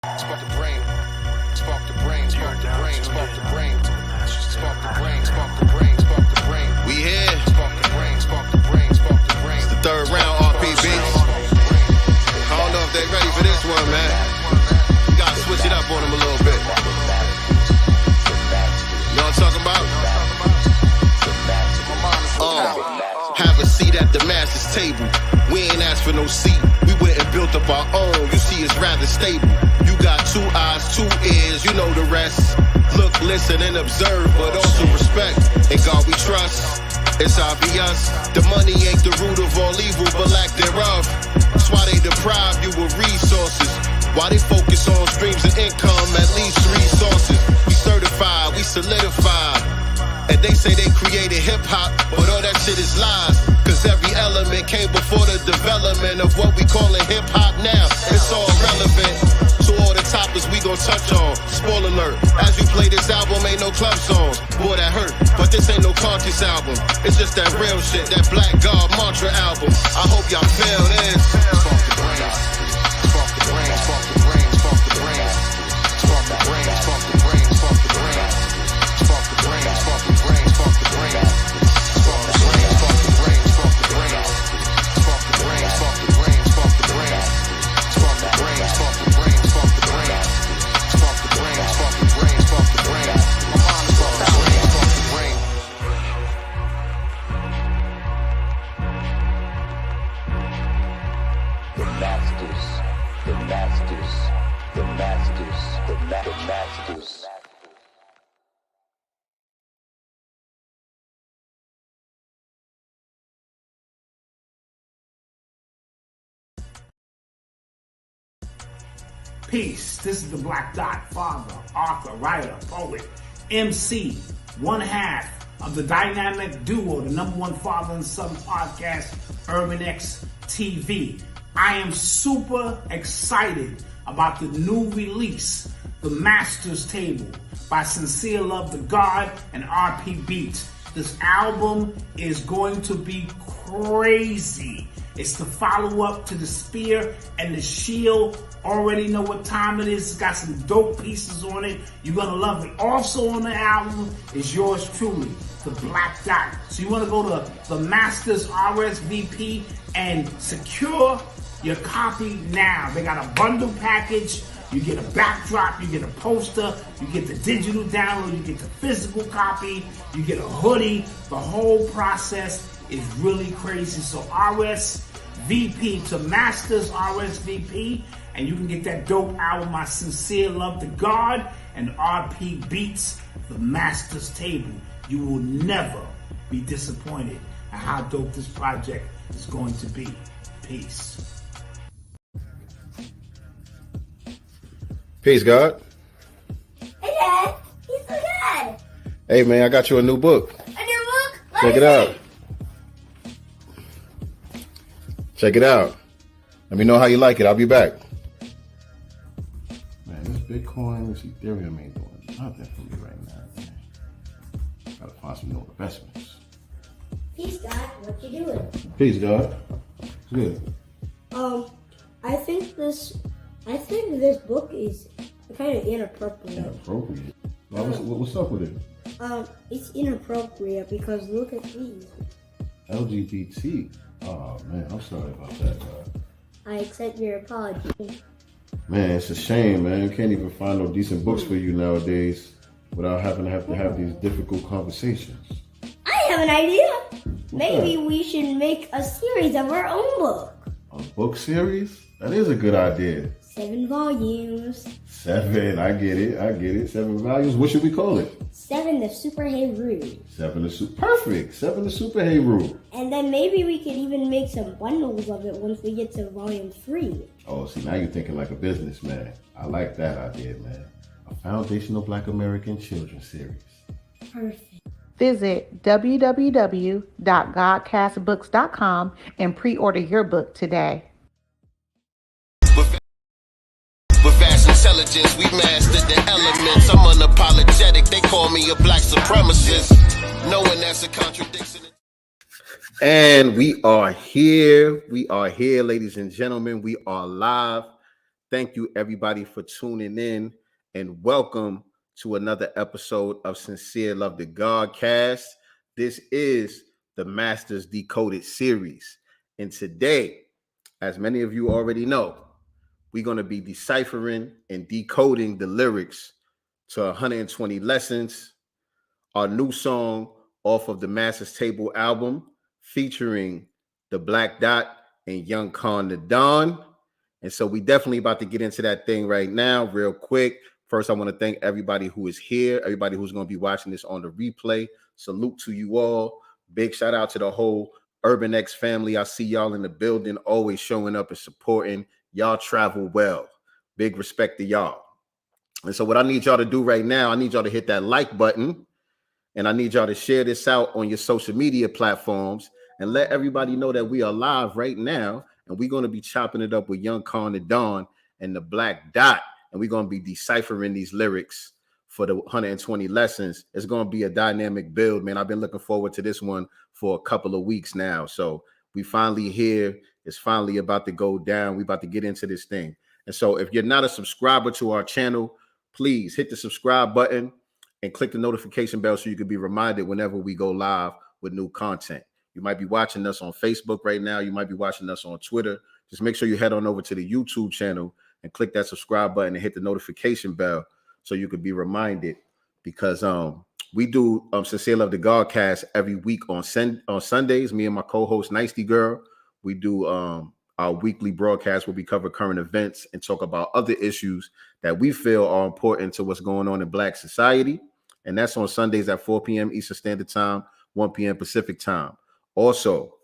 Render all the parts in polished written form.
Spark the brain. Spark the brain. Spark the brain. Spark the brain. Spark the brain. Spark the brain. Spark the brain. We here. Spark the brain. Spark the brain. Spark the brain. It's the third round RPB. I don't know if they ready for this one, man. You gotta switch it up on them a little bit. You know what I'm talking about? Have a seat at the master's table. We ain't asked for no seat. We went and built up our own. You see, it's rather stable. You got 2 eyes, 2 ears, you know the rest. Look, listen, and observe, but also respect. In God we trust. It's obvious. The money ain't the root of all evil, but lack thereof. That's why they deprive you of resources. Why they focus on streams of income, at least 3 sources. We certified, we solidified. And they say they created hip-hop, but all that shit is lies. Cause every element came before the development of what we calling hip-hop now. It's all relevant to all the topics we gon' touch on. Spoiler alert, as you play this album, ain't no club songs. Boy, that hurt, but this ain't no conscious album. It's just that real shit, that Black God mantra album. I hope y'all feel this. Spark the brain, spark the brain, spark the brain, spark the brain, spark the brain, spark the brain, spark the brain. Spark the brain, spark the brain, spark the brain. Spark the brain, spark the brain, spark the brain. Spark the brain, spark the brain, spark the brain. Spark the brain, spark the brain, spark the brain. Spark the brain, spark the brain, spark the brain. My mind is spark the brain, spark the brain. The masters, the masters, the masters, the masters. Peace. This is the Black Dot, father, author, writer, poet, MC, one half of the dynamic duo, the #1 father and son podcast, Urban X TV. I am super excited about the new release, The Masters Table, by Sincere Love to God and RP Beats. This album is going to be crazy. It's the follow-up to the Spear and the Shield. Already know what time it is. It's got some dope pieces on it. You're gonna love it. Also on the album is yours truly, the Black Dot. So you wanna go to the Masters RSVP and secure your copy now. They got a bundle package. You get a backdrop, you get a poster, you get the digital download, you get the physical copy, you get a hoodie. The whole process is really crazy. So RSVP to Masters RSVP, and you can get that dope album, My Sincere Love to God and RP Beats, The Masters Table. You will never be disappointed at how dope this project is going to be. Peace. Peace, God. Hey, Dad. He's so good. Hey, man, I got you a new book. A new book? Check it out. Check it out. Let me know how you like it. I'll be back. Man, this Bitcoin, this Ethereum ain't doing nothing for me right now, man. Gotta find some new investments. Peace, God. What you doing? Peace, God. Good. I think this book is kind of inappropriate. Inappropriate? What's up with it? It's inappropriate because look at these. LGBT. Oh, man, I'm sorry about that, God. I accept your apology. Man, it's a shame, man. You can't even find no decent books for you nowadays without having to have these difficult conversations. I have an idea. What's Maybe that? we should make a series of our own book. A book series? That is a good idea. 7 volumes. 7, I get it. 7 volumes. What should we call it? 7 the Super Hey Rude. 7 the Perfect. 7 the Super Hey Rule. And then maybe we could even make some bundles of it once we get to volume 3. Oh, see, now you're thinking like a businessman. I like that idea, man. A foundational Black American children's series. Perfect. Visit www.godcastbooks.com and pre-order your book today. With vast intelligence, we mastered the elements. I'm unapologetic. They call me a black supremacist. Knowing that's a contradiction. And we are here. We are here, ladies and gentlemen. We are live. thank you everybody for tuning in, and welcome to another episode of Sincere Love the Godcast. This is the Masters Decoded series. And today, as many of you already know, we're going to be deciphering and decoding the lyrics to 120 Lessons, our new song off of the Masters Table album featuring the Black Dot and Young Khan the Don. And so we definitely about to get into that thing right now real quick. First, I want to thank everybody who is here, everybody who's going to be watching this on the replay. Salute to you all. Big shout out to the whole Urban X family. I see y'all in the building, always showing up and supporting. Y'all travel well. Big respect to y'all. And so what I need y'all to do right now, I need y'all to hit that like button, and I need y'all to share this out on your social media platforms and let everybody know that we are live right now, and we're going to be chopping it up with Young Khan the Don and the Black Dot, and we're going to be deciphering these lyrics for the 120 Lessons. It's going to be a dynamic build, man. I've been looking forward to this one for a couple of weeks now. So we finally here. It's finally about to go down. We about to get into this thing. And so if you're not a subscriber to our channel, please hit the subscribe button and click the notification bell so you can be reminded whenever we go live with new content. You might be watching us on Facebook right now. You might be watching us on Twitter. Just make sure you head on over to the YouTube channel and click that subscribe button and hit the notification bell so you can be reminded, because we do Sincere Love the Godcast every week on Sundays. Me and my co-host Nicety Girl, we do our weekly broadcast where we cover current events and talk about other issues that we feel are important to what's going on in Black society. And that's on Sundays at 4 p.m. Eastern Standard Time, 1 p.m. Pacific Time. Also,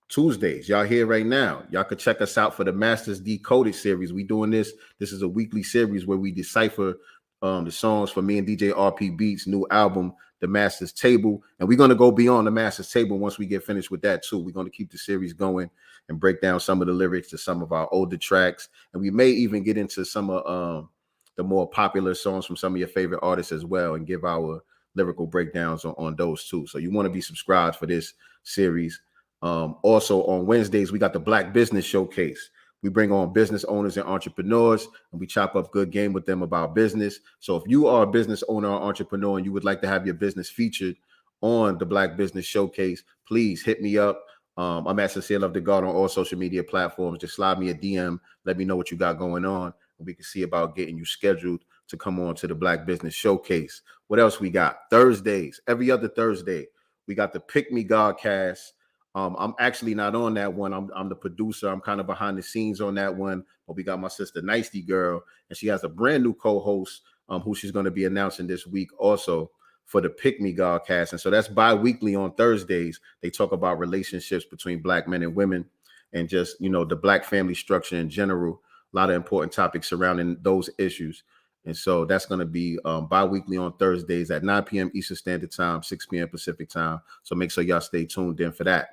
Tuesdays, y'all here right now. Y'all could check us out for the Masters Decoded series. We doing this. This is a weekly series where we decipher the songs for me and DJ RP Beats' new album, The Masters Table. And we're going to go beyond The Masters Table once we get finished with that too. We're going to keep the series going and break down some of the lyrics to some of our older tracks. And we may even get into some of the more popular songs from some of your favorite artists as well, and give our lyrical breakdowns on those too. So you want to be subscribed for this series. Also on Wednesdays, we got the Black Business Showcase. We bring on business owners and entrepreneurs, and we chop up good game with them about business. So if you are a business owner or entrepreneur and you would like to have your business featured on the Black Business Showcase, please hit me up. I'm at Sincere Love the God on all social media platforms. Just slide me a DM. Let me know what you got going on, and we can see about getting you scheduled to come on to the Black Business Showcase. What else we got? Thursdays, every other Thursday, we got the Pick Me Godcast. I'm actually not on that one. I'm the producer. I'm kind of behind the scenes on that one. But we got my sister Nicety Girl, and she has a brand new co-host who she's going to be announcing this week also for the Pick Me Godcast. And so that's bi-weekly on Thursdays. They talk about relationships between Black men and women, and just, you know, the Black family structure in general. A lot of important topics surrounding those issues. And so that's going to be bi-weekly on Thursdays at 9 p.m. Eastern Standard Time, 6 p.m. Pacific Time. So make sure y'all stay tuned in for that.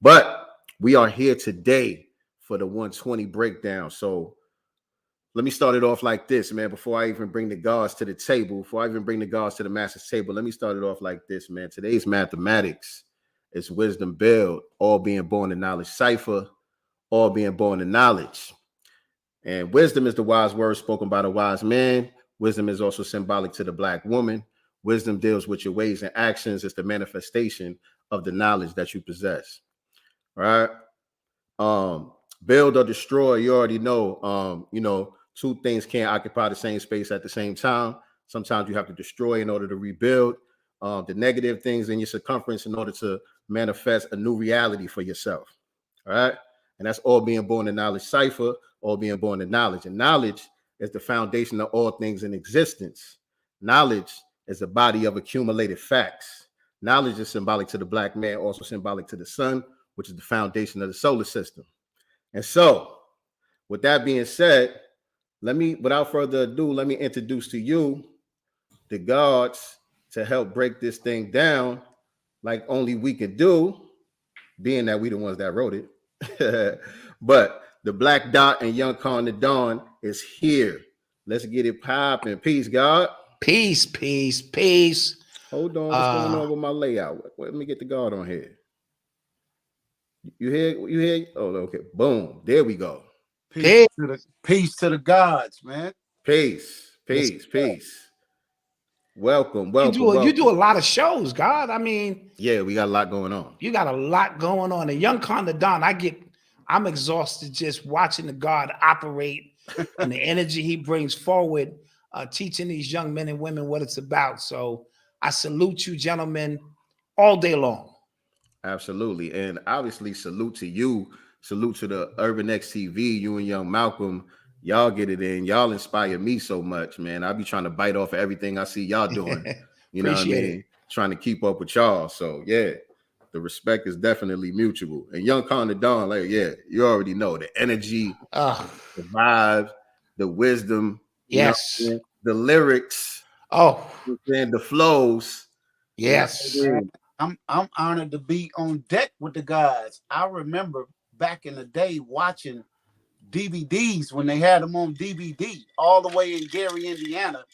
But we are here today for the 120 breakdown. So let me start it off like this, man. Before I even bring the gods to the table, before I even bring the gods to the Masters table, let me start it off like this, man. Today's mathematics is wisdom build, all being born in knowledge cipher, all being born in knowledge. And wisdom is the wise word spoken by the wise man. Wisdom is also symbolic to the Black woman. Wisdom deals with your ways and actions. It's the manifestation of the knowledge that you possess. All right. Build or destroy, you already know, two things can't occupy the same space at the same time. Sometimes you have to destroy in order to rebuild the negative things in your circumference in order to manifest a new reality for yourself. All right. And that's all being born in knowledge cipher, all being born in knowledge. And knowledge is the foundation of all things in existence. Knowledge is a body of accumulated facts. Knowledge is symbolic to the Black man, also symbolic to the sun, which is the foundation of the solar system. And so, with that being said, without further ado, let me introduce to you the gods to help break this thing down like only we can do, being that we the ones that wrote it. But the Black Dot and Young Khan the Dawn is here. Let's get it popping. Peace, God. Peace, peace, peace. Hold on. What's going on with my layout? Let me get the God on here. You hear? Oh, okay. Boom. There we go. Peace to the gods, man. Peace. Welcome. You do a lot of shows, God. I mean, yeah, we got a lot going on. You got a lot going on. And young Conda Don, I'm exhausted just watching the God operate and the energy he brings forward, teaching these young men and women what it's about. So I salute you, gentlemen, all day long. Absolutely. And obviously salute to you. Salute to the Urban X TV, you and young Malcolm. Y'all get it in. Y'all inspire me so much, man. I be trying to bite off everything I see y'all doing. You know what I mean? Trying to keep up with y'all. So yeah, the respect is definitely mutual. And young Conda Don, like, yeah, you already know the energy, the vibe, the wisdom, yes, the lyrics, and the flows. Yes. I'm honored to be on deck with the guys. I remember back in the day watching DVDs when they had them on DVD all the way in Gary, Indiana.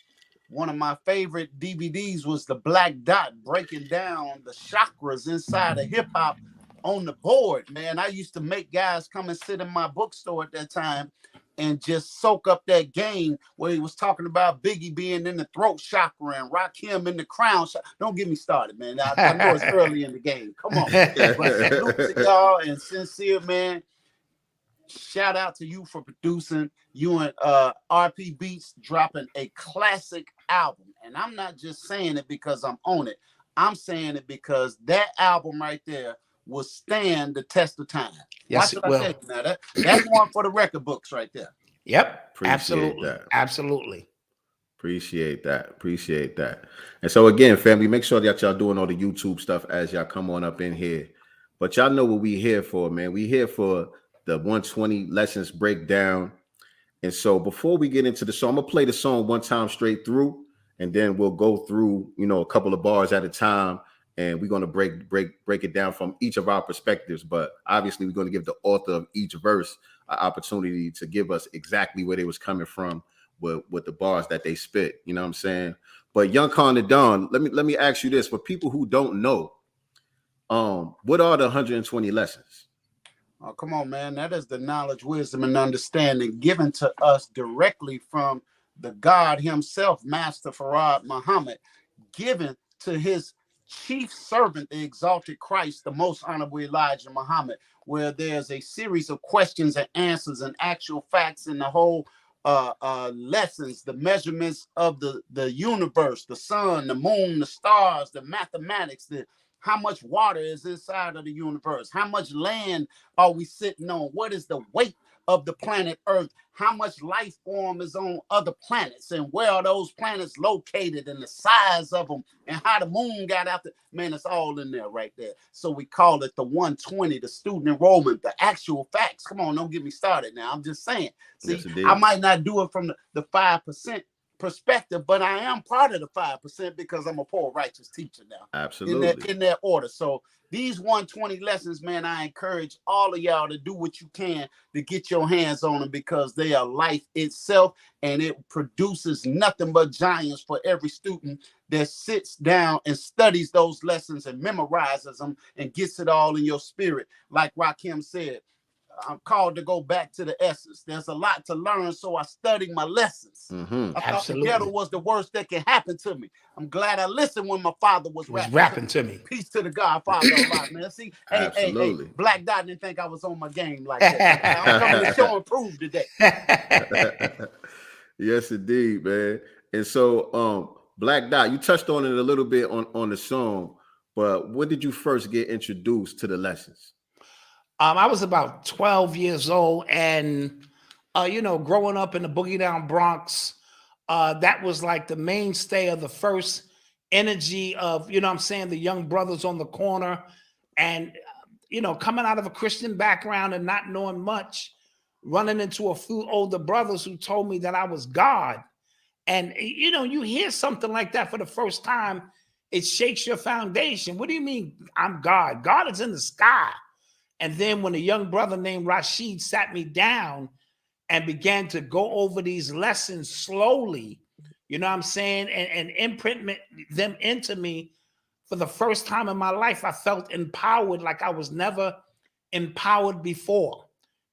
One of my favorite DVDs was the Black Dot, breaking down the chakras inside of hip hop on the board. Man, I used to make guys come and sit in my bookstore at that time and just soak up that game where he was talking about Biggie being in the throat chakra and Rakim in the crown chakra. Don't get me started, man. I know it's early in the game. Come on. But salute to y'all and sincere, man. Shout out to you for producing. You and RP Beats dropping a classic album. And I'm not just saying it because I'm on it. I'm saying it because that album right there will stand the test of time. Yes, it will. Now, that's one for the record books right there. Yep. Appreciate absolutely. That. Absolutely. Appreciate that. And so again, family, make sure that y'all doing all the YouTube stuff as y'all come on up in here. But y'all know what we here for, man. We here for the 120 lessons breakdown. And so before we get into the song, I'm gonna play the song one time straight through, and then we'll go through, a couple of bars at a time, and we're gonna break it down from each of our perspectives. But obviously, we're gonna give the author of each verse an opportunity to give us exactly where they was coming from with the bars that they spit. You know what I'm saying? But young Conda Don, let me ask you this: for people who don't know, what are the 120 lessons? Oh, come on, man. That is the knowledge, wisdom, and understanding given to us directly from the God himself, Master Farad Muhammad, given to his chief servant, the exalted Christ, the most honorable Elijah Muhammad, where there's a series of questions and answers and actual facts in the whole lessons, the measurements of the universe, the sun, the moon, the stars, the mathematics, how much water is inside of the universe? How much land are we sitting on? What is the weight of the planet Earth? How much life form is on other planets? And where are those planets located and the size of them and how the moon got out there? Man, it's all in there right there. So we call it the 120, the student enrollment, the actual facts. Come on, don't get me started now. I'm just saying. See, yes, I might not do it from the 5% perspective, but I am part of the 5% because I'm a poor righteous teacher now. Absolutely. In that order. So these 120 lessons, man, I encourage all of y'all to do what you can to get your hands on them because they are life itself and it produces nothing but giants for every student that sits down and studies those lessons and memorizes them and gets it all in your spirit. Like Rakim said, I'm called to go back to the essence. There's a lot to learn, so I studied my lessons. Mm-hmm. I thought the ghetto was the worst that can happen to me. I'm glad I listened when my father was rapping to me. Peace to the Godfather, man. See, hey, Black Dot didn't think I was on my game like that. I'm coming to show and prove today. Yes, indeed, man. And so, Black Dot, you touched on it a little bit on the song, but when did you first get introduced to the lessons? I was about 12 years old and, growing up in the Boogie Down Bronx, that was like the mainstay of the first energy of, the young brothers on the corner and, coming out of a Christian background and not knowing much, running into a few older brothers who told me that I was God. And, you hear something like that for the first time, it shakes your foundation. What do you mean I'm God? God is in the sky. And then when a young brother named Rashid sat me down and began to go over these lessons slowly, and imprint them into me for the first time in my life, I felt empowered like I was never empowered before.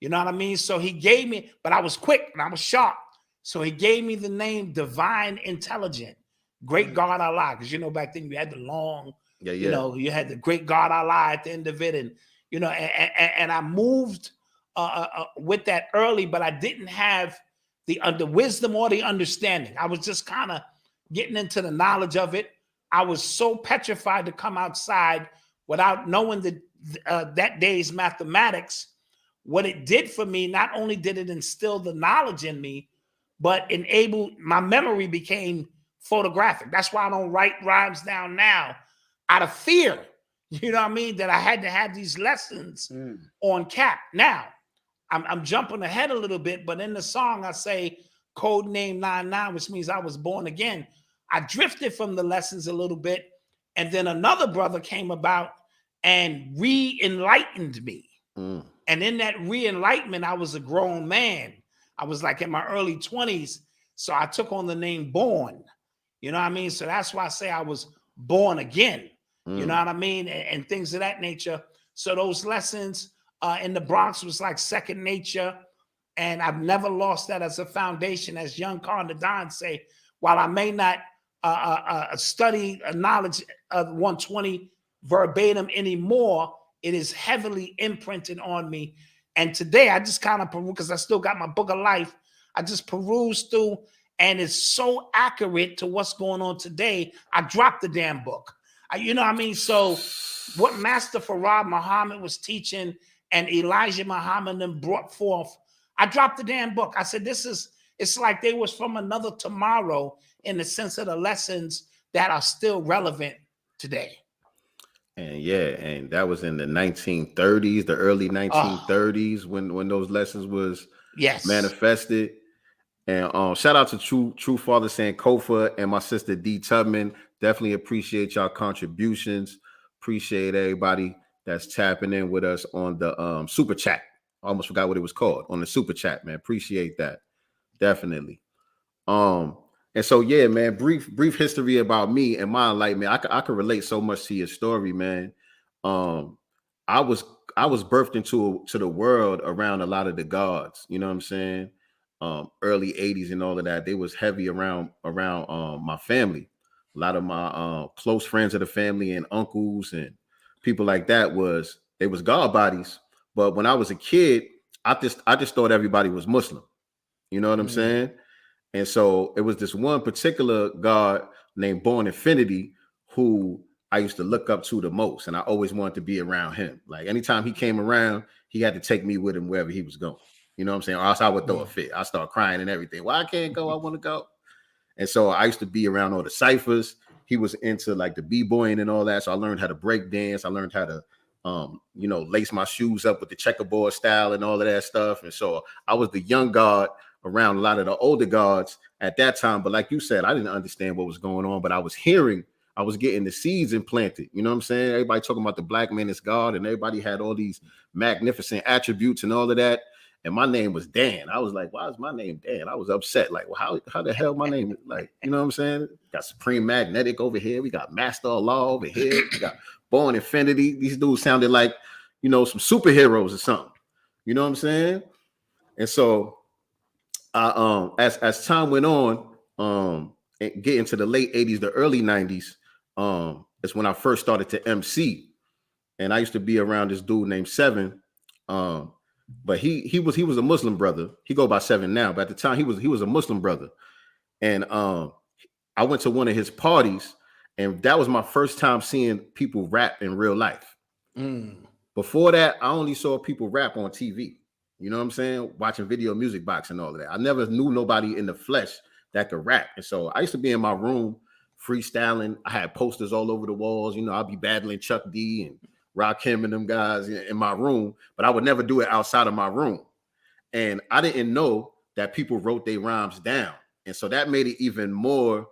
You know what I mean? So he gave me, but I was quick and I was sharp. So he gave me the name Divine Intelligent, Great God Allah. Because, you know, back then you had the long, you know, you had the Great God Allah at the end of it. And, you know, and I moved with that early, but I didn't have the wisdom or the understanding. I was just kind of getting into the knowledge of it. I was so petrified to come outside without knowing that day's mathematics. What it did for me, not only did it instill the knowledge in me, but enabled my memory became photographic. That's why I don't write rhymes down now out of fear. You know what I mean? That I had to have these lessons on cap. Now, I'm jumping ahead a little bit, but in the song I say code name 99, which means I was born again. I drifted from the lessons a little bit, and then another brother came about and re-enlightened me. And in that re-enlightenment, I was a grown man. I was like in my early 20s. So I took on the name Born. You know what I mean? So that's why I say I was born again. You know what I mean? And things of that nature. So those lessons in the Bronx was like second nature. And I've never lost that as a foundation. As young Carter Don say, while I may not study knowledge of 120 verbatim anymore, it is heavily imprinted on me. And today I just kind of peruse, because I still got my book of life. I just peruse through, and it's so accurate to what's going on today. I dropped the damn book. You know what I mean? So what Master Farad Muhammad was teaching and Elijah Muhammad then brought forth, I dropped the damn book. I said, it's like they was from another tomorrow in the sense of the lessons that are still relevant today. And and that was in the 1930s, the early 1930s, when those lessons was manifested. And shout out to True Father Sankofa and my sister D Tubman. Definitely appreciate y'all contributions. Appreciate everybody that's tapping in with us on the super chat. I almost forgot what it was called, on the super chat, man. Appreciate that. Definitely. And so, yeah, man, brief history about me and my enlightenment. I could relate so much to your story, man. I was birthed into the world around a lot of the gods, you know what I'm saying? Early 80s and all of that. They was heavy around my family. A lot of my close friends of the family and uncles and people like that was god bodies. But when I was a kid, I just thought everybody was Muslim. You know what I'm saying? And so it was this one particular god named Born Infinity who I used to look up to the most. And I always wanted to be around him. Like anytime he came around, he had to take me with him wherever he was going. You know what I'm saying? Or else I would throw a fit. I start crying and everything. Well, I can't go. I want to go. And so I used to be around all the ciphers. He was into like the b-boying and all that. So I learned how to break dance. I learned how to, lace my shoes up with the checkerboard style and all of that stuff. And so I was the young god around a lot of the older gods at that time. But like you said, I didn't understand what was going on, but I was getting the seeds implanted. You know what I'm saying? Everybody talking about the black man is God, and everybody had all these magnificent attributes and all of that. And my name was Dan. I was like, why is my name Dan? I was upset. Like, well, how the hell my name? Like, you know what I'm saying? Got Supreme Magnetic over here. We got Master Allah over here. We got Born Infinity. These dudes sounded like, some superheroes or something. You know what I'm saying? And so as time went on, and get into the late 80s, the early 90s, is when I first started to MC. And I used to be around this dude named Seven. But he was a Muslim brother. He go by Seven now, but at the time he was a Muslim brother. And I went to one of his parties, and that was my first time seeing people rap in real life. Before that, I only saw people rap on TV. You know what I'm saying? Watching Video Music Box and all of that. I never knew nobody in the flesh that could rap. And so I used to be in my room freestyling. I had posters all over the walls. I'd be battling Chuck D and Rakim and them guys in my room, but I would never do it outside of my room. And I didn't know that people wrote their rhymes down. And so that made it even more,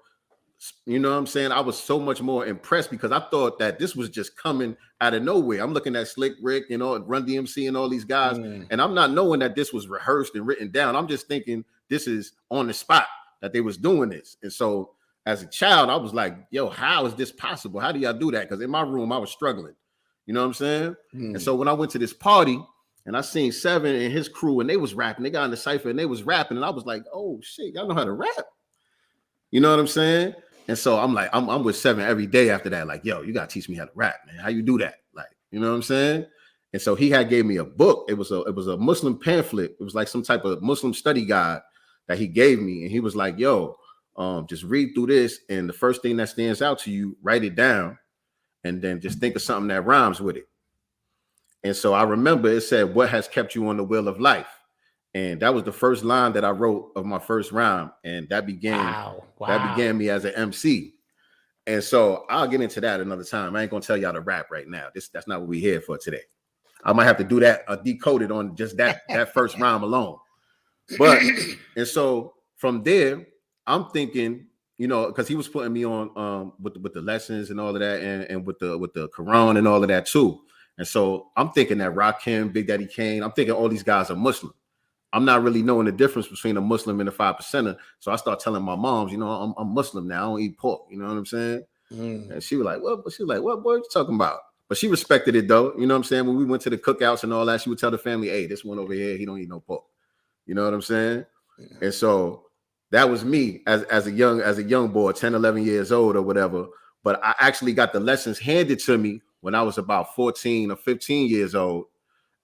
you know what I'm saying? I was so much more impressed because I thought that this was just coming out of nowhere. I'm looking at Slick Rick, Run DMC and all these guys, and I'm not knowing that this was rehearsed and written down. I'm just thinking this is on the spot that they was doing this. And so as a child, I was like, yo, how is this possible? How do y'all do that? Because in my room, I was struggling. You know what I'm saying? And so when I went to this party, And I seen Seven and his crew, and they was rapping. They got in the cipher and they was rapping, and I was like, oh shit, y'all know how to rap. You know what I'm saying? And so I'm like, I'm with Seven every day after that. Like, yo, you gotta teach me how to rap, man. How you do that? Like, you know what I'm saying? And so he had gave me a book. It was a Muslim pamphlet. It was like some type of Muslim study guide that he gave me. And he was like, yo, just read through this. And the first thing that stands out to you, write it down. And then just think of something that rhymes with it. And so I remember it said, what has kept you on the wheel of life? And that was the first line that I wrote of my first rhyme. And that began me as an MC. And so I'll get into that another time. I ain't gonna tell y'all to rap right now. That's not what we're here for today. I might have to do that decoded on just that first rhyme alone. But and so from there, I'm thinking, you know, because he was putting me on with the lessons and all of that, and with the Quran and all of that too. And so I'm thinking that Rakim, Big Daddy Kane, I'm thinking all these guys are Muslim. I'm not really knowing the difference between a Muslim and a 5%er. So I start telling my moms, you know, I'm Muslim now. I don't eat pork. You know what I'm saying? And she was like, "What?" She was like, "What boy are you talking about?" But she respected it though. You know what I'm saying? When we went to the cookouts and all that, she would tell the family, "Hey, this one over here, he don't eat no pork." You know what I'm saying? And so that was me as a young boy, 10, 11 years old or whatever. But I actually got the lessons handed to me when I was about 14 or 15 years old.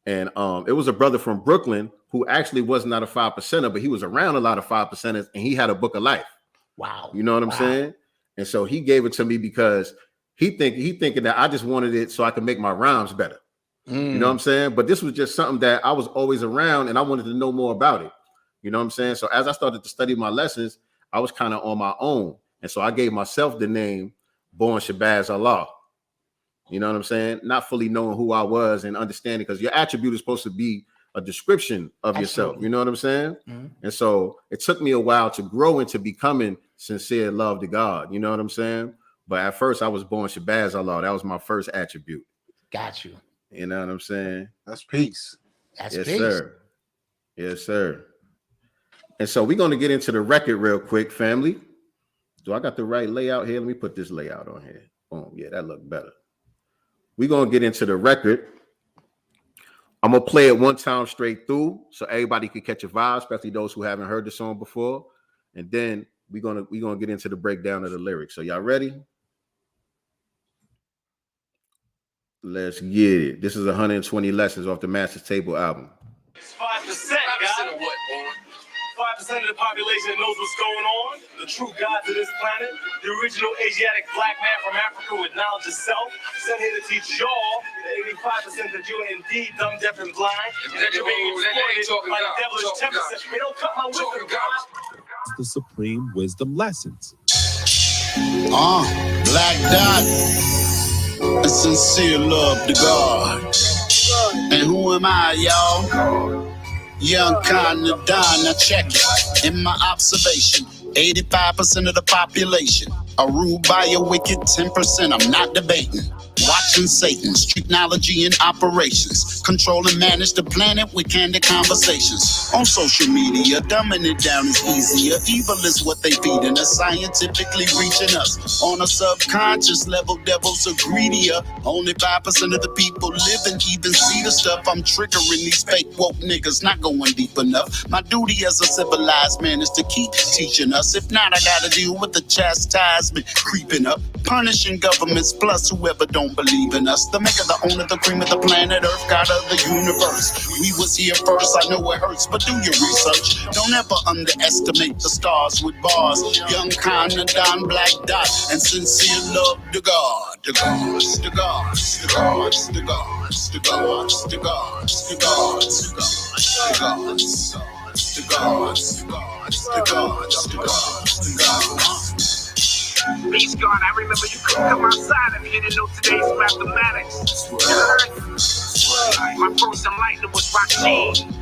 And it was a brother from Brooklyn who actually was not a 5%er, but he was around a lot of 5%ers, and he had a book of life. Wow. You know what I'm saying? And so he gave it to me because he thinking that I just wanted it so I could make my rhymes better. You know what I'm saying? But this was just something that I was always around, and I wanted to know more about it. You know what I'm saying? So as I started to study my lessons, I was kind of on my own. And so I gave myself the name Born Shabazz Allah. You know what I'm saying? Not fully knowing who I was and understanding, because your attribute is supposed to be a description of yourself. You know what I'm saying? And so it took me a while to grow into becoming sincere love to God. You know what I'm saying? But at first I was born Shabazz Allah. That was my first attribute. Got you. You know what I'm saying? That's peace. That's yes, peace. sir. Yes, sir. And so we're going to get into the record real quick, family. Do I got the right layout here? Let me put this layout on here. Boom. Yeah, that looked better. We're going to get into the record. I'm going to play it one time straight through so everybody can catch a vibe, especially those who haven't heard the song before. And then we're going to get into the breakdown of the lyrics. So y'all ready? Let's get it. This is 120 Lessons off the Masters Table album. It's 5%, guys. 5% of the population that knows what's going on. The true gods of this planet. The original Asiatic black man from Africa with knowledge of self. Sent here to teach y'all the 85% that you are indeed dumb, deaf, and blind. And that you're being exploited by the devilish 10%. They don't cut my wisdom, God. The supreme wisdom lessons. Black Dot. A sincere love to God. And who am I, y'all? Young Khan the Don. Now check it. In my observation, 85% of the population are ruled by a wicked 10%. I'm not debating. Watching Satan, technology and operations. Control and manage the planet with candid conversations. On social media, dumbing it down is easier. Evil is what they feeding us, scientifically reaching us. On a subconscious level, devils are greedier. Only 5% of the people live and even see the stuff. I'm triggering these fake woke niggas, not going deep enough. My duty as a civilized man is to keep teaching us. If not, I gotta deal with the chastisement creeping up. Punishing governments plus whoever don't believe in us. The maker, the owner, the cream of the planet Earth, God of the universe. We was here first, I know it hurts, but do your research. Don't ever underestimate the stars with bars. Young Khan, Don, Black Dot, and sincere love to God. The gods, the gods, the gods, the gods, the gods, the gods, the gods, the gods, the gods, the gods, the gods, the gods, the gods. Peace, God, I remember you couldn't come outside if you didn't know today's mathematics. My first enlightenment was Rashid.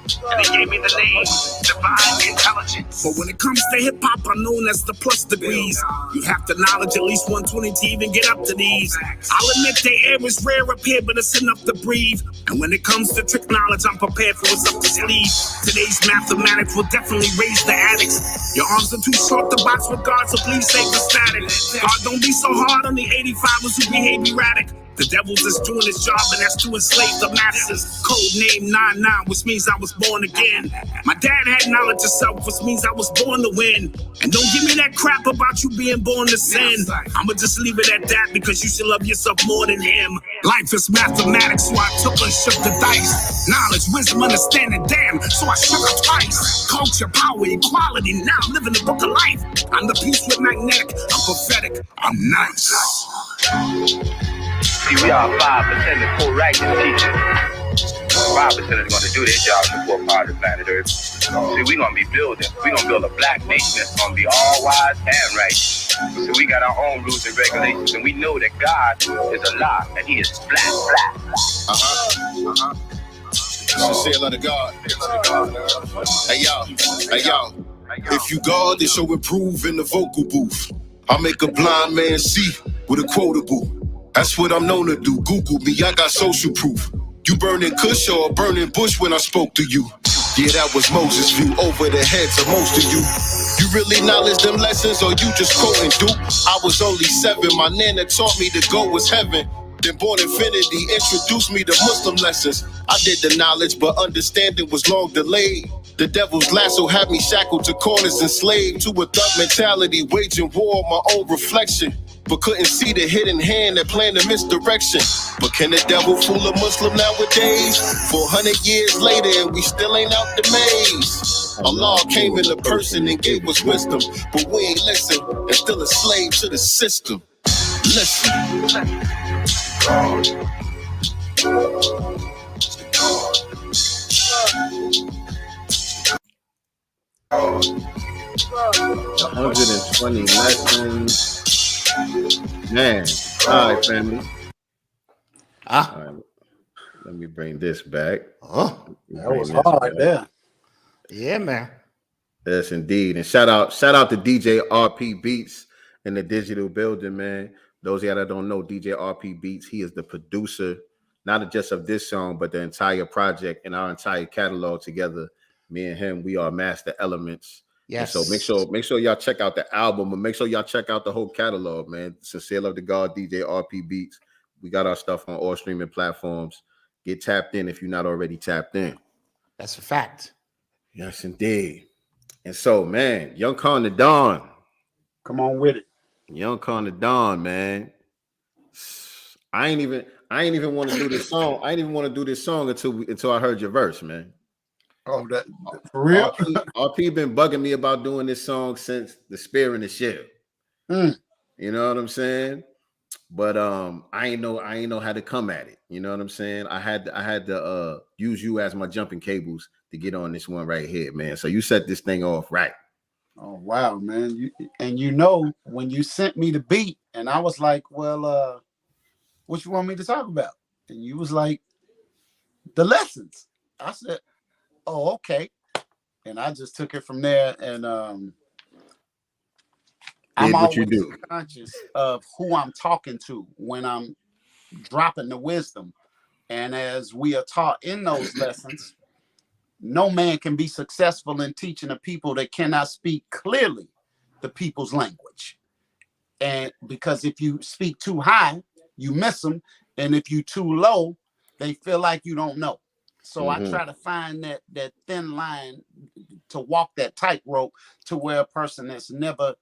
And he gave me the name Divine Intelligence. But when it comes to hip-hop, I'm known as the plus degrees. You have to knowledge at least 120 to even get up to these. I'll admit the air is rare up here, but it's enough to breathe. And when it comes to trick knowledge, I'm prepared for what's up the sleeve. Today's mathematics will definitely raise the addicts. Your arms are too short to box with God, so please save the static. God, don't be so hard on the 85ers who behave erratic. The devil's just doing his job, and that's to enslave the masses. Code name 99, which means I was born again. My dad had knowledge of self, which means I was born to win. And don't give me that crap about you being born to sin. I'ma just leave it at that because you should love yourself more than him. Life is mathematics, so I took and shook the dice. Knowledge, wisdom, understanding, damn, so I shook it twice. Culture, power, equality, now I'm living the book of life. I'm the piece with magnetic, I'm prophetic, I'm nice. See, we are 5% of full righteous teachers. 5% is going to do their job before part of planet Earth. See, we're going to be building. We're going to build a black nation that's going to be all wise and righteous. So we got our own rules and regulations, and we know that God is Allah, and He is black. Sincere love to God. Hey y'all. If you God, then show improve in the vocal booth. I make a blind man see with a quotable. That's what I'm known to do. Google me, I got social proof. You burning Kush or burning Bush when I spoke to you? Yeah, that was Moses' view over the heads of most of you. You really knowledge them lessons or you just quoting Duke? I was only 7, my nana taught me to go was heaven. Then Born Infinity introduced me to Muslim lessons. I did the knowledge, but understanding was long delayed. The devil's lasso had me shackled to corners, enslaved to a thug mentality, waging war on my own reflection. But couldn't see the hidden hand that planned the misdirection. But can the devil fool a Muslim nowadays? 400 years later and we still ain't out the maze. Allah came in a person and gave us wisdom, but we ain't listen and still a slave to the system. Listen. $120 lessons. Man, all right, family. All right. Let me bring this back. That was hard there. Yeah, man. Yes, indeed. And shout out to DJ RP Beats in the digital building, man. Those of y'all that don't know, DJ RP Beats, he is the producer, not just of this song, but the entire project and our entire catalog together. Me and him, we are master elements. Yes. And so make sure y'all check out the album, but make sure y'all check out the whole catalog, man. Sincere Love to God, DJ RP Beats. We got our stuff on all streaming platforms. Get tapped in if you're not already tapped in. That's a fact. Yes, indeed. And so, man, Young Con the Dawn. Come on with it. Young Con the Dawn, man. I ain't even want to do this song. I ain't even want to do this song until I heard your verse, man. Oh, that for real? RP been bugging me about doing this song since the Spear and the Shield. You know what I'm saying? But I ain't know how to come at it. You know what I'm saying? I had to use you as my jumping cables to get on this one right here, man. So you set this thing off right. Oh wow, man. When you sent me the beat and I was like, well, what you want me to talk about? And you was like, the lessons. I said, oh, okay. And I just took it from there. And I'm always conscious of who I'm talking to when I'm dropping the wisdom. And as we are taught in those lessons, no man can be successful in teaching a people that cannot speak clearly the people's language. And because if you speak too high, you miss them. And if you too low, they feel like you don't know. So I try to find that thin line to walk that tightrope to where a person that's never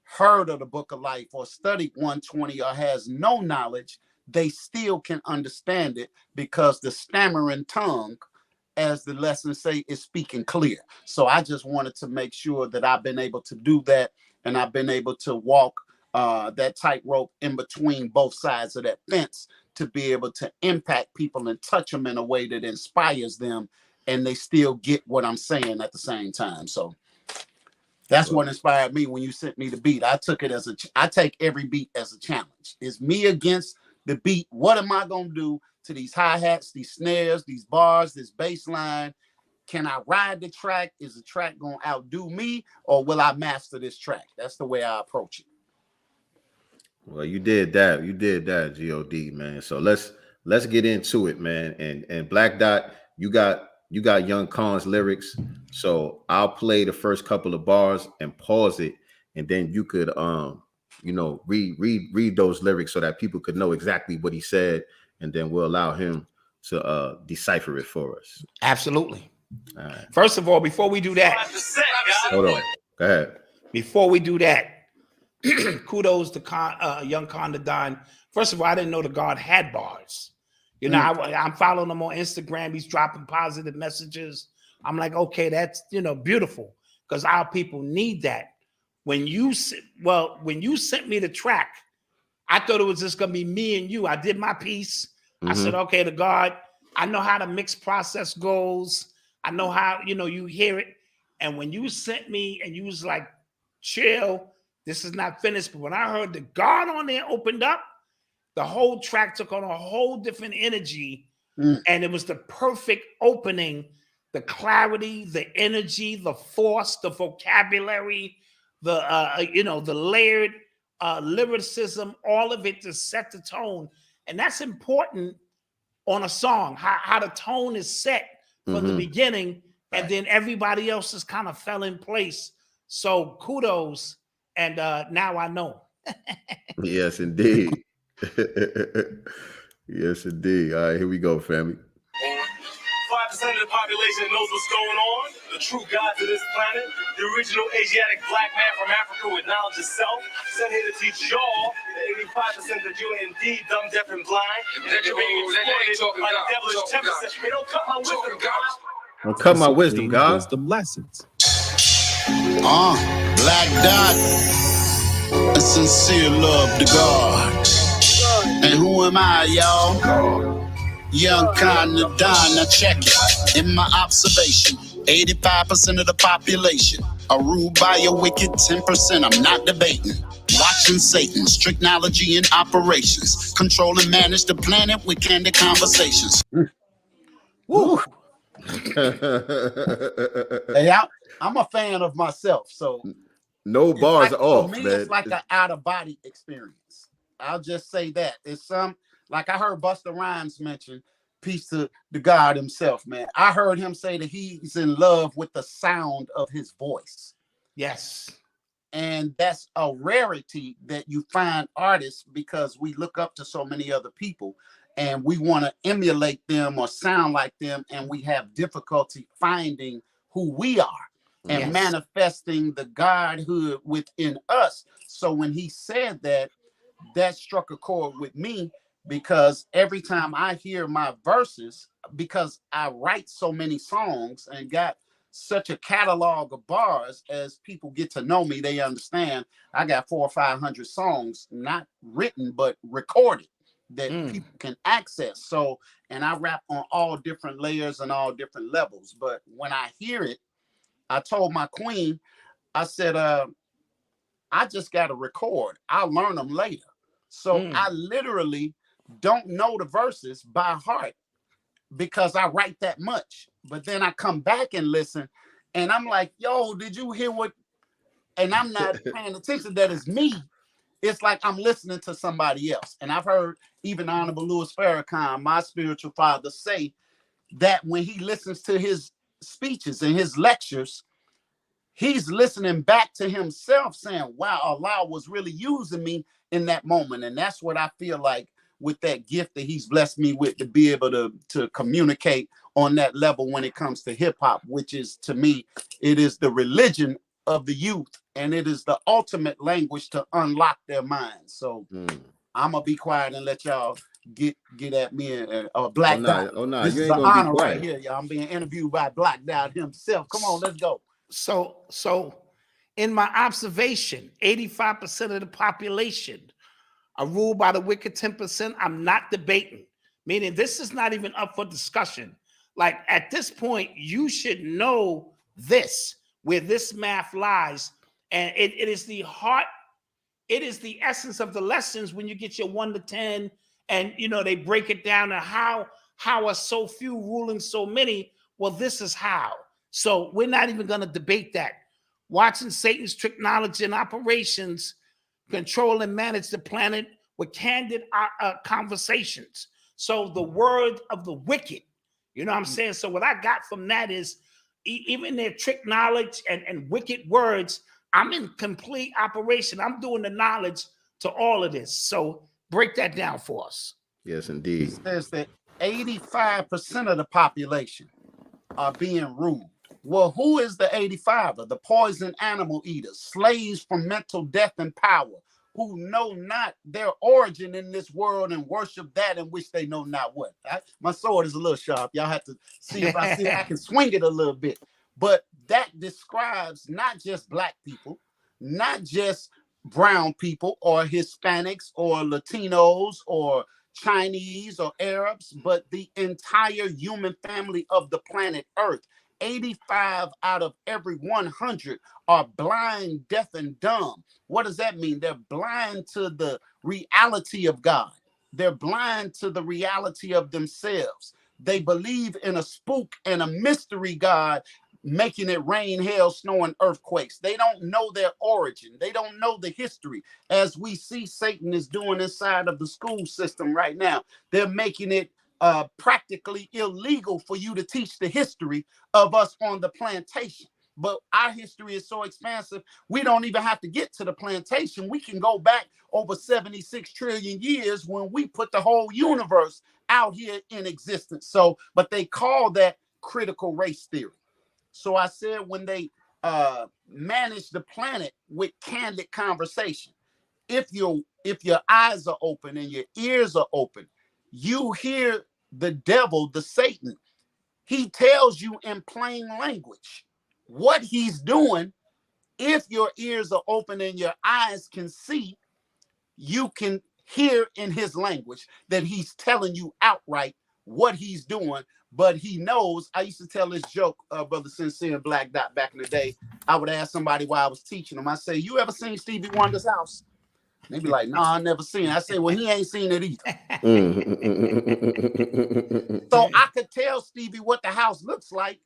heard of the Book of Life or studied 120 or has no knowledge, they still can understand it because the stammering tongue, as the lessons say, is speaking clear. So I just wanted to make sure that I've been able to do that, and I've been able to walk that tightrope in between both sides of that fence to be able to impact people and touch them in a way that inspires them, and they still get what I'm saying at the same time. So that's what inspired me when you sent me the beat. I took it as I take every beat as a challenge. It's me against the beat. What am I going to do to these hi-hats, these snares, these bars, this bass line? Can I ride the track? Is the track going to outdo me, or will I master this track? That's the way I approach it. Well, you did that. You did that, God, man. So let's get into it, man. And Black Dot, you got Young Con's lyrics. So I'll play the first couple of bars and pause it, and then you could read those lyrics so that people could know exactly what he said, and then we'll allow him to decipher it for us. Absolutely. All right. First of all, before we do that, Hold on. Go ahead. Before we do that, kudos to Young Condadine. First of all, I didn't know the God had bars. I'm following him on Instagram. He's dropping positive messages. I'm like, okay, that's beautiful, because our people need that. When you sent me the track, I thought it was just gonna be me and you. I did my piece. I said, okay, the God, I know how the mix process goes. I know how you hear it. And when you sent me and you was like, chill, this is not finished. But when I heard the God on there opened up, the whole track took on a whole different energy. And it was the perfect opening, the clarity, the energy, the force, the vocabulary, the layered lyricism, all of it to set the tone. And that's important on a song, how the tone is set from the beginning, and then everybody else just kind of fell in place. So kudos, and now I know. Yes, indeed. Yes, indeed. All right, here we go, family. 5% of the population knows what's going on. The true gods of this planet, the original Asiatic black man from Africa with knowledge of self, sent here to teach y'all the 85% that you're indeed dumb, deaf, and blind, and that you're being exploited by the devilish 10%. They don't cut my wisdom, God. Don't cut my wisdom, God. Wisdom lessons. Black Dot, a sincere love to God. And who am I, y'all? Young Condadine, now check it. In my observation, 85% of the population are ruled by a wicked 10%. I'm not debating. Watching Satan, strict knowledge and operations. Control and manage the planet with candid conversations. Woo. Hey, I'm a fan of myself, so no bars like, off, for me, man. it's like an out-of-body experience. I'll just say that. It's like I heard Busta Rhymes mention, peace to the God himself, man. I heard him say that he's in love with the sound of his voice. Yes. And that's a rarity that you find artists, because we look up to so many other people and we want to emulate them or sound like them, and we have difficulty finding who we are and manifesting the godhood within us. So when he said that, that struck a chord with me, because every time I hear my verses, because I write so many songs and got such a catalog of bars, as people get to know me, they understand I got 400 or 500 songs, not written, but recorded, that people can access. So, and I rap on all different layers and all different levels. But when I hear it, I told my queen, I said, I just got to record. I'll learn them later. So I literally don't know the verses by heart, because I write that much. But then I come back and listen, and I'm like, yo, did you hear what? And I'm not paying attention. That is me. It's like I'm listening to somebody else. And I've heard even Honorable Louis Farrakhan, my spiritual father, say that when he listens to his speeches and his lectures, he's listening back to himself saying, wow, Allah was really using me in that moment. And that's what I feel like with that gift that he's blessed me with, to be able to communicate on that level when it comes to hip hop, which is, to me, it is the religion of the youth, and it is the ultimate language to unlock their minds. So I'm gonna be quiet and let y'all get at me and Black Dot. Oh no, this you is ain't an gonna honor be quiet right here, y'all. I'm being interviewed by Black Dot himself. Come on, let's go. So in my observation, 85% of the population are ruled by the wicked 10%. I'm not debating, meaning this is not even up for discussion. Like, at this point, you should know this, where this math lies. And it is the heart, it is the essence of the lessons when you get your 1 to 10, and they break it down to how are so few ruling so many. Well, this is how. So we're not even going to debate that. Watching Satan's trick knowledge and operations, control and manage the planet with candid conversations. So the word of the wicked, you know what I'm saying? So what I got from that is, even their trick knowledge and wicked words, I'm in complete operation. I'm doing the knowledge to all of this. So break that down for us. Yes, indeed. It says that 85% of the population are being ruled. Well, who is the 85? The poison animal eaters, slaves from mental death and power, who know not their origin in this world and worship that in which they know not what. My sword is a little sharp. Y'all have to see if I can swing it a little bit. But that describes not just black people, not just brown people or Hispanics or Latinos or Chinese or Arabs, but the entire human family of the planet Earth. 85 out of every 100 are blind, deaf, and dumb. What does that mean? They're blind to the reality of God. They're blind to the reality of themselves. They believe in a spook and a mystery God making it rain, hail, snow, and earthquakes. They don't know their origin. They don't know the history, as we see Satan is doing inside of the school system right now. They're making it practically illegal for you to teach the history of us on the plantation. But our history is so expansive, we don't even have to get to the plantation. We can go back over 76 trillion years when we put the whole universe out here in existence. So, but they call that critical race theory. So I said when they manage the planet with candid conversation, if your eyes are open and your ears are open, you hear the devil, the Satan. He tells you in plain language what he's doing. If your ears are open and your eyes can see, you can hear in his language that he's telling you outright what he's doing. But he knows. I used to tell this joke, Brother Sincere and Black Dot, back in the day. I would ask somebody while I was teaching them, I say, you ever seen Stevie Wonder's house? They be like, no, I never seen it. I say, well, he ain't seen it either. So I could tell Stevie what the house looks like.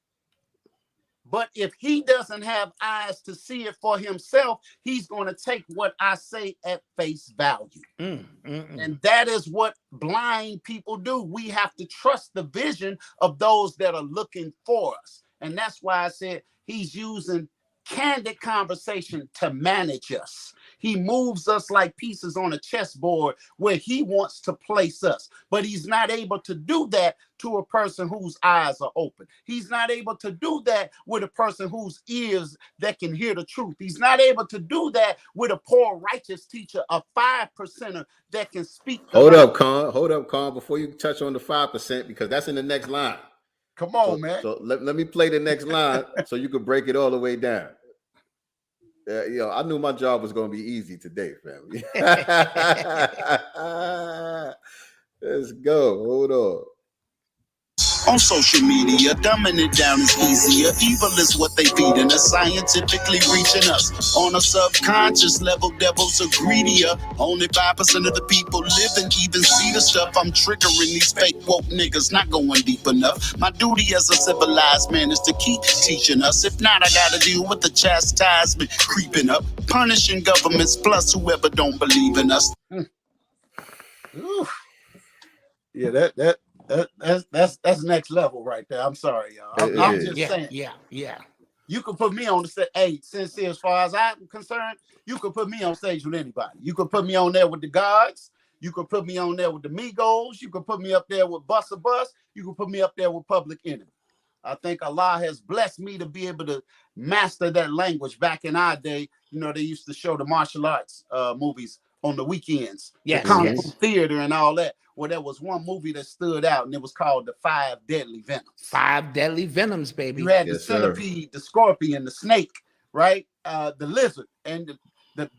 But if he doesn't have eyes to see it for himself, he's going to take what I say at face value. And that is what blind people do. We have to trust the vision of those that are looking for us. And that's why I said he's using candid conversation to manage us. He moves us like pieces on a chessboard where he wants to place us. But he's not able to do that to a person whose eyes are open. He's not able to do that with a person whose ears that can hear the truth. He's not able to do that with a poor righteous teacher, a 5%er that can speak. Hold up, Con, before you touch on the 5%, because that's in the next line. Come on, man. So let me play the next line so you can break it all the way down. I knew my job was going to be easy today, family. Let's go. Hold on. On social media, dumbing it down is easier. Evil is what they feeding us, scientifically reaching us. On a subconscious level, devils are greedier. Only 5% of the people living even see the stuff. I'm triggering these fake woke niggas, not going deep enough. My duty as a civilized man is to keep teaching us. If not, I gotta deal with the chastisement creeping up, punishing governments plus whoever don't believe in us. Yeah, that's next level right there. I'm sorry, y'all. I'm just saying. Yeah. You can put me on the stage. Hey, Sincere, as far as I'm concerned, you could put me on stage with anybody. You could put me on there with the Gods. You could put me on there with the Migos. You could put me up there with Busta Bus. You could put me up there with Public Enemy. I think Allah has blessed me to be able to master that language. Back in our day, they used to show the martial arts movies on the weekends. Yes, the Kung Fu theater and all that. Well, there was one movie that stood out, and it was called The 5 Deadly Venoms. 5 Deadly Venoms, baby. You had the centipede, the scorpion, the snake, right? The lizard, and the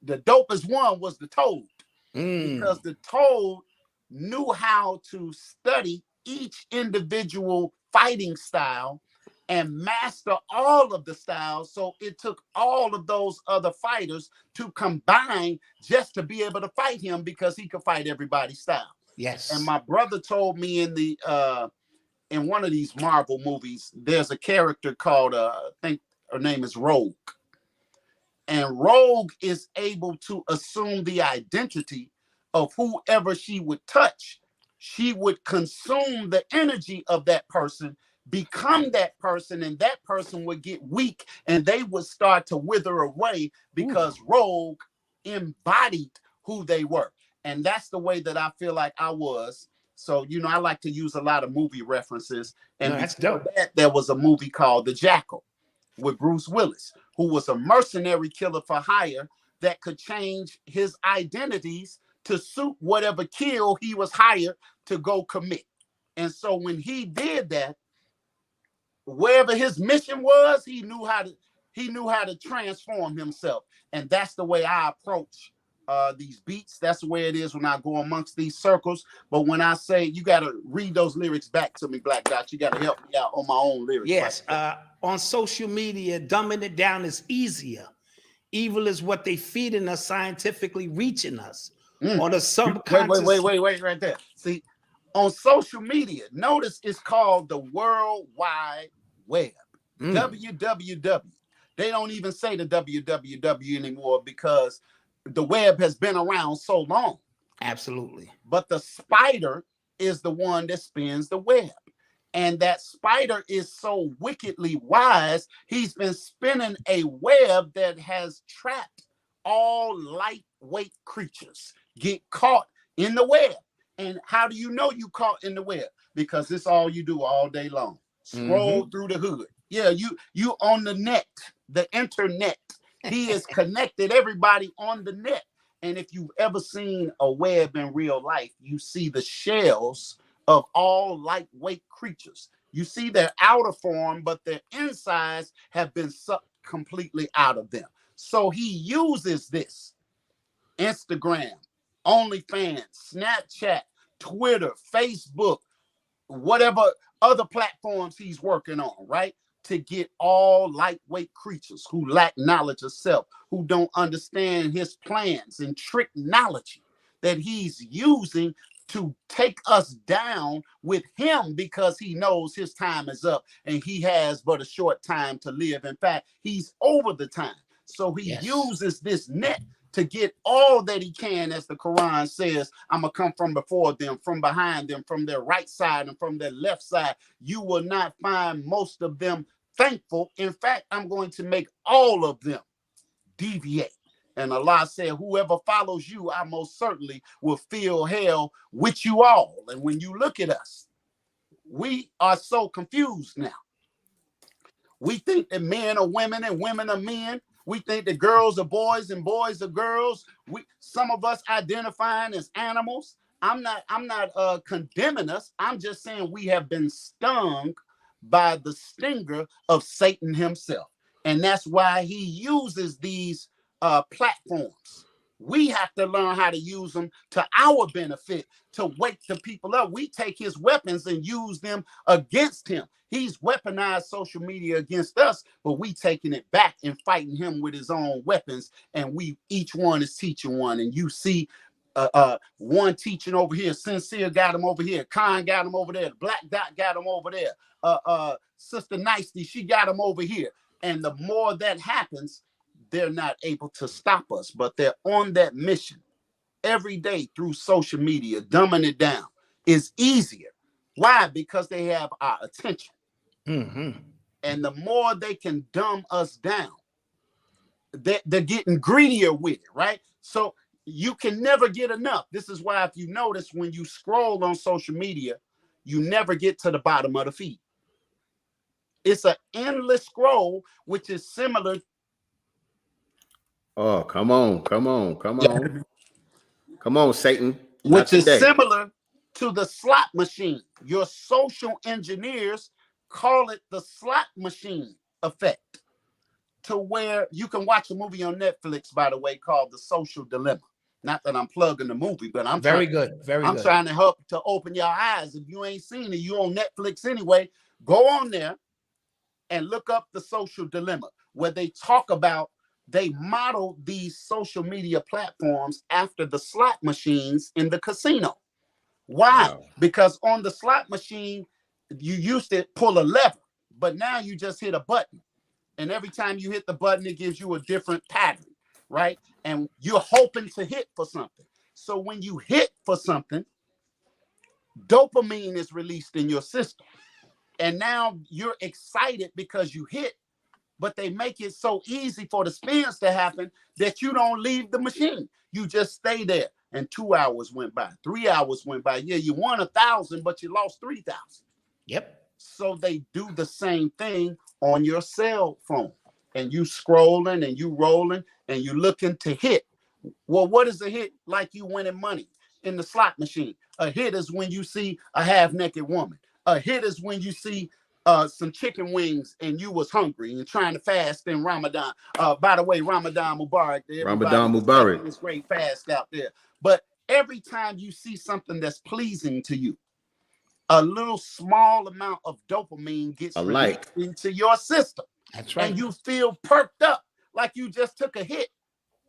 dopest one was the toad, because the toad knew how to study each individual fighting style and master all of the styles. So it took all of those other fighters to combine just to be able to fight him, because he could fight everybody's style. Yes. And my brother told me in one of these Marvel movies, there's a character called I think her name is Rogue. And Rogue is able to assume the identity of whoever she would touch. She would consume the energy of that person become that person, and that person would get weak and they would start to wither away because Rogue embodied who they were. And that's the way that I feel like I was. So, you know, I like to use a lot of movie references. And that's before dope. that, there was a movie called The Jackal with Bruce Willis, who was a mercenary killer for hire that could change his identities to suit whatever kill he was hired to go commit. And so when he did that, wherever his mission was, he knew how to transform himself. And that's the way I approach these beats. That's the way it is when I go amongst these circles. But when I say, you got to read those lyrics back to me, Black Dot, you got to help me out on my own lyrics. Yes. On social media, dumbing it down is easier. Evil is what they feeding us, scientifically reaching us. On a subconscious. Wait, right there. See, on social media, notice it's called the World Wide Web. WWW. They don't even say the WWW anymore because the web has been around so long. Absolutely. But the spider is the one that spins the web. And that spider is so wickedly wise, he's been spinning a web that has trapped all lightweight creatures get caught in the web. And how do you know you caught in the web? Because it's all you do all day long. Scroll through the hood. Yeah, you on the net, the internet. He has connected everybody on the net. And if you've ever seen a web in real life, you see the shells of all lightweight creatures. You see their outer form, but their insides have been sucked completely out of them. So he uses this Instagram, OnlyFans, Snapchat, Twitter, Facebook, whatever other platforms he's working on, right? To get all lightweight creatures who lack knowledge of self, who don't understand his plans and tricknology that he's using to take us down with him, because he knows his time is up and he has but a short time to live. In fact, he's over the time. So he uses this net to get all that he can, as the Quran says, I'm going to come from before them, from behind them, from their right side and from their left side. You will not find most of them thankful. In fact, I'm going to make all of them deviate. And Allah said, whoever follows you, I most certainly will fill hell with you all. And when you look at us, we are so confused now. We think that men are women and women are men. We think that girls are boys and boys are girls. Some of us identifying as animals. I'm not condemning us. I'm just saying we have been stung by the stinger of Satan himself. And that's why he uses these platforms. We have to learn how to use them to our benefit, to wake the people up. We take his weapons and use them against him. He's weaponized social media against us, but we taking it back and fighting him with his own weapons. And each one is teaching one. And you see one teaching over here. Sincere got him over here. Khan got him over there. Black Dot got him over there. Sister Nicely, she got him over here. And the more that happens, they're not able to stop us, but they're on that mission every day through social media. Dumbing it down is easier. Why? Because they have our attention. And the more they can dumb us down, they're getting greedier with it, right? So you can never get enough. This is why, if you notice, when you scroll on social media, you never get to the bottom of the feed. It's an endless scroll, which is similar. Oh, come on. Come on, Satan. Which is similar to the slot machine. Your social engineers call it the slot machine effect, to where you can watch a movie on Netflix, by the way, called The Social Dilemma. Not that I'm plugging the movie, but I'm trying to help to open your eyes. If you ain't seen it, you on Netflix anyway, go on there and look up The Social Dilemma, where they talk about, they model these social media platforms after the slot machines in the casino. Why? Wow. Because on the slot machine, you used to pull a lever, but now you just hit a button. And every time you hit the button, it gives you a different pattern, right? And you're hoping to hit for something. So when you hit for something, dopamine is released in your system. And now you're excited because you hit, but they make it so easy for the spins to happen that you don't leave the machine. You just stay there. And 2 hours went by, 3 hours went by. Yeah, you won 1,000, but you lost 3,000. Yep. So they do the same thing on your cell phone. And you scrolling and you rolling and you looking to hit. Well, what is a hit? Like you winning money in the slot machine. A hit is when you see a half-naked woman. A hit is when you see some chicken wings and you was hungry and trying to fast in Ramadan. By the way, Ramadan Mubarak. Ramadan Mubarak. This great fast out there. But every time you see something that's pleasing to you, a little small amount of dopamine gets released into your system. That's right. And you feel perked up like you just took a hit.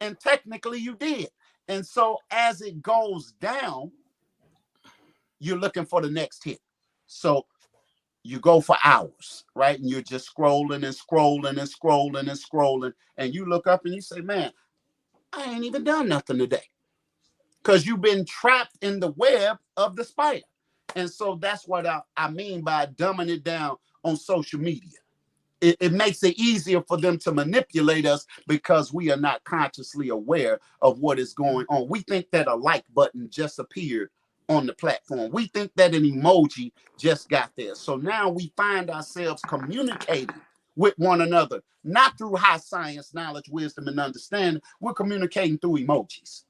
And technically you did. And so as it goes down, you're looking for the next hit. So you go for hours, right? And you're just scrolling and scrolling and scrolling and scrolling. And you look up and you say, man, I ain't even done nothing today. Because you've been trapped in the web of the spider. And so that's what I mean by dumbing it down on social media. It makes it easier for them to manipulate us because we are not consciously aware of what is going on. We think that a like button just appeared on the platform. We think that an emoji just got there. So now we find ourselves communicating with one another, not through high science, knowledge, wisdom, and understanding. We're communicating through emojis.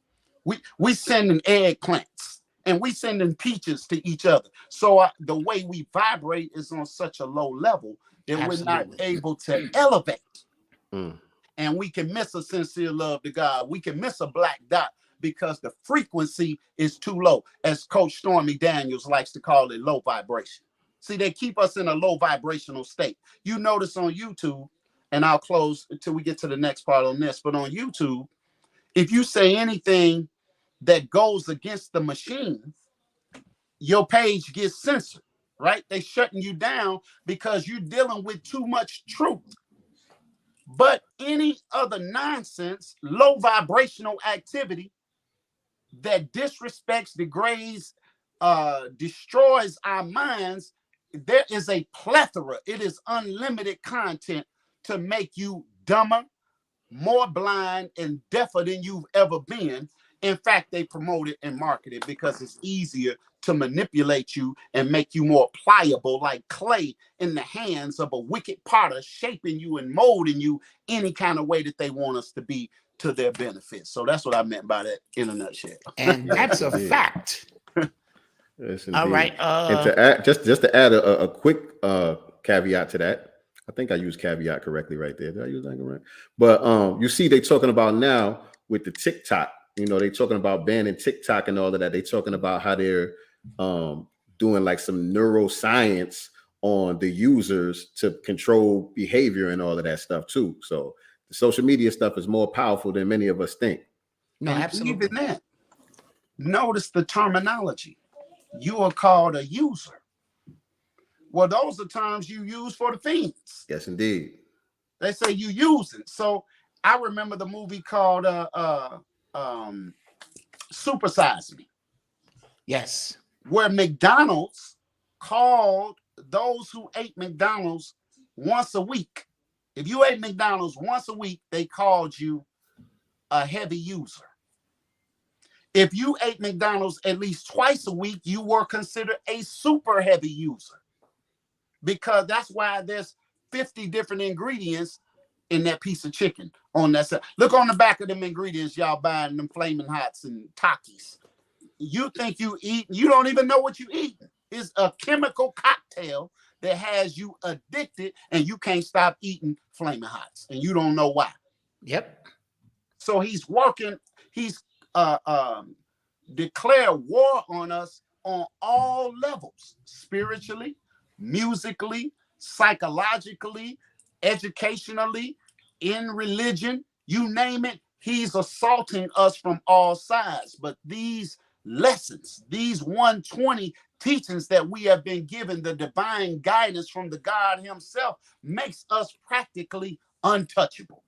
We sending eggplants and we sending peaches to each other. So the way we vibrate is on such a low level that we're not able to elevate. And we can miss a sincere love to God. We can miss a black dot because the frequency is too low, as Coach Stormy Daniels likes to call it, low vibration. See, they keep us in a low vibrational state. You notice on YouTube, and I'll close until we get to the next part on this, but on YouTube, if you say anything that goes against the machine, your page gets censored. Right? They shutting you down because you're dealing with too much truth. But any other nonsense, low vibrational activity that disrespects, degrades, destroys our minds, there is a plethora. It is unlimited content to make you dumber, more blind, and deafer than you've ever been. In fact, they promote it and market it because it's easier to manipulate you and make you more pliable like clay in the hands of a wicked potter, shaping you and molding you any kind of way that they want us to be to their benefit. So that's what I meant by that in a nutshell. And that's a fact. Yes, all right. And to add, just to add a quick caveat to that, I think I used caveat correctly right there. Did I use that correct? But you see, they talking about now with the TikTok. You know, they talking about banning TikTok and all of that. They talking about how they're doing like some neuroscience on the users to control behavior and all of that stuff too. So the social media stuff is more powerful than many of us think. No, absolutely. Even that, notice the terminology. You are called a user. Well, those are terms you use for the fiends. Yes, indeed. They say you use it. So I remember the movie called Super Size Me. Yes. Where McDonald's called those who ate McDonald's once a week. If you ate McDonald's once a week, they called you a heavy user. If you ate McDonald's at least twice a week, you were considered a super heavy user. Because that's why there's 50 different ingredients in that piece of chicken on that side. Look on the back of them ingredients y'all buying, them Flaming Hots and Takis. You think you eat, you don't even know what you eat. It's a chemical cocktail that has you addicted and you can't stop eating Flaming Hots and you don't know why. Yep. So he's working, he's declared war on us on all levels, spiritually, musically, psychologically, educationally, in religion, you name it, he's assaulting us from all sides. But these lessons, these 120 teachings that we have been given, the divine guidance from the God himself, makes us practically untouchable.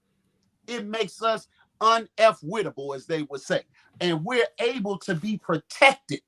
It makes us un-F-wittable, as they would say. And we're able to be protected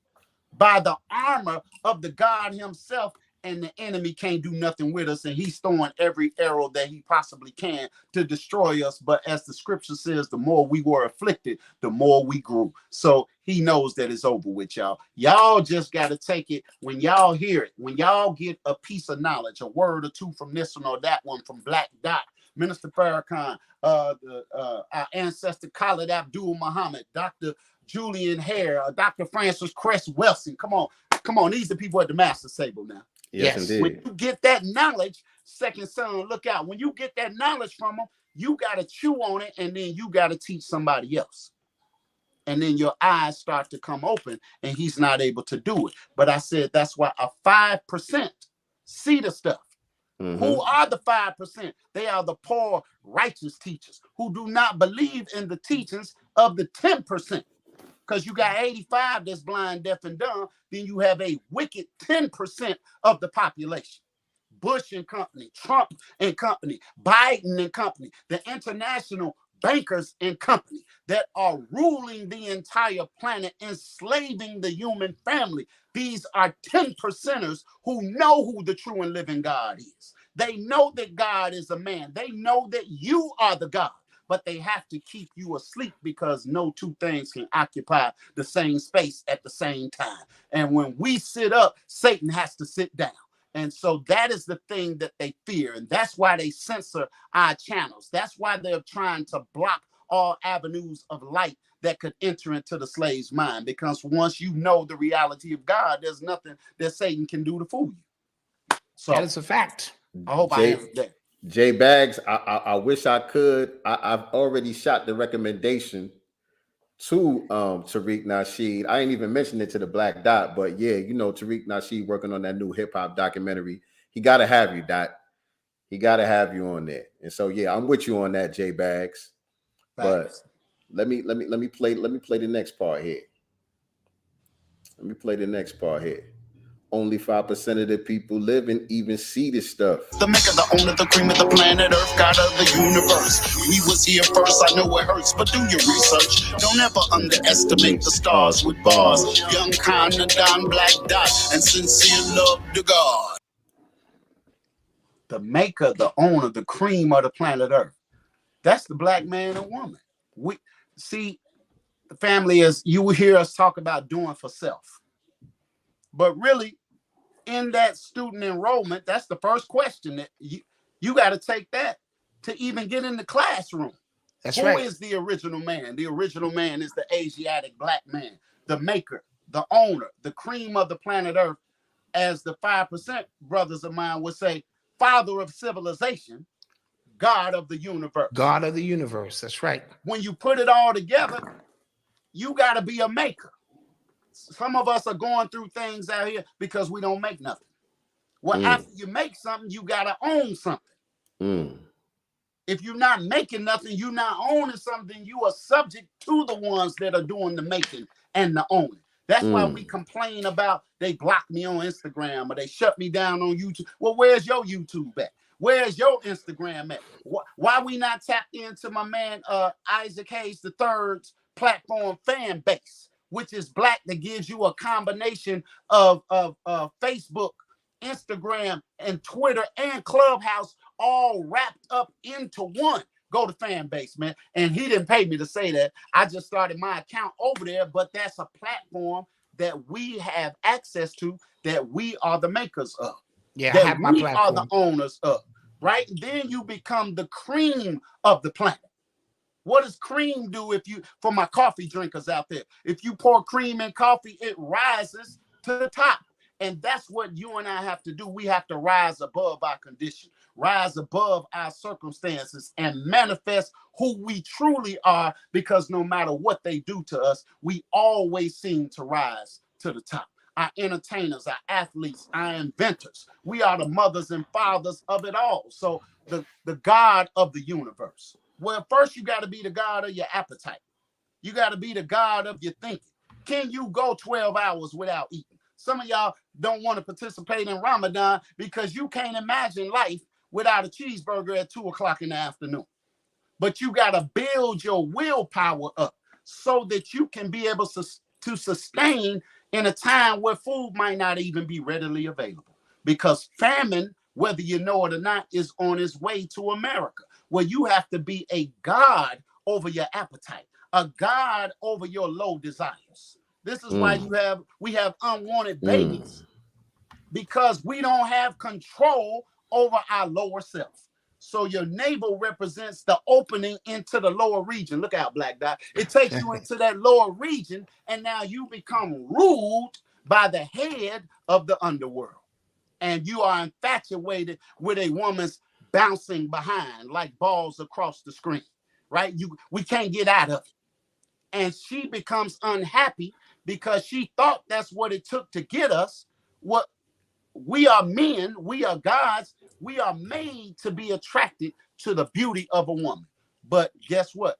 by the armor of the God himself and the enemy can't do nothing with us, and he's throwing every arrow that he possibly can to destroy us. But as the scripture says, the more we were afflicted, the more we grew. So he knows that it's over with, y'all. Y'all just got to take it when y'all hear it. When y'all get a piece of knowledge, a word or two from this one or that one, from Black Dot, Minister Farrakhan, our ancestor Khalid Abdul Muhammad, Dr. Julian Hare, Dr. Francis Cress Wilson. Come on. These are people at the Masters table now. Yes, indeed. When you get that knowledge, second son, look out. When you get that knowledge from them, you got to chew on it, and then you got to teach somebody else. And then your eyes start to come open, and he's not able to do it. But I said that's why a 5% see the stuff. Mm-hmm. Who are the 5%? They are the poor, righteous teachers who do not believe in the teachings of the 10%. Because you got 85 that's blind, deaf, and dumb. Then you have a wicked 10% of the population. Bush and company, Trump and company, Biden and company, the international bankers and company that are ruling the entire planet, enslaving the human family. These are 10%ers who know who the true and living God is. They know that God is a man. They know that you are the God, but they have to keep you asleep because no two things can occupy the same space at the same time. And when we sit up, Satan has to sit down. And so that is the thing that they fear. And that's why they censor our channels. That's why they're trying to block all avenues of light that could enter into the slave's mind. Because once you know the reality of God, there's nothing that Satan can do to fool you. So that is a fact. I hope I answered that. J Bags, I wish I could. I've already shot the recommendation to Tariq Nasheed. I ain't even mentioned it to the Black Dot, but yeah, you know, Tariq Nasheed working on that new hip hop documentary. He gotta have you, Dot. He gotta have you on there. And so yeah, I'm with you on that, J Bags. But let me play the next part here. Only 5% of the people live and even see this stuff. The maker, the owner, the cream of the planet Earth, God of the universe. We was here first, I know it hurts, but do your research. Don't ever underestimate the stars with bars. Young Khan, Don, Black Dot, and sincere love to God. The maker, the owner, the cream of the planet Earth. That's the black man and woman. We see, the family is, you will hear us talk about doing for self. But really, in that student enrollment, that's the first question that you got to take that to even get in the classroom. That's right. Who is the original man? The original man is the Asiatic black man, the maker, the owner, the cream of the planet Earth, as the 5% brothers of mine would say, father of civilization, God of the universe. God of the universe, that's right. When you put it all together, you got to be a maker. Some of us are going through things out here because we don't make nothing. Well, after you make something, you got to own something. If you're not making nothing, you're not owning something, you are subject to the ones that are doing the making and the owning. That's why we complain about they block me on Instagram or they shut me down on YouTube. Well, where's your YouTube at? Where's your Instagram at? Why we not tapped into my man Isaac Hayes III's platform fan base, which is black, that gives you a combination of Facebook, Instagram, and Twitter and Clubhouse all wrapped up into one. Go to fan base, man. And he didn't pay me to say that. I just started my account over there, but that's a platform that we have access to, that we are the makers of. Yeah, that I have my we platform. are the owners of, right? Then you become the cream of the planet. What does cream do for my coffee drinkers out there? If you pour cream in coffee, it rises to the top. And that's what you and I have to do. We have to rise above our condition, rise above our circumstances, and manifest who we truly are, because no matter what they do to us, we always seem to rise to the top. Our entertainers, our athletes, our inventors, we are the mothers and fathers of it all. So the God of the universe. Well, first you got to be the God of your appetite. You got to be the God of your thinking. Can you go 12 hours without eating? Some of y'all don't want to participate in Ramadan because you can't imagine life without a cheeseburger at 2 o'clock in the afternoon. But you got to build your willpower up so that you can be able to sustain in a time where food might not even be readily available. because famine, whether you know it or not, is on its way to America, where you have to be a God over your appetite, a God over your low desires. This is why we have unwanted babies, because we don't have control over our lower self. So your navel represents the opening into the lower region. Look out, Black Dot. It takes you into that lower region, and now you become ruled by the head of the underworld. And you are infatuated with a woman's bouncing behind like balls across the screen, right? We can't get out of it. And she becomes unhappy because she thought that's what it took to get us. What we are men, we are gods, we are made to be attracted to the beauty of a woman. But guess what?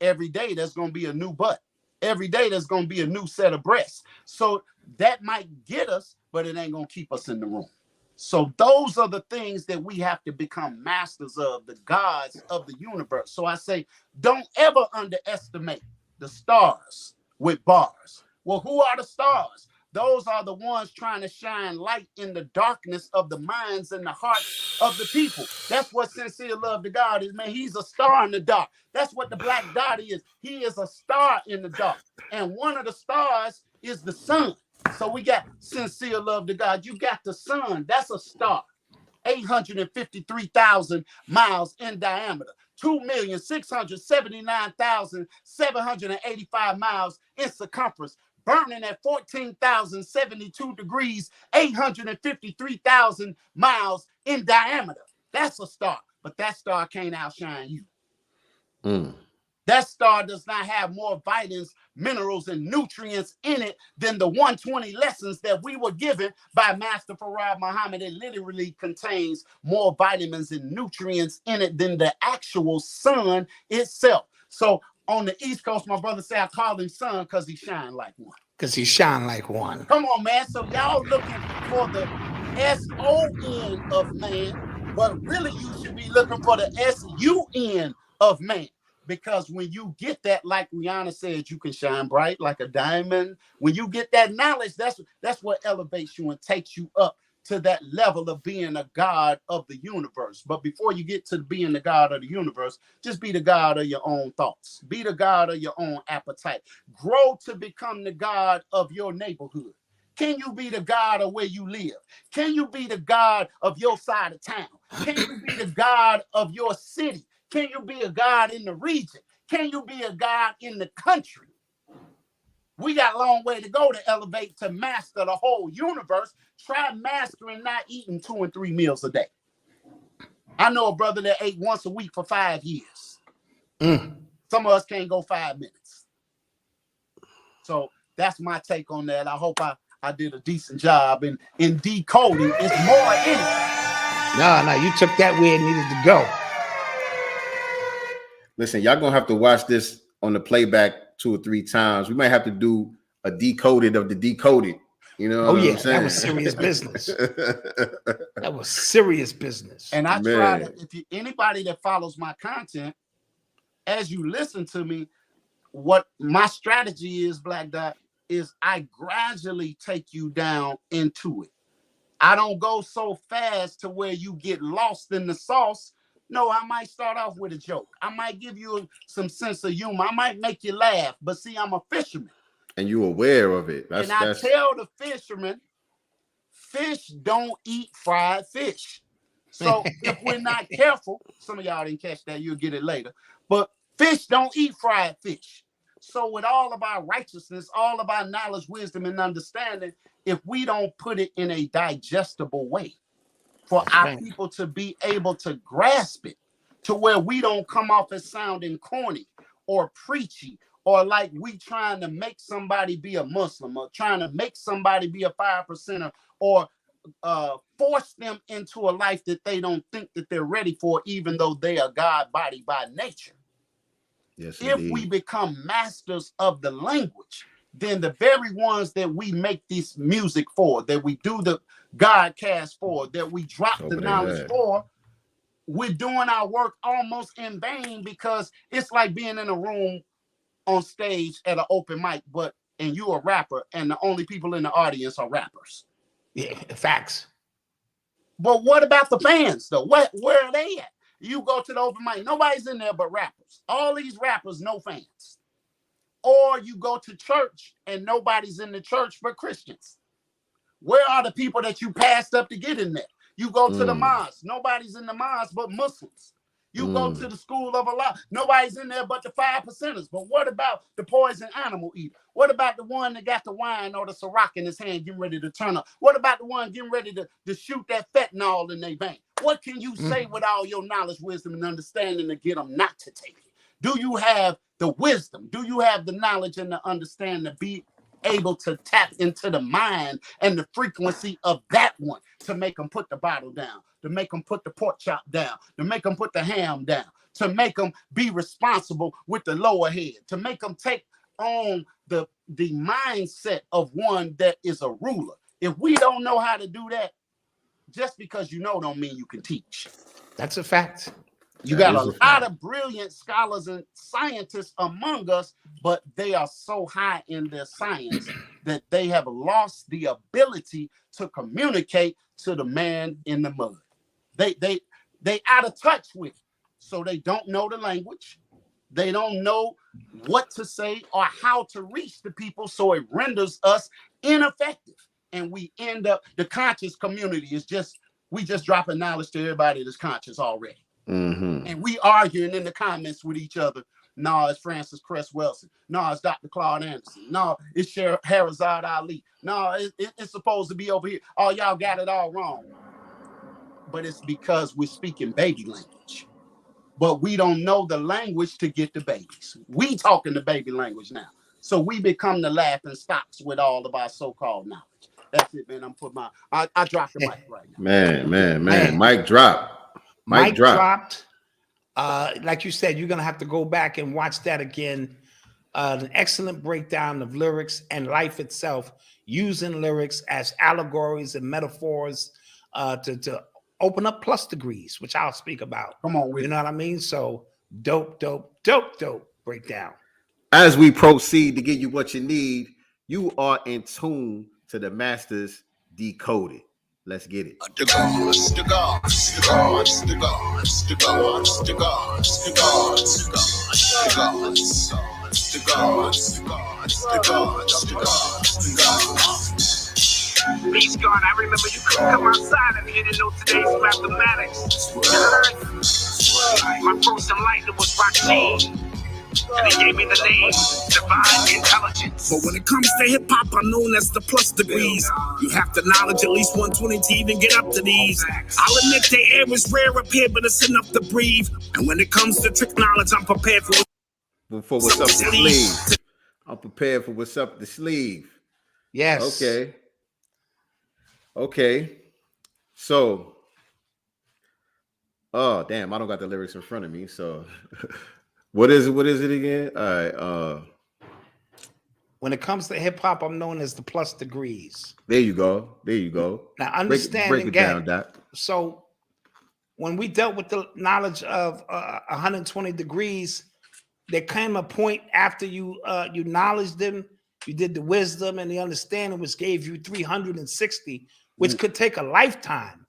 Every day there's going to be a new butt. Every day there's going to be a new set of breasts. So that might get us, but it ain't going to keep us in the room. So those are the things that we have to become masters of, the gods of the universe. So I say, don't ever underestimate the stars with bars. Well, who are the stars? Those are the ones trying to shine light in the darkness of the minds and the hearts of the people. That's what sincere love to God is, man. He's a star in the dark. That's what the Black Dot is. He is a star in the dark. And one of the stars is the sun. So we got sincere love to God. You got the sun. That's a star. 853,000 miles in diameter. 2,679,785 miles in circumference. Burning at 14,072 degrees, 853,000 miles in diameter. That's a star, but that star can't outshine you. That star does not have more vitamins, minerals, and nutrients in it than the 120 lessons that we were given by Master Farad Muhammad. It literally contains more vitamins and nutrients in it than the actual sun itself. So on the East Coast, my brother said I call him sun because he shine like one. Because he shine like one. Come on, man. So y'all looking for the S-O-N of man, but really you should be looking for the S-U-N of man. Because when you get that, like Rihanna said, you can shine bright like a diamond. When you get that knowledge, that's what elevates you and takes you up to that level of being a god of the universe. But before you get to being the god of the universe, just be the god of your own thoughts. Be the god of your own appetite. Grow to become the god of your neighborhood. Can you be the god of where you live? Can you be the god of your side of town? Can you be the god of your city? Can you be a god in the region? Can you be a god in the country? We got a long way to go to elevate to master the whole universe. Try mastering not eating 2 and 3 meals a day. I know a brother that ate once a week for 5 years. Some of us can't go 5 minutes. So that's my take on that. I hope I did a decent job in decoding. It's more in it. No, you took that where it needed to go. Listen, y'all gonna have to watch this on the playback 2 or 3 times. We might have to do a decoded of the decoded. You know? What I'm saying? That was serious business. That was serious business. And I try to, anybody that follows my content, as you listen to me, what my strategy is, Black Dot, is I gradually take you down into it. I don't go so fast to where you get lost in the sauce. No, I might start off with a joke. I might give you some sense of humor. I might make you laugh. But see, I'm a fisherman. And you're aware of it. I tell the fishermen, fish don't eat fried fish. So if we're not careful, some of y'all didn't catch that. You'll get it later. But fish don't eat fried fish. So with all of our righteousness, all of our knowledge, wisdom, and understanding, if we don't put it in a digestible way, for our people to be able to grasp it to where we don't come off as sounding corny or preachy or like we trying to make somebody be a Muslim or trying to make somebody be a 5%er or force them into a life that they don't think that they're ready for, even though they are God body by nature. Yes, if we become masters of the language, then the very ones that we make this music for, that we do the godcast for, that we drop the knowledge for, we're doing our work almost in vain, because it's like being in a room on stage at an open mic, and you're a rapper and the only people in the audience are rappers. Yeah, facts. But what about the fans though? Where are they at? You go to the open mic, nobody's in there but rappers. All these rappers, no fans. Or you go to church and nobody's in the church but Christians. Where are the people that you passed up to get in there? You go to the mosque, nobody's in the mosque but Muslims. You go to the school of Allah, nobody's in there but the 5%ers. But what about the poison animal eater? What about the one that got the wine or the Ciroc in his hand getting ready to turn up? What about the one getting ready to shoot that fentanyl in their vein? What can you say with all your knowledge, wisdom, and understanding to get them not to take it? Do you have the wisdom? Do you have the knowledge and the understanding to be able to tap into the mind and the frequency of that one to make them put the bottle down, to make them put the pork chop down, to make them put the ham down, to make them be responsible with the lower head, to make them take on the mindset of one that is a ruler? If we don't know how to do that, just because you know don't mean you can teach. That's a fact. You got a lot of brilliant scholars and scientists among us, but they are so high in their science that they have lost the ability to communicate to the man in the mud. They out of touch with it. So they don't know the language. They don't know what to say or how to reach the people. So it renders us ineffective. And we end up, the conscious community is just, we just dropping knowledge to everybody that's conscious already. And we arguing in the comments with each other. No, it's Francis Cress Wilson. No, it's Dr. Claude Anderson. No, it's Shahrazad Ali. No, it's supposed to be over here. Oh, y'all got it all wrong. But it's because we're speaking baby language. But we don't know the language to get the babies. We talking the baby language now. So we become the laughing stocks with all of our so-called knowledge. That's it, man. I'm putting my, I dropped the mic right now. Man. Mic drop. Mic dropped. Like you said, you're gonna have to go back and watch that again. An excellent breakdown of lyrics and life itself, using lyrics as allegories and metaphors to open up plus degrees, which I'll speak about. Come on, you know what I mean? So dope breakdown. As we proceed to give you what you need, you are in tune to the Masters Decoded. Let's get it. Please God, I remember you couldn't come outside if you didn't know today's mathematics. My first enlightenment was Rashid. And he gave me the name Divine Intelligence. But when it comes to hip-hop, I'm known as the plus degrees. You have to knowledge at least 120 to even get up to these. I'll admit the air is rare up here, but it's enough to breathe. And when it comes to trick knowledge, I'm prepared for what's up the sleeve. I'm prepared for what's up the sleeve. Yes. Okay. So, oh damn, I don't got the lyrics in front of me. So What is it again? All right. When it comes to hip hop, I'm known as the plus degrees. There you go. Now understand break again. It down, Doc. So when we dealt with the knowledge of 120 degrees, there came a point after you acknowledged them, you did the wisdom and the understanding, which gave you 360, which could take a lifetime.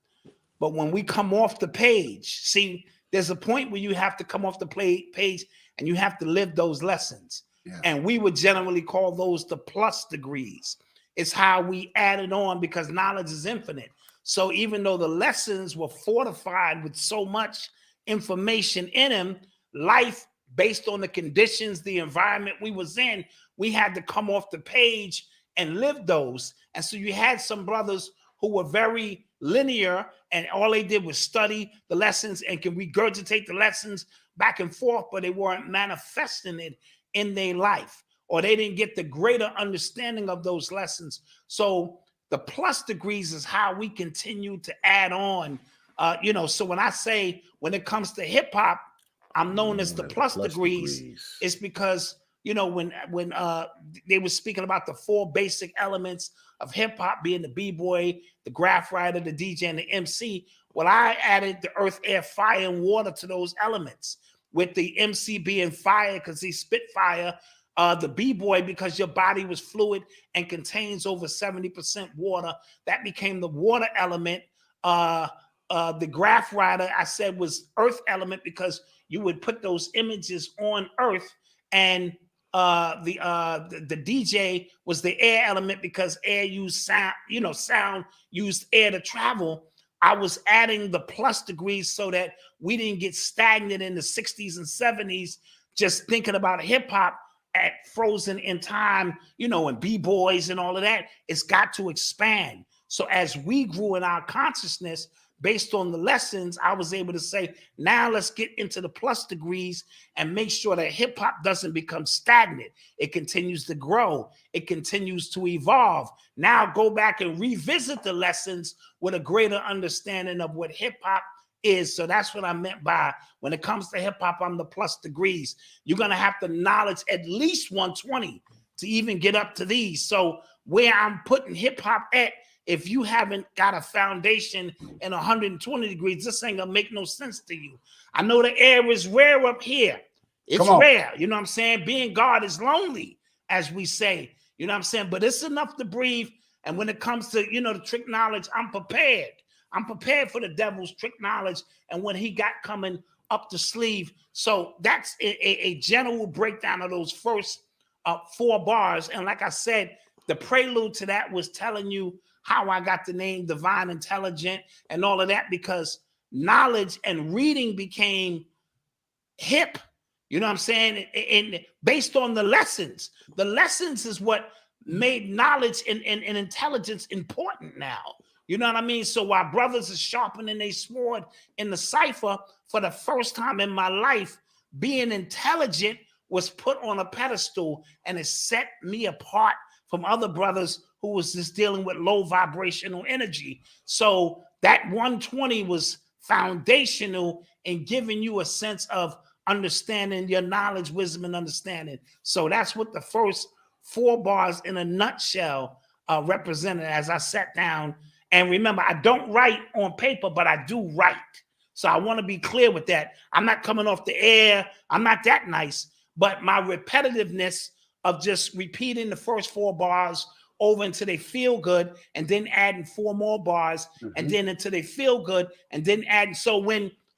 But when we come off the page, see, there's a point where you have to come off the page and you have to live those lessons. Yeah. And we would generally call those the plus degrees. It's how we added on because knowledge is infinite. So even though the lessons were fortified with so much information in them, life based on the conditions, the environment we was in, we had to come off the page and live those. And so you had some brothers who were very linear and all they did was study the lessons and can regurgitate the lessons back and forth, but they weren't manifesting it in their life, or they didn't get the greater understanding of those lessons. So the plus degrees is how we continue to add on. So when I say when it comes to hip hop, I'm known as the plus degrees, it's because when they were speaking about the 4 basic elements of hip hop being the b-boy, the graph writer, the DJ, and the MC. Well, I added the earth, air, fire, and water to those elements, with the MC being fire because he spit fire, the b-boy because your body was fluid and contains over 70% water. That became the water element. the graph writer I said was earth element because you would put those images on earth, and the DJ was the air element because air used sound, sound used air to travel. I was adding the plus degrees so that we didn't get stagnant in the 60s and 70s, just thinking about hip hop at frozen in time, and B-boys and all of that. It's got to expand. So as we grew in our consciousness, based on the lessons, I was able to say, now let's get into the plus degrees and make sure that hip hop doesn't become stagnant. It continues to grow. It continues to evolve. Now go back and revisit the lessons with a greater understanding of what hip hop is. So that's what I meant by, when it comes to hip hop, I'm the plus degrees. You're going to have to knowledge at least 120 to even get up to these. So where I'm putting hip hop at, if you haven't got a foundation in 120 degrees, this ain't gonna make no sense to you. I know the air is rare up here. It's rare. You know what I'm saying? Being God is lonely, as we say. You know what I'm saying? But it's enough to breathe. And when it comes to, the trick knowledge, I'm prepared. I'm prepared for the devil's trick knowledge and when he got coming up the sleeve. So that's a general breakdown of those first 4 bars. And like I said, the prelude to that was telling you how I got the name Divine Intelligent and all of that, because knowledge and reading became hip. You know what I'm saying? And based on the lessons is what made knowledge and intelligence important now. You know what I mean? So while brothers are sharpening their sword in the cipher, for the first time in my life, being intelligent was put on a pedestal, and it set me apart from other brothers who was just dealing with low vibrational energy. So that 120 was foundational in giving you a sense of understanding your knowledge, wisdom, and understanding. So that's what the first 4 bars in a nutshell represented as I sat down. And remember, I don't write on paper, but I do write. So I want to be clear with that. I'm not coming off the air. I'm not that nice, but my repetitiveness of just repeating the first 4 bars over until they feel good, and then adding 4 more bars, and then until they feel good, and then adding. So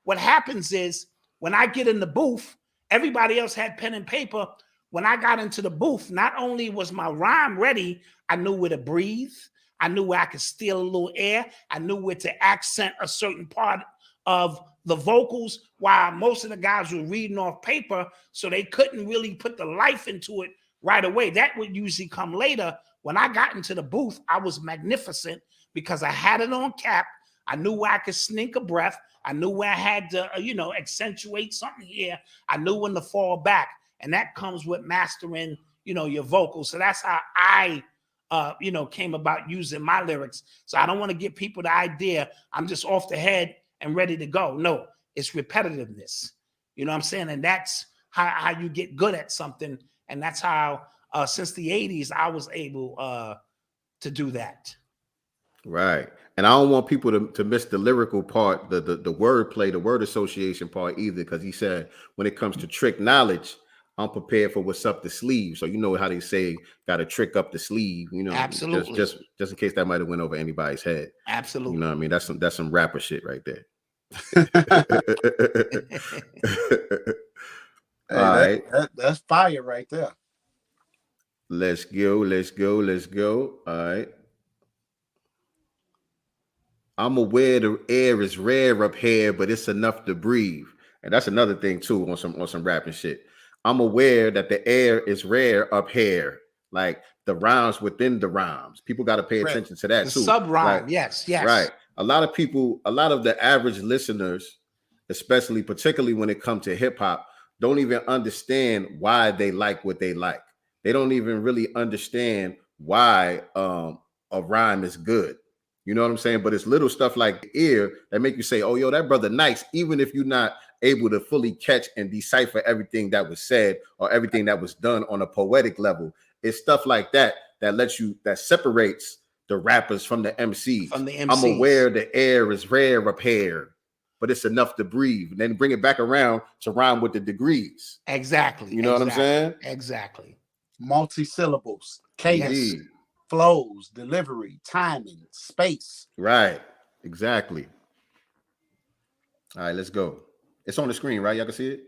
what happens is, when I get in the booth, everybody else had pen and paper. When I got into the booth, not only was my rhyme ready, I knew where to breathe. I knew where I could steal a little air. I knew where to accent a certain part of the vocals, while most of the guys were reading off paper, so they couldn't really put the life into it right away. That would usually come later. When I got into the booth, I was magnificent because I had it on cap. I knew where I could sneak a breath. I knew where I had to, accentuate something here. I knew when to fall back. And that comes with mastering, your vocals. So that's how I, came about using my lyrics. So I don't want to give people the idea I'm just off the head and ready to go. No, it's repetitiveness. You know what I'm saying? And that's how you get good at something. And that's how, since the 80s, I was able to do that. Right. And I don't want people to miss the lyrical part, the wordplay, the word association part either, because he said when it comes to trick knowledge, I'm prepared for what's up the sleeve. So you know how they say, got to trick up the sleeve, Absolutely. just in case that might have went over anybody's head. Absolutely. You know what I mean? That's some rapper shit right there. Hey, all right. That's fire right there. Let's go. All right. I'm aware the air is rare up here, but it's enough to breathe. And that's another thing too on some rapping shit. I'm aware that the air is rare up here. Like the rhymes within the rhymes. People got to pay attention to that too. Sub rhyme, yes. Right. A lot of the average listeners, particularly when it comes to hip hop, don't even understand why they like what they like. They don't even really understand why a rhyme is good. You know what I'm saying? But it's little stuff like ear that make you say, oh, yo, that brother nice, even if you're not able to fully catch and decipher everything that was said or everything that was done on a poetic level. It's stuff like that that separates the rappers from the MCs. I'm aware the air is rare up here, but it's enough to breathe. And then bring it back around to rhyme with the degrees. Exactly. You know what I'm saying? Exactly. Multi-syllables, cadence, flows, delivery, timing, space. Right. Exactly. All right, let's go. It's on the screen, right? Y'all can see it?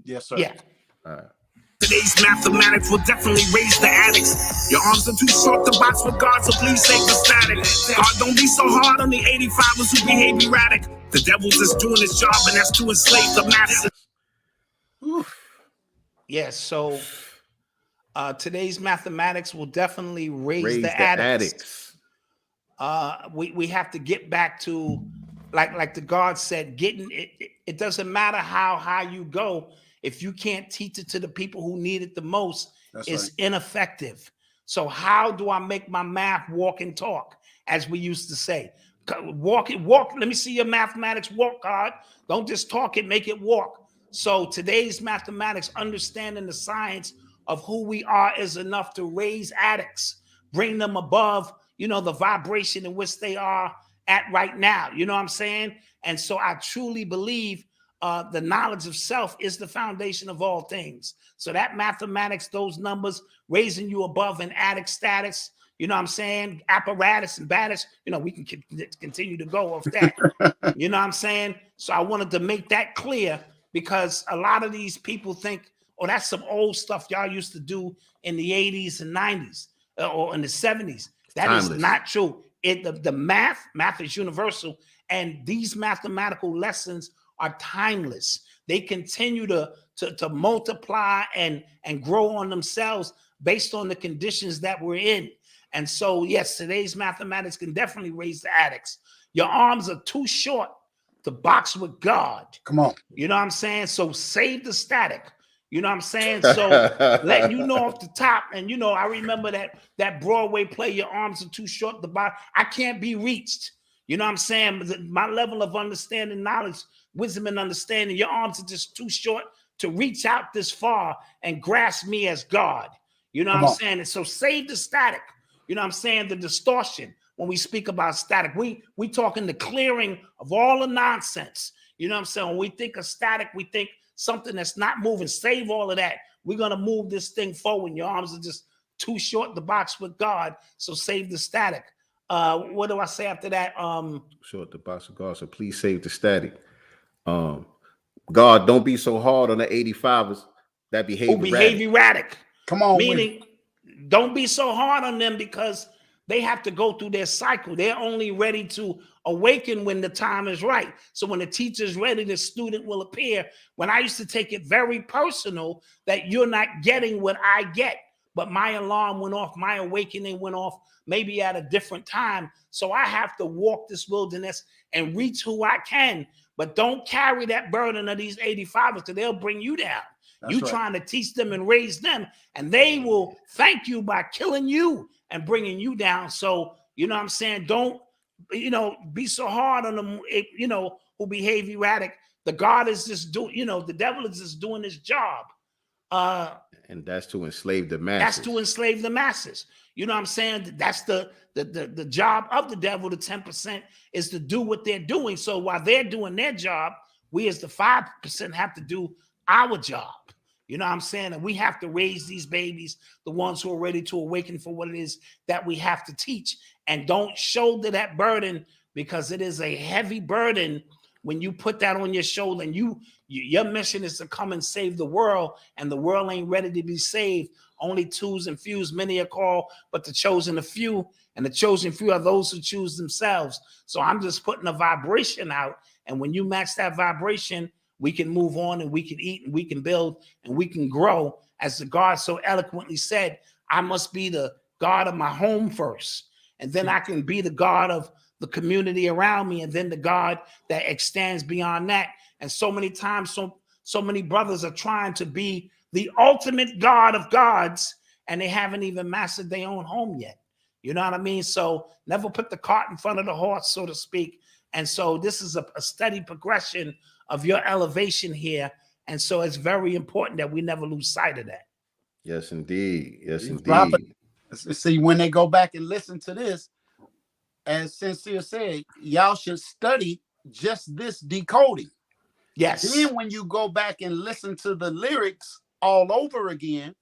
Yes, sir. Yeah. All right. Today's mathematics will definitely raise the addicts. Your arms are too short to box with God, so please save the static. God, don't be so hard on the 85ers who behave erratic. The devil's just doing his job, and that's to enslave the masses. Yes, so today's mathematics will definitely raise the addicts. We have to get back to, like the God said, getting it. It doesn't matter how high you go. If you can't teach it to the people who need it the most, it's ineffective. So how do I make my math walk and talk, as we used to say? Walk. Let me see your mathematics walk, God. Don't just talk it, make it walk. So today's mathematics, understanding the science of who we are, is enough to raise addicts, bring them above, the vibration in which they are at right now. You know what I'm saying? And so I truly believe the knowledge of self is the foundation of all things. So that mathematics, those numbers, raising you above an addict status, you know what I'm saying? Apparatus and baddest, we can continue to go off that. You know what I'm saying? So I wanted to make that clear, because a lot of these people think, oh, that's some old stuff y'all used to do in the 80s and 90s or in the 70s. That is not true. The math is universal, and these mathematical lessons are timeless. They continue to multiply and grow on themselves based on the conditions that we're in. And so, yes, today's mathematics can definitely raise the addicts. Your arms are too short to box with God. Come on. You know what I'm saying? So save the static. You know what I'm saying? So letting you know off the top. And, I remember that Broadway play, your arms are too short to box. I can't be reached. You know what I'm saying? My level of understanding, knowledge, wisdom, and understanding, your arms are just too short to reach out this far and grasp me as God. You know what I'm saying? And so save the static. You know what I'm saying? The distortion. When we speak about static, we talking the clearing of all the nonsense. You know what I'm saying? When we think of static, we think something that's not moving. Save all of that. We're going to move this thing forward. Your arms are just too short to box with God. So save the static. What do I say after that? Short the box of God. So please save the static. God, don't be so hard on the 85ers that behave erratic. Come on. Meaning, don't be so hard on them, because they have to go through their cycle. They're only ready to awaken when the time is right. So when the teacher's ready, the student will appear. When I used to take it very personal that you're not getting what I get, but my alarm went off, my awakening went off, maybe at a different time. So I have to walk this wilderness and reach who I can, but don't carry that burden of these 85ers, because they'll bring you down. You trying to teach them and raise them, and they will thank you by killing you and bringing you down. So, you know what I'm saying? Don't, be so hard on them, who behave erratic. The God is just doing, the devil is just doing his job. And that's to enslave the masses. That's to enslave the masses. You know what I'm saying? That's the job of the devil. The 10% is to do what they're doing. So while they're doing their job, we as the 5% have to do our job. You know what I'm saying? And we have to raise these babies, the ones who are ready to awaken for what it is that we have to teach. And don't shoulder that burden, because it is a heavy burden when you put that on your shoulder, and your mission is to come and save the world, and the world ain't ready to be saved. Only twos and fews, many are called, but the chosen are few, and the chosen few are those who choose themselves. So I'm just putting a vibration out, and when you match that vibration, we can move on, and we can eat, and we can build, and we can grow. As the God so eloquently said, I must be the God of my home first, and then I can be the God of the community around me, and then the God that extends beyond that. And so many times, so many brothers are trying to be the ultimate God of gods, and they haven't even mastered their own home yet. You know what I mean? So never put the cart in front of the horse, so to speak. And so this is a steady progression of your elevation here. And so it's very important that we never lose sight of that. Yes, indeed. Yes, indeed. See, when they go back and listen to this, as Sincere said, y'all should study just this decoding. Yes. Then when you go back and listen to the lyrics all over again,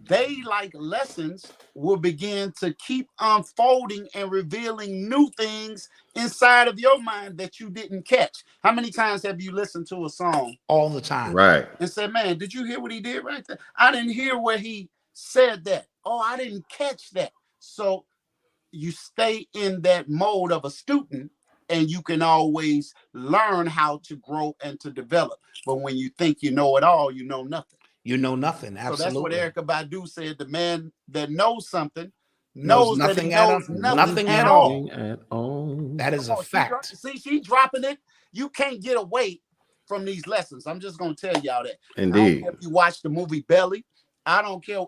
they, like lessons, will begin to keep unfolding and revealing new things inside of your mind that you didn't catch. How many times have you listened to a song all the time, right, and said, man, did you hear what he did right there? I didn't hear where he said that. Oh, I didn't catch that. So you stay in that mode of a student, and you can always learn how to grow and to develop. But when you think you know it all, you know nothing. You know nothing. Absolutely. So that's what Erykah Badu said. The man that knows something knows that he knows nothing at all. That is a fact. She's dropping it. You can't get away from these lessons. I'm just going to tell y'all that. Indeed. I don't care if you watch the movie Belly. I don't care.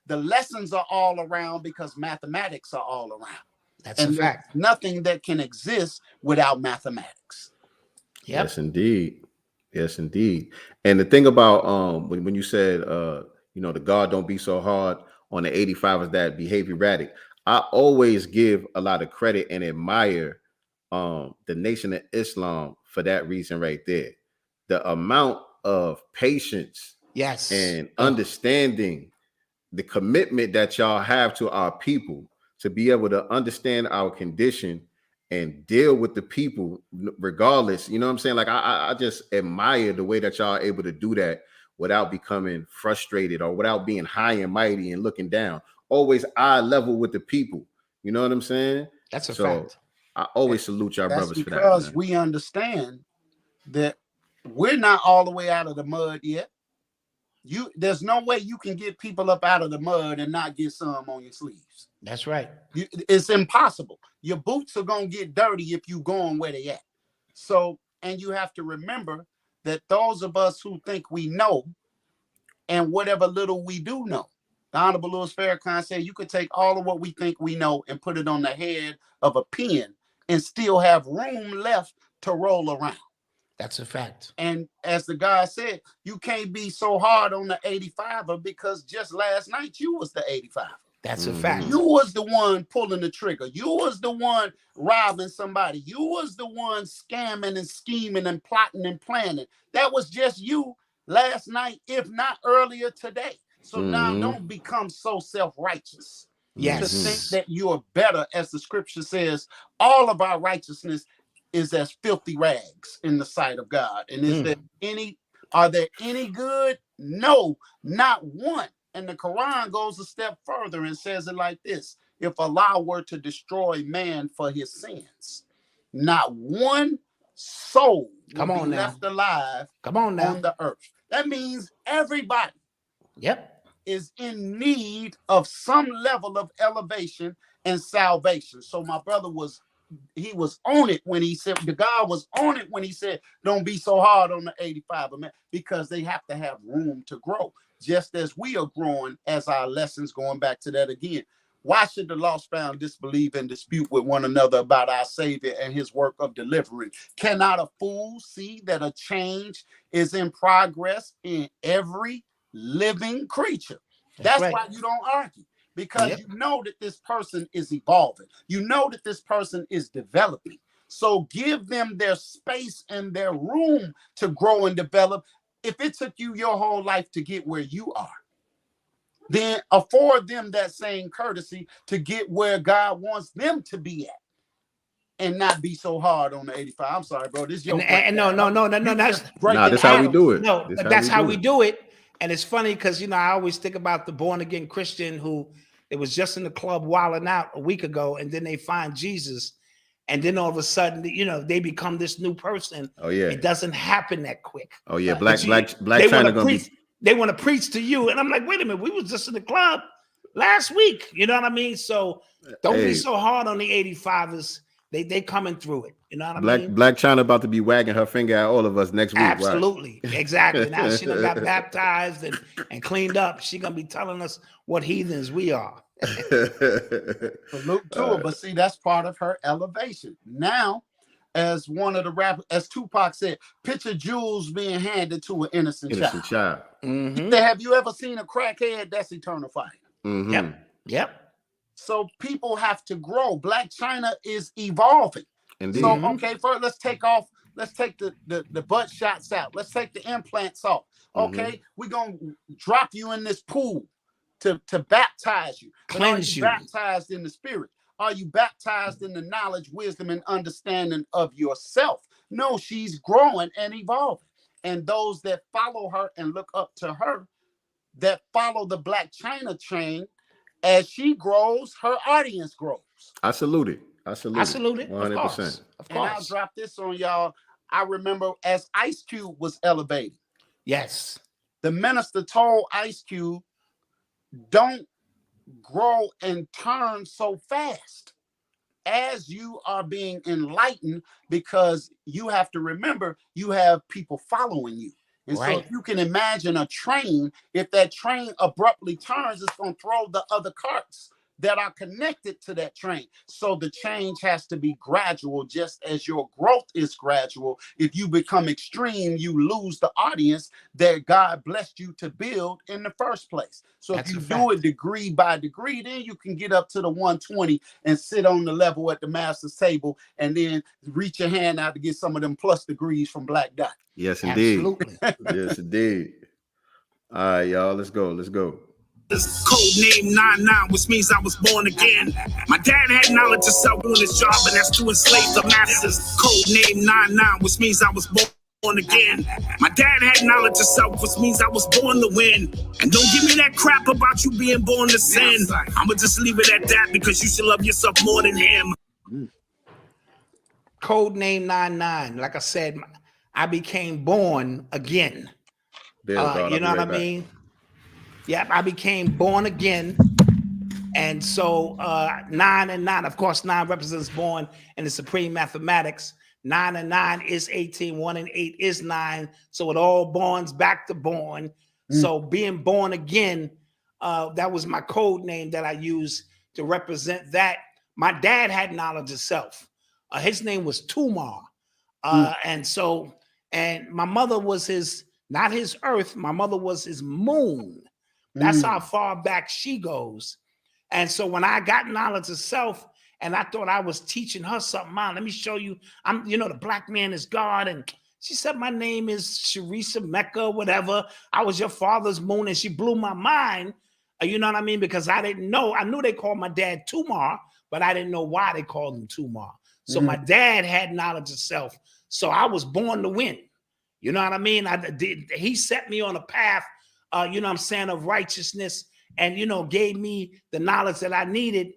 The lessons are all around because mathematics are all around. That's a fact. Nothing that can exist without mathematics. Yep. Yes, indeed. Yes, indeed. And the thing about when you said the God don't be so hard on the 85 is that behavior erratic. I always give a lot of credit and admire the Nation of Islam for that reason right there. The amount of patience, yes, and understanding, the commitment that y'all have to our people to be able to understand our condition and deal with the people regardless. You know what I'm saying? Like I just admire the way that y'all are able to do that without becoming frustrated or without being high and mighty and looking down. Always eye level with the people. You know what I'm saying? That's a fact. I always salute y'all brothers for that. Because we understand that we're not all the way out of the mud yet. There's no way you can get people up out of the mud and not get some on your sleeves. That's right. It's impossible. Your boots are going to get dirty if you going where they at. So, and you have to remember that those of us who think we know, and whatever little we do know, the Honorable Louis Farrakhan said you could take all of what we think we know and put it on the head of a pen and still have room left to roll around. That's a fact. And as the guy said, you can't be so hard on the 85er because just last night you was the 85er. That's a fact. You was the one pulling the trigger. You was the one robbing somebody. You was the one scamming and scheming and plotting and planning. That was just you last night, if not earlier today. So now don't become so self-righteous. Yes. To think that you are better, as the scripture says, all of our righteousness is as filthy rags in the sight of God. And are there any good? No, not one. And the Quran goes a step further and says it like this: if Allah were to destroy man for his sins, not one soul will be left alive on the earth. That means everybody is in need of some level of elevation and salvation. So my brother was on it when he said, the God was on it when he said, don't be so hard on the 85, man, because they have to have room to grow, just as we are growing as our lessons, going back to that again. Why should the lost found disbelieve and dispute with one another about our Savior and his work of deliverance? Cannot a fool see that a change is in progress in every living creature? That's right. Why you don't argue. Because you know that this person is evolving. You know that this person is developing. So give them their space and their room to grow and develop. If it took you your whole life to get where you are, then afford them that same courtesy to get where God wants them to be at. And not be so hard on the 85. I'm sorry, bro. This is your no. That's that's how we do it. No, that's how we do it. And it's funny because I always think about the born again Christian who it was just in the club wilding out a week ago, and then they find Jesus, and then all of a sudden, they become this new person. Oh yeah, it doesn't happen that quick. Oh yeah, black China gonna be. They want to preach to you, and I'm like, wait a minute, we was just in the club last week. You know what I mean? So don't be so hard on the 85ers. They coming through it. You know what I mean? Black China about to be wagging her finger at all of us next week. Absolutely. Right? Exactly. Now she done got baptized and cleaned up. She gonna be telling us what heathens we are. Salute to her. But see, that's part of her elevation. Now, as one of the rappers, as Tupac said, picture jewels being handed to an innocent child. Mm-hmm. Have you ever seen a crackhead? That's eternal fire. Mm-hmm. Yep. So people have to grow. Black China is evolving. Indeed. So, okay, first let's take the butt shots out. Let's take the implants off. Okay, we're going to drop you in this pool. to baptize you. But are Cleanse you you. baptized in the spirit? Are you baptized in the knowledge, wisdom, and understanding of yourself? No, she's growing and evolving. And those that follow her and look up to her, that follow the Black China chain, as she grows, her audience grows. I salute it. I salute it. 100%. Of course. And I'll drop this on y'all. I remember as Ice Cube was elevating. Yes. The minister told Ice Cube, don't grow and turn so fast as you are being enlightened, because you have to remember you have people following you. And so if you can imagine a train, if that train abruptly turns, it's going to throw the other carts that are connected to that train. So the change has to be gradual, just as your growth is gradual. If you become extreme, you lose the audience that God blessed you to build in the first place. So if you do it degree by degree, then you can get up to the 120 and sit on the level at the master's table and then reach your hand out to get some of them plus degrees from Black Dot. Yes, indeed. Absolutely. Yes, indeed. All right, y'all, let's go. Let's go. Code name 99, which means I was born again. My dad had knowledge of self doing his job, and that's to enslave the masses. Code name 99, which means I was born again. My dad had knowledge of self, which means I was born to win. And don't give me that crap about you being born to sin. I'ma just leave it at that, because you should love yourself more than him. Code name 99. Like I said, I became born again. You know what I mean? Yeah, I became born again. And so 9 and 9, of course, 9 represents born in the supreme mathematics. 9 and 9 is 18, 1 and 8 is 9. So it all borns back to born. So being born again, that was my code name that I used to represent that. My dad had knowledge of self. His name was Tumar. And my mother was his, not his earth, my mother was his moon. That's how far back she goes. And so when I got knowledge of self and I thought I was teaching her something, Mom, let me show you, the black man is God. And she said, my name is Sharisa Mecca, whatever. I was your father's moon. And she blew my mind, you know what I mean? Because I didn't know. I knew they called my dad Tumar, but I didn't know why they called him Tumar. So my dad had knowledge of self. So I was born to win. You know what I mean? He set me on a path, you know what I'm saying, of righteousness, and, gave me the knowledge that I needed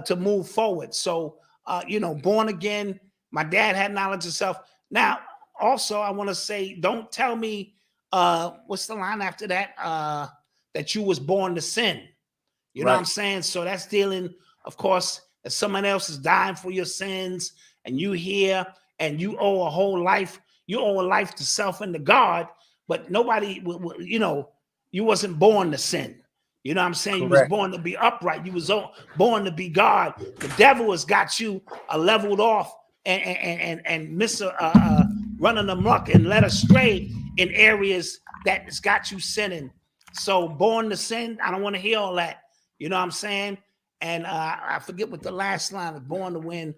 to move forward. So, born again, my dad had knowledge of self. Now, also, I want to say, don't tell me, what's the line after that? That you was born to sin. You know what I'm saying? So that's dealing, of course, that someone else is dying for your sins, and you here, and you owe a whole life. You owe a life to self and to God, but nobody, you wasn't born to sin. You know what I'm saying? Correct. You was born to be upright. You was born to be God. The devil has got you leveled off and running amok and led astray in areas that has got you sinning. So born to sin, I don't want to hear all that. You know what I'm saying? And I forget what the last line is, born to win.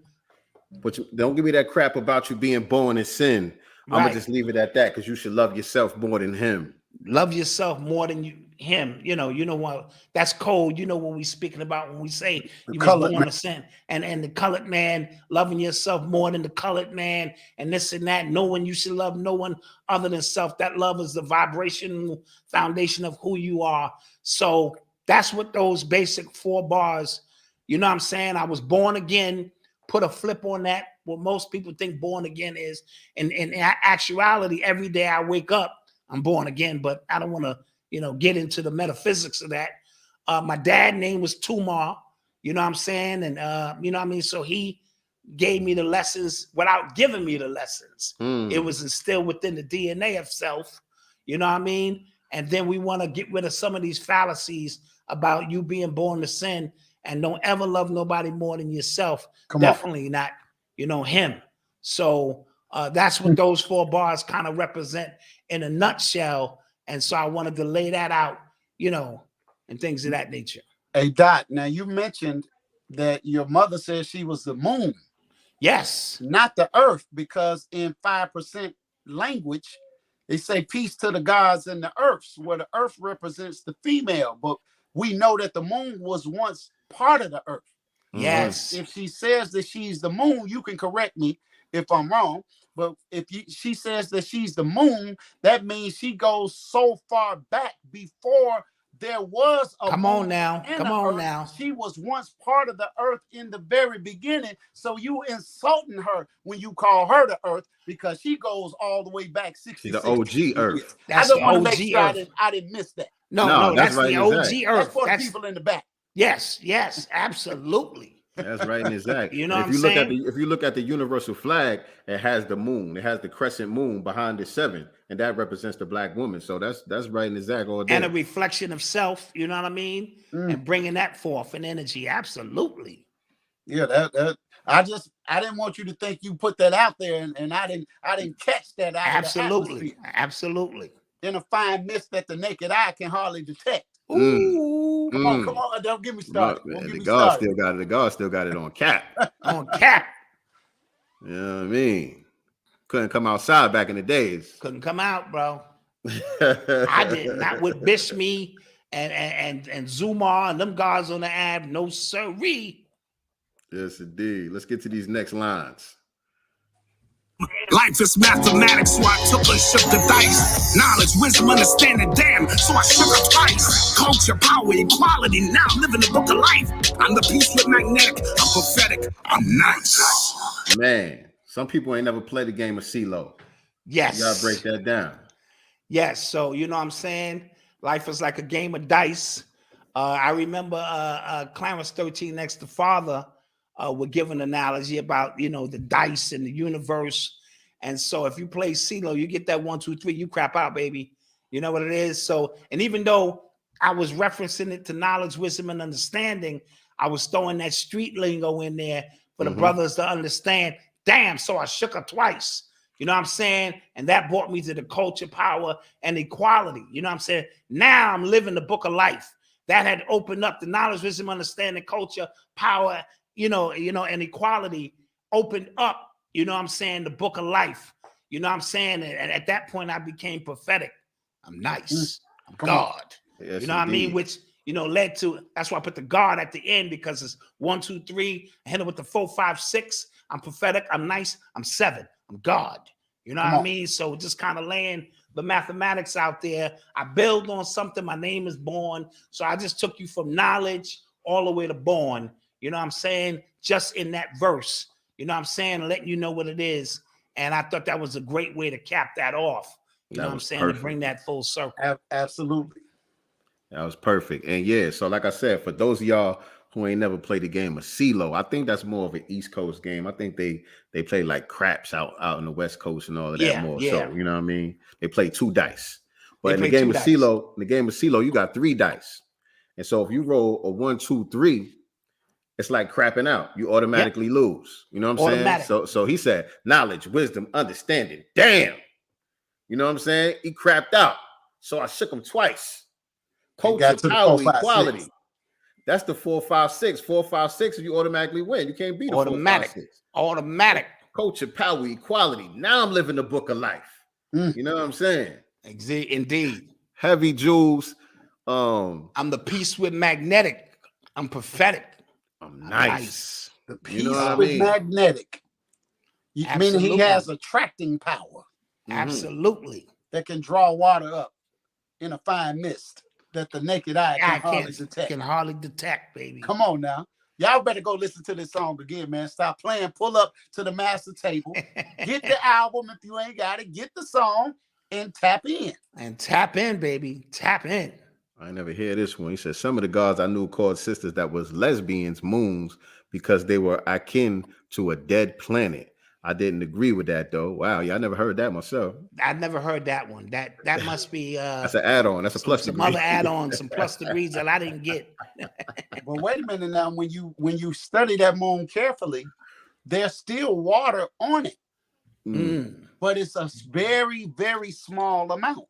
But don't give me that crap about you being born in sin. I'm gonna just leave it at that, because you should love yourself more than him. Love yourself more than him. You know what? That's code. You know what we speaking about when we say you was born to sin, and the colored man, loving yourself more than the colored man, and this and that, knowing you should love no one other than self. That love is the vibrational foundation of who you are. So that's what those basic 4 bars, you know what I'm saying? I was born again. Put a flip on that. What most people think born again is. And in actuality, every day I wake up, I'm born again, but I don't want to, get into the metaphysics of that. My dad's name was Tumar, you know what I'm saying? And, you know what I mean? So he gave me the lessons without giving me the lessons. It was instilled within the DNA of self, you know what I mean? And then we want to get rid of some of these fallacies about you being born to sin, and don't ever love nobody more than yourself. Definitely not, him. So that's what those 4 bars kind of represent in a nutshell. And so I wanted to lay that out, and things of that nature. Hey, Dot, now you mentioned that your mother said she was the moon. Yes. Not the earth, because in 5% language, they say peace to the gods and the earths, where the earth represents the female. But we know that the moon was once part of the earth. Yes. If she says that she's the moon, you can correct me if I'm wrong. But if she says that she's the moon, that means she goes so far back before there was a Come moon on now. and Come the on earth. now. She was once part of the earth in the very beginning. So you insulting her when you call her the earth because she goes all the way back 60. The OG earth. I just want to make sure I didn't miss that. No, that's right the in OG exact. earth. That's for the people in the back. Yes, absolutely. That's right and exact. You know and what I'm saying? If you look at the universal flag, it has the moon. It has the crescent moon behind the 7, and that represents the black woman. So that's right and exact all day. And a reflection of self, you know what I mean? And bringing that forth in energy. Absolutely. Yeah, that I didn't want you to think you put that out there, and I didn't catch that out Absolutely. of the Absolutely. In a fine mist that the naked eye can hardly detect. Ooh. Come on, don't get me started. The God still got it. The God still got it on cap. On cap. You know what I mean? Couldn't come outside back in the days. Couldn't come out, bro. I did not with Bishme and Zumar and them guys on the app. No sirree. Yes, indeed. Let's get to these next lines. Life is mathematics, so I took and shook the dice. Knowledge, wisdom, understanding, damn, so I shook it twice. Culture, power, equality, now I'm living the book of life. I'm the piece with magnetic, I'm prophetic, I'm nice. Man, some people ain't never played the game of CeeLo. Yes. You gotta break that down. Yes, so you know what I'm saying? Life is like a game of dice. I remember Clarence 13 Next to Father would give an analogy about, the dice and the universe. And so if you play CeeLo, you get that 1, 2, 3, you crap out, baby. You know what it is? So, and even though I was referencing it to knowledge, wisdom, and understanding, I was throwing that street lingo in there for the brothers to understand. Damn, so I shook her twice. You know what I'm saying? And that brought me to the culture, power, and equality. You know what I'm saying? Now I'm living the book of life. That had opened up the knowledge, wisdom, understanding, culture, power, and equality opened up, you know what I'm saying, the book of life. You know what I'm saying? And at that point, I became prophetic. I'm nice. I'm God. Yes, you know what I mean? Which, led to, that's why I put the God at the end, because it's 1, 2, 3. I hit it with the 4, 5, 6. I'm prophetic. I'm nice. I'm 7. I'm God. You know what I mean? So just kind of laying the mathematics out there. I build on something. My name is born. So I just took you from knowledge all the way to born. You know what I'm saying? Just in that verse. You know what I'm saying? Letting you know what it is. And I thought that was a great way to cap that off. You know what I'm saying? Perfect. To bring that full circle. Absolutely. That was perfect. And yeah, so like I said, for those of y'all who ain't never played the game of CeeLo, I think that's more of an East Coast game. I think they play like craps out in the West Coast and all of that more. Yeah. So, you know what I mean? They play 2 dice. But in the game of CeeLo, you got 3 dice. And so if you roll a 1, 2, 3, it's like crapping out. You automatically lose. You know what I'm saying? So he said, knowledge, wisdom, understanding. Damn. You know what I'm saying? He crapped out. So I shook him twice. Culture, power, equality. That's the 4, 5, 6. 4, 5, 6, you automatically win. You can't beat the 4, 5, 6. Automatic. Culture, power, equality. Now I'm living the book of life. You know what I'm saying? Indeed. Heavy Jules. I'm the piece with magnetic. I'm prophetic. I'm nice. The piece with magnetic. Meaning he has attracting power. Absolutely. That can draw water up in a fine mist that the naked eye can hardly detect. Can hardly detect, baby. Come on now. Y'all better go listen to this song again, man. Stop playing. Pull up to the master table. Get the album if you ain't got it. Get the song and tap in. And tap in, baby. Tap in. I never hear this one. He said some of the gods I knew called sisters that was lesbians moons because they were akin to a dead planet. I didn't agree with that though. Wow, yeah, I never heard that myself. I never heard that one. That must be that's an add-on. That's a plus some degree. Other add-ons, some plus degrees that I didn't get. But wait a minute now. When you study that moon carefully, there's still water on it, but it's a very, very small amount.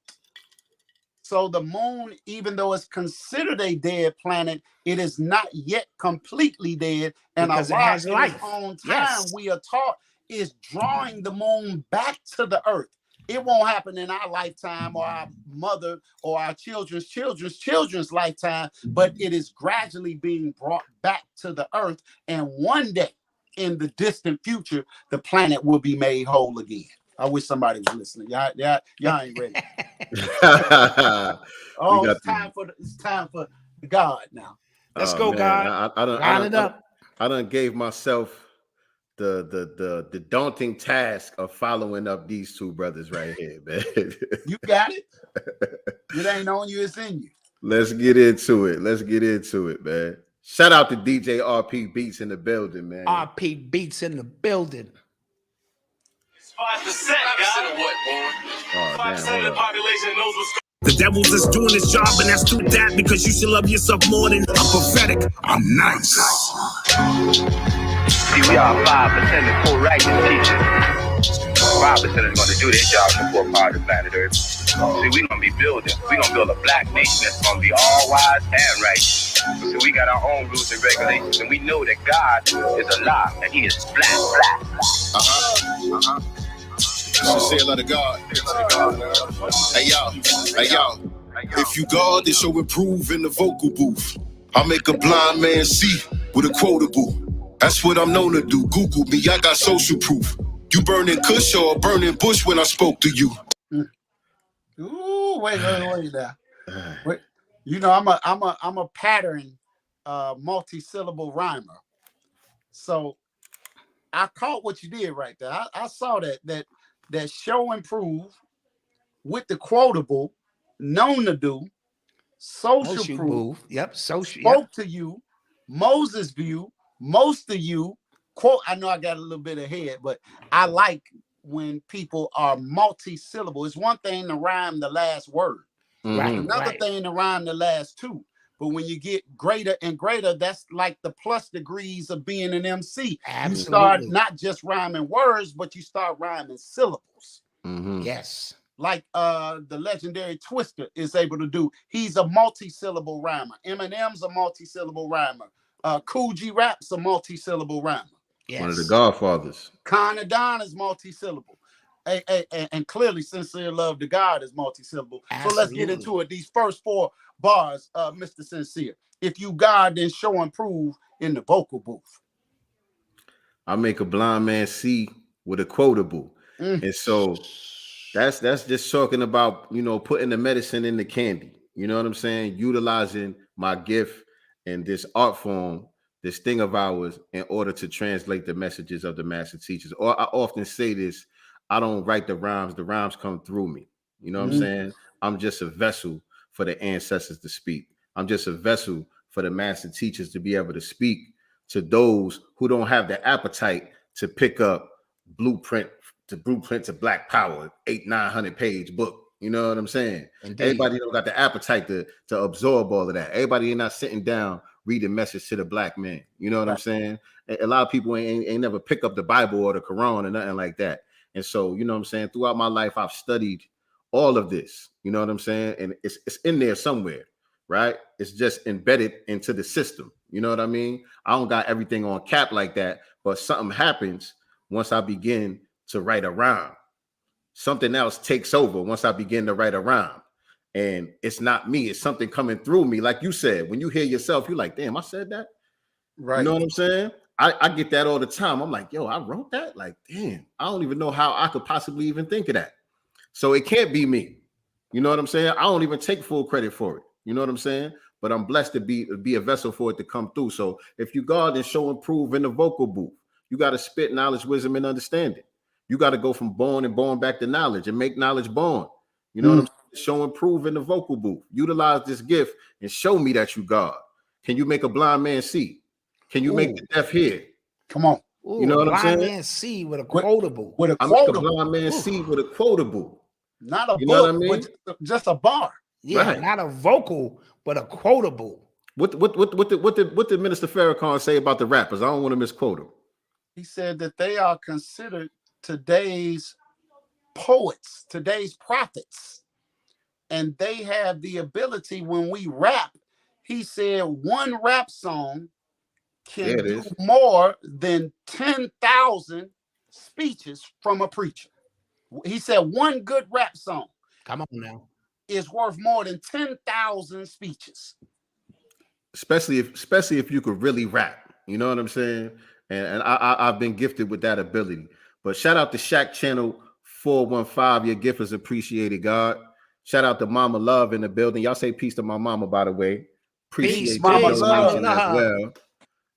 So the moon, even though it's considered a dead planet, it is not yet completely dead. And because a it has lot life. Its own time we are taught is drawing the moon back to the earth. It won't happen in our lifetime or our mother or our children's lifetime, but it is gradually being brought back to the earth. And one day in the distant future, the planet will be made whole again. I wish somebody was listening. Y'all ain't ready. It's time for God now. Let's go, God. Line it up. I done gave myself the daunting task of following up these two brothers right here, man. You got it. It ain't on you, it's in you. Let's get into it. Man. Shout out to DJ RP Beats in the building, man. RP Beats in the building. 5%, God. What, boy? 5% of the population knows what's going on. The devil just doing his job, and that's too bad because you should love yourself more than I'm prophetic. I'm nice. See, we are 5% of full righteous teachers. 5% is going to do their job before part of planet Earth. See, we're going to be building. We're going to build a black nation that's going to be all wise and righteous. So we got our own rules and regulations, and we know that God is alive, and He is black. Sincere love to God. Hey y'all. If you God, then show improve in the vocal booth. I make a blind man see with a quotable. That's what I'm known to do. Google me, I got social proof. You burning Kush or burning Bush when I spoke to you? Ooh, wait now. Wait. You know, I'm a pattern multi-syllable rhymer. So I caught what you did right there. I saw that show and prove with the quotable, known to do, social proof. Yep, social. Spoke to you, Moses view, most of you. Quote, I know I got a little bit ahead, but I like when people are multi-syllable. It's one thing to rhyme the last word. Right. Another thing to rhyme the last two. But when you get greater and greater, that's like the plus degrees of being an MC. Absolutely. You start not just rhyming words, but you start rhyming syllables. Yes. Like the legendary Twister is able to do. He's a multi-syllable rhymer. Eminem's a multi-syllable rhymer. Cool G Rap's a multi-syllable rhymer. Yes. One of the Godfathers. Kana Don is multi-syllable. And clearly Sincere Love to God is multi-syllable. Absolutely. So let's get into it. These first four bars, Mr. Sincere. If you God, then show and prove in the vocal booth. I make a blind man see with a quotable. And so that's just talking about, you know, putting the medicine in the candy. You know what I'm saying? Utilizing my gift and this art form, this thing of ours, in order to translate the messages of the master teachers. Or I often say this, I don't write the rhymes come through me. You know what I'm saying? I'm just a vessel for the ancestors to speak. I'm just a vessel for the master teachers to be able to speak to those who don't have the appetite to pick up blueprint to Black Power, 800-900 page book. You know what I'm saying? Indeed. Everybody don't got the appetite to absorb all of that. Everybody ain't not sitting down reading message to the black man. You know what I'm saying? A lot of people ain't never pick up the Bible or the Quran or nothing like that. And so, you know what I'm saying? Throughout my life, I've studied all of this. You know what I'm saying? And it's in there somewhere, right? It's just embedded into the system. You know what I mean? I don't got everything on cap like that, but something happens once I begin to write a rhyme. Something else takes over once I begin to write a rhyme. And it's not me. It's something coming through me. Like you said, when you hear yourself, you're like, damn, I said that. Right. You know what I'm saying? I get that all the time. I'm like, yo, I wrote that? Like, damn, I don't even know how I could possibly even think of that. So it can't be me. You know what I'm saying? I don't even take full credit for it. You know what I'm saying? But I'm blessed to be a vessel for it to come through. So if you guard and show and prove in the vocal booth, you got to spit knowledge, wisdom, and understanding. You got to go from born and born back to knowledge and make knowledge born. You know what I'm saying? Show and prove in the vocal booth. Utilize this gift and show me that you God. Can you make a blind man see? Can you make the deaf hear? Come on. You know what I'm saying? Blind man see with a quotable. With a quotable. quotable. I make a blind man see with a quotable. Not a you book, know what I mean? But just a bar. Yeah, right. Not a vocal, but a quotable. What did Minister Farrakhan say about the rappers? I don't want to misquote him. He said that they are considered today's poets, today's prophets. And they have the ability when we rap, he said one rap song can do more than 10,000 speeches from a preacher. He said one good rap song. Come on now. Is worth more than 10,000 speeches. Especially if you could really rap. You know what I'm saying? And I've been gifted with that ability. But shout out to Shaq Channel 415. Your gift is appreciated, God. Shout out to Mama Love in the building. Y'all say peace to my mama, by the way. Appreciate Mama your Love donation as well.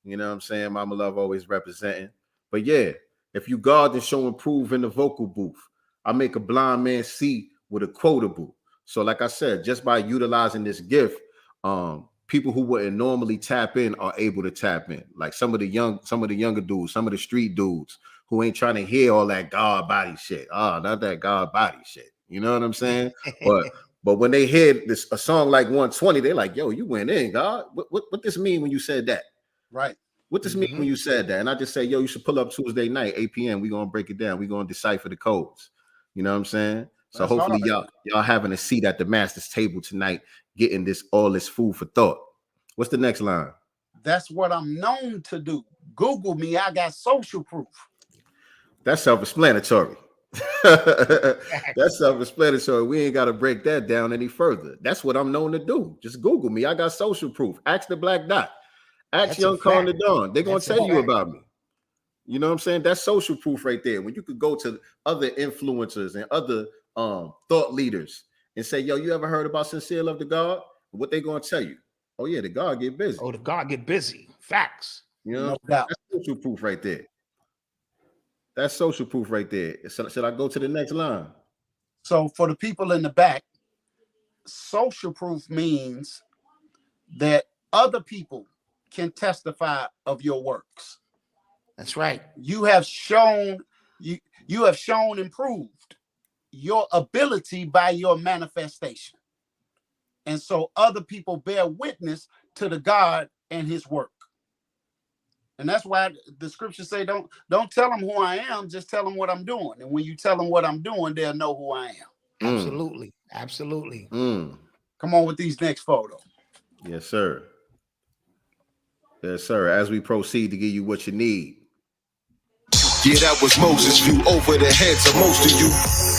You know what I'm saying? Mama Love always representing. But yeah, if you guard and show and prove in the vocal booth, I make a blind man see with a quotable. So like I said, just by utilizing this gift, people who wouldn't normally tap in are able to tap in. Like some of the younger dudes, some of the street dudes who ain't trying to hear all that God body shit. Not that God body shit. You know what I'm saying? But when they hear a song like 120, they're like, yo, you went in, God. What this mean when you said that? Right. What does mean when you said that? And I just say, yo, you should pull up Tuesday night, 8 p.m. We're gonna break it down. We're gonna decipher the codes. You know what I'm saying? So that's hopefully y'all having a seat at the master's table tonight, getting all this food for thought. What's the next line? That's what I'm known to do. Google me, I got social proof. That's self-explanatory. That's self-explanatory. We ain't got to break that down any further. That's what I'm known to do. Just Google me. I got social proof. Ask the Black Dot. Ask Young Khan the Dawn. They're going to tell you about me. You know what I'm saying? That's social proof right there. When you could go to other influencers and other thought leaders and say, yo, you ever heard about Sincere Love to God? What they going to tell you? Oh, yeah, the God get busy. Oh, the God get busy. Facts. You know, that's social proof right there. That's social proof right there. So, should I go to the next line? So for the people in the back, social proof means that other people can testify of your works. That's right. You have shown and proved your ability by your manifestation. And so other people bear witness to the God and his work. And that's why the scriptures say, don't tell them who I am, just tell them what I'm doing. And when you tell them what I'm doing, they'll know who I am. Absolutely. Absolutely. Come on with these next photos. Yes, sir. Yes, sir. As we proceed to give you what you need. Yeah, that was Moses' view over the heads of most of you.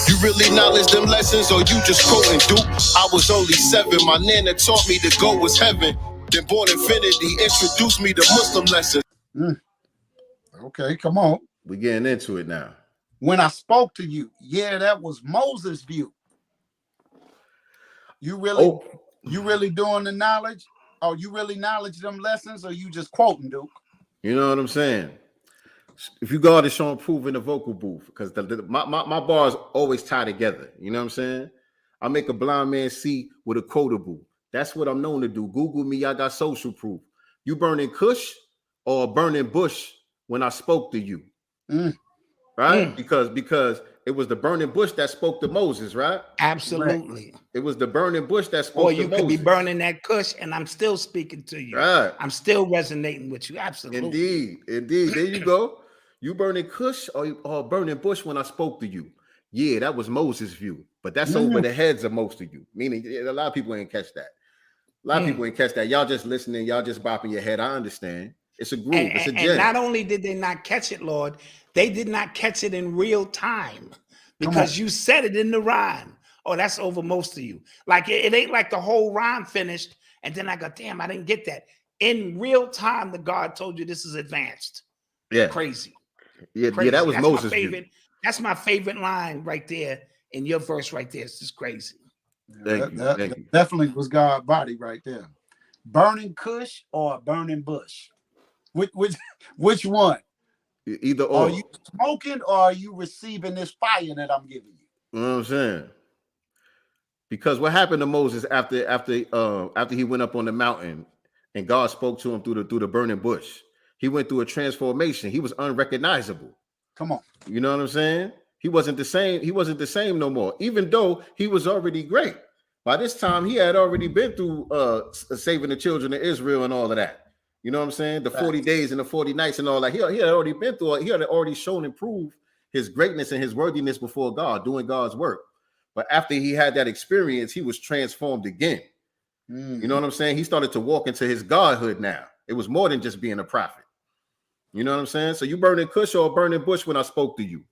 You really knowledge them lessons or you just quoting Duke? I was only 7. My nana taught me to go was heaven. Then Born Infinity introduced me to Muslim lessons. Okay, come on. We're getting into it now. When I spoke to you, yeah, that was Moses' view. You really doing the knowledge? Or you really knowledge them lessons, or you just quoting, Duke? You know what I'm saying? If you go out and show and prove in the vocal booth, because my bars always tie together. You know what I'm saying? I make a blind man see with a quotable. That's what I'm known to do. Google me, I got social proof. You burning Kush or burning Bush when I spoke to you? Right? Because it was the burning bush that spoke to Moses, right? Absolutely. Right. It was the burning bush that spoke to Moses. Or you could be burning that Kush and I'm still speaking to you. Right. I'm still resonating with you. Absolutely. Indeed. There you go. You burning Kush or burning bush when I spoke to you. Yeah, that was Moses' view. But that's over the heads of most of you. Meaning a lot of people ain't catch that. A lot of people ain't catch that. Y'all just listening. Y'all just bopping your head. I understand. It's a groove. It's a gem. And not only did they not catch it, Lord, they did not catch it in real time because you said it in the rhyme. Oh, that's over most of you. Like it ain't like the whole rhyme finished and then I go, damn, I didn't get that. In real time, the God told you this is advanced. Yeah. Crazy. Yeah, crazy. That was that's Moses' my favorite. view. That's my favorite line right there in your verse right there. It's just crazy. Thank you. That definitely was God's body right there. Burning Kush or burning bush? Which one? Either or. Are you smoking or are you receiving this fire that I'm giving you? You know what I'm saying? Because what happened to Moses after he went up on the mountain and God spoke to him through the burning bush? He went through a transformation. He was unrecognizable. Come on. You know what I'm saying? He wasn't the same. He wasn't the same no more, even though he was already great. By this time, he had already been through saving the children of Israel and all of that. You know what I'm saying? The 40 days and the 40 nights and all that. He had already been through it. He had already shown and proved his greatness and his worthiness before God, doing God's work. But after he had that experience, he was transformed again. You know what I'm saying? He started to walk into his godhood now. It was more than just being a prophet. You know what I'm saying? So you burning Kush or burning bush when I spoke to you?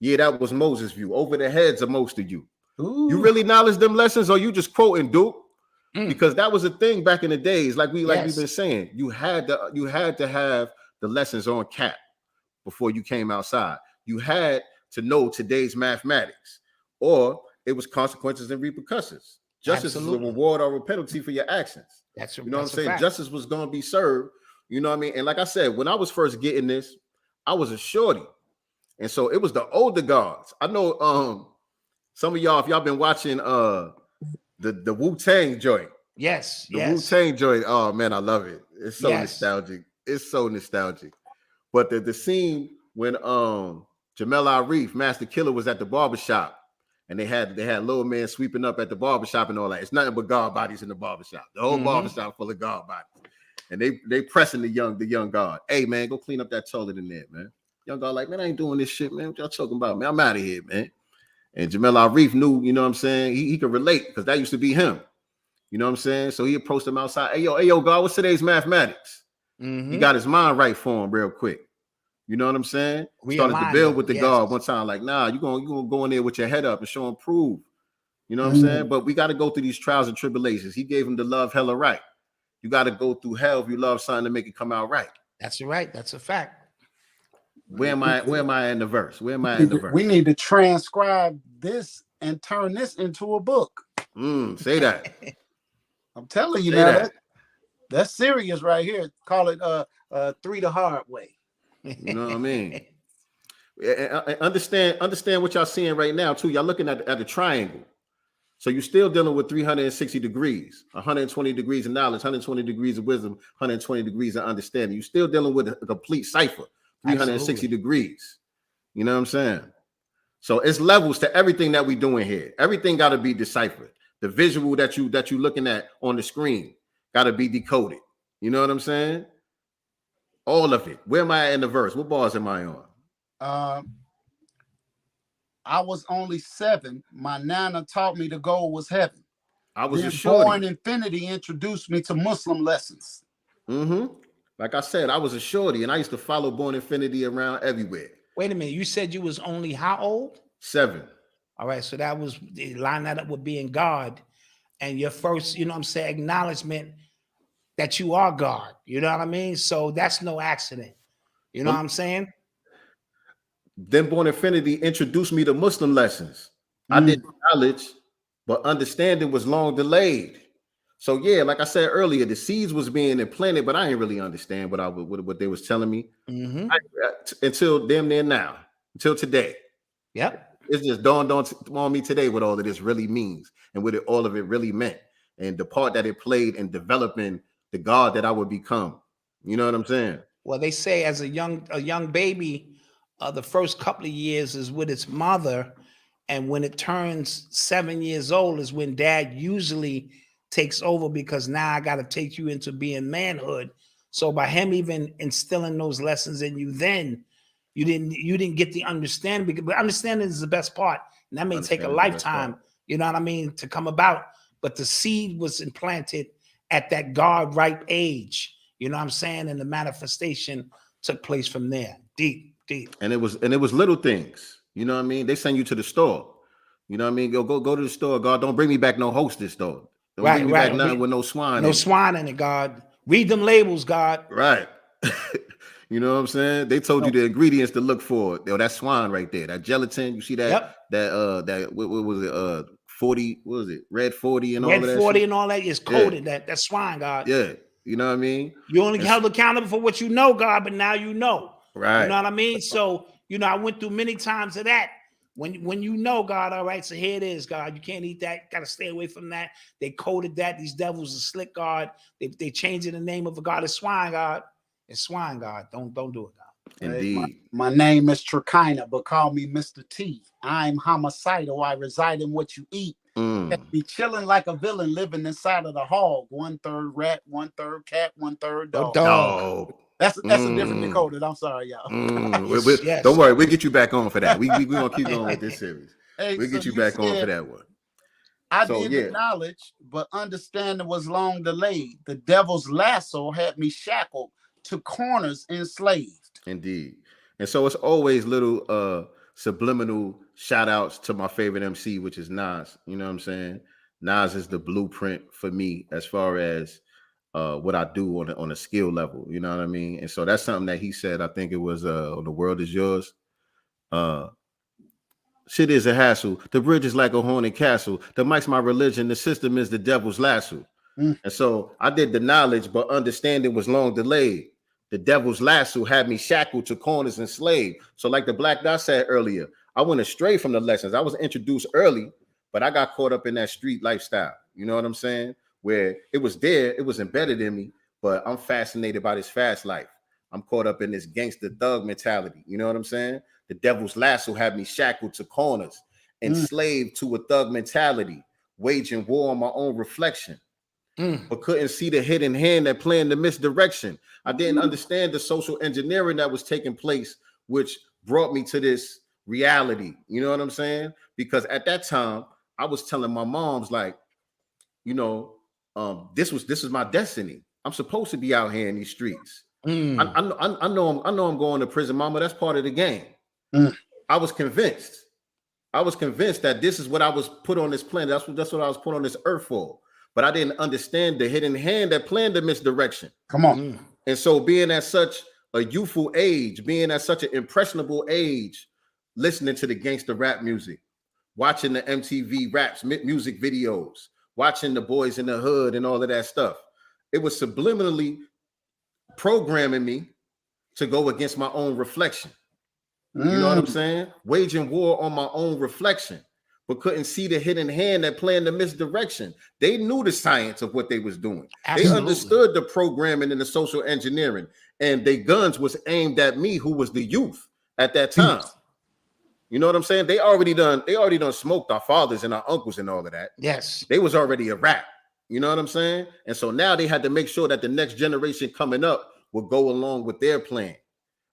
Yeah, that was Moses' view. Over the heads of most of you. Ooh. You really knowledge them lessons, or you just quoting Duke? Because that was a thing back in the days, like we've been saying. You had to have the lessons on cap before you came outside. You had to know today's mathematics, or it was consequences and repercussions. Justice is a reward or a penalty for your actions. That's you know what I'm saying. Justice was going to be served. You know what I mean. And like I said, when I was first getting this, I was a shorty, and so it was the older guards. I know some of y'all, if y'all been watching the Wu-Tang joint. Yes, the Wu-Tang joint. Oh man, I love it. It's so nostalgic. It's so nostalgic. But the scene when Jamel Arif, Master Killer, was at the barbershop, and they had little man sweeping up at the barbershop and all that. It's nothing but guard bodies in the barbershop. The whole barbershop full of guard bodies. And they pressing the young guard. Hey man, go clean up that toilet in there, man. Young guard like, man, I ain't doing this shit, man. What y'all talking about, man? I'm out of here, man. And Jamel Arif knew, you know what I'm saying? He could relate because that used to be him. You know what I'm saying? So he approached him outside. Hey yo, God, what's today's mathematics? He got his mind right for him real quick. You know what I'm saying? Started to build with the God one time, like, nah, you gonna go in there with your head up and show him prove. You know what I'm saying? But we got to go through these trials and tribulations. He gave him the love hella right. You got to go through hell if you love something to make it come out right. That's right. That's a fact. Where am I in the verse? Where am I in the verse? We need to transcribe this and turn this into a book. Say that. I'm telling you now, that's serious right here. Call it 3 the hard way. You know what I mean? Understand what y'all seeing right now too. Y'all looking at the triangle. So you're still dealing with 360 degrees, 120 degrees of knowledge, 120 degrees of wisdom, 120 degrees of understanding. You're still dealing with a complete cipher, 360 degrees. You know what I'm saying? So it's levels to everything that we doing here. Everything got to be deciphered. The visual that you looking at on the screen got to be decoded. You know what I'm saying? All of it. Where am I in the verse? What bars am I on? I was only 7. My nana taught me the goal was heaven. I was then a shorty. Born Infinity introduced me to Muslim lessons. Like I said, I was a shorty, and I used to follow Born Infinity around everywhere. Wait a minute. You said you was only how old? 7. All right. So that was, line that up with being God, and your first, you know what I'm saying, acknowledgement that you are God. You know what I mean? So that's no accident. You know what I'm saying? Then Born Infinity introduced me to Muslim lessons. I did knowledge, but understanding was long delayed. So yeah, like I said earlier, the seeds was being implanted, but I didn't really understand what they was telling me until damn near now, until today. Yep. It's just dawned on me today what all of this really means and what all of it really meant, and the part that it played in developing the God that I would become. You know what I'm saying? Well, they say as a young baby, the first couple of years is with its mother, and when it turns 7 years old is when dad usually takes over, because now I got to take you into being manhood. So by him even instilling those lessons in you, then you didn't get the understanding, but understanding is the best part, and that may take a lifetime, you know what I mean, to come about. But the seed was implanted at that God ripe age, you know what I'm saying, and the manifestation took place from there. Deep. And it was little things, you know what I mean. They send you to the store, you know what I mean. Go to the store. God, don't bring me back no hostess though. Don't bring me back nothing with no swine. No swine in it, God. Read them labels, God. Right. You know what I'm saying? They told you the ingredients to look for. Yo, that swine right there, that gelatin. You see that? That what was it? 40. What was it? Red 40 and all that. Red 40 and all that is coded. That swine, God. Yeah. You know what I mean? You only held accountable for what you know, God, but now you know. Right. You know what I mean? So, you know, I went through many times of that. When you know, God, all right, so here it is, God. You can't eat that. Got to stay away from that. They coded that. These devils are slick, God. They changed the name of a God. It's swine, God. It's swine, God. Don't do it, God. Indeed. Hey, my name is Trakina, but call me Mr. T. I'm homicidal. I reside in what you eat. Be chilling like a villain living inside of the hog. 1/3 rat, 1/3 cat, 1/3 dog. That's a different decoded. I'm sorry, y'all. Don't worry, we'll get you back on for that. We gonna keep going with this series. Hey, we'll get you back on for that one. I did acknowledge, but understanding was long delayed. The devil's lasso had me shackled to corners, enslaved. Indeed. And so it's always little subliminal shout outs to my favorite MC, which is Nas. You know what I'm saying? Nas is the blueprint for me as far as what I do on a skill level. You know what I mean? And so that's something that he said. I think it was on The World Is Yours. Shit is a hassle. The bridge is like a haunted castle. The mic's my religion. The system is the devil's lasso. And so I did the knowledge, but understanding was long delayed. The devil's lasso had me shackled to corners and slave. So like the Black Dot said earlier, I went astray from the lessons. I was introduced early, but I got caught up in that street lifestyle. You know what I'm saying? Where it was there, it was embedded in me, but I'm fascinated by this fast life. I'm caught up in this gangster thug mentality. You know what I'm saying? The devil's lasso had me shackled to corners, enslaved to a thug mentality, waging war on my own reflection. But couldn't see the hidden hand that planned the misdirection. I didn't understand the social engineering that was taking place, which brought me to this reality. You know what I'm saying? Because at that time, I was telling my moms, like, you know, this is my destiny. I'm supposed to be out here in these streets. I know I'm going to prison, mama. That's part of the game. I was convinced that this is what I was put on this planet. That's what I was put on this earth for. But I didn't understand the hidden hand that planned the misdirection. Come on. And so being at such a youthful age, being at such an impressionable age, listening to the gangster rap music, watching the MTV raps, music videos, watching the Boys in the Hood and all of that stuff, it was subliminally programming me to go against my own reflection. You know what I'm saying? Waging war on my own reflection, but couldn't see the hidden hand that planned the misdirection. They knew the science of what they was doing. Absolutely. They understood the programming and the social engineering, and their guns was aimed at me, who was the youth at that time. You know what I'm saying? They already done smoked our fathers and our uncles and all of that. Yes. They was already a rap. You know what I'm saying? And so now they had to make sure that the next generation coming up would go along with their plan,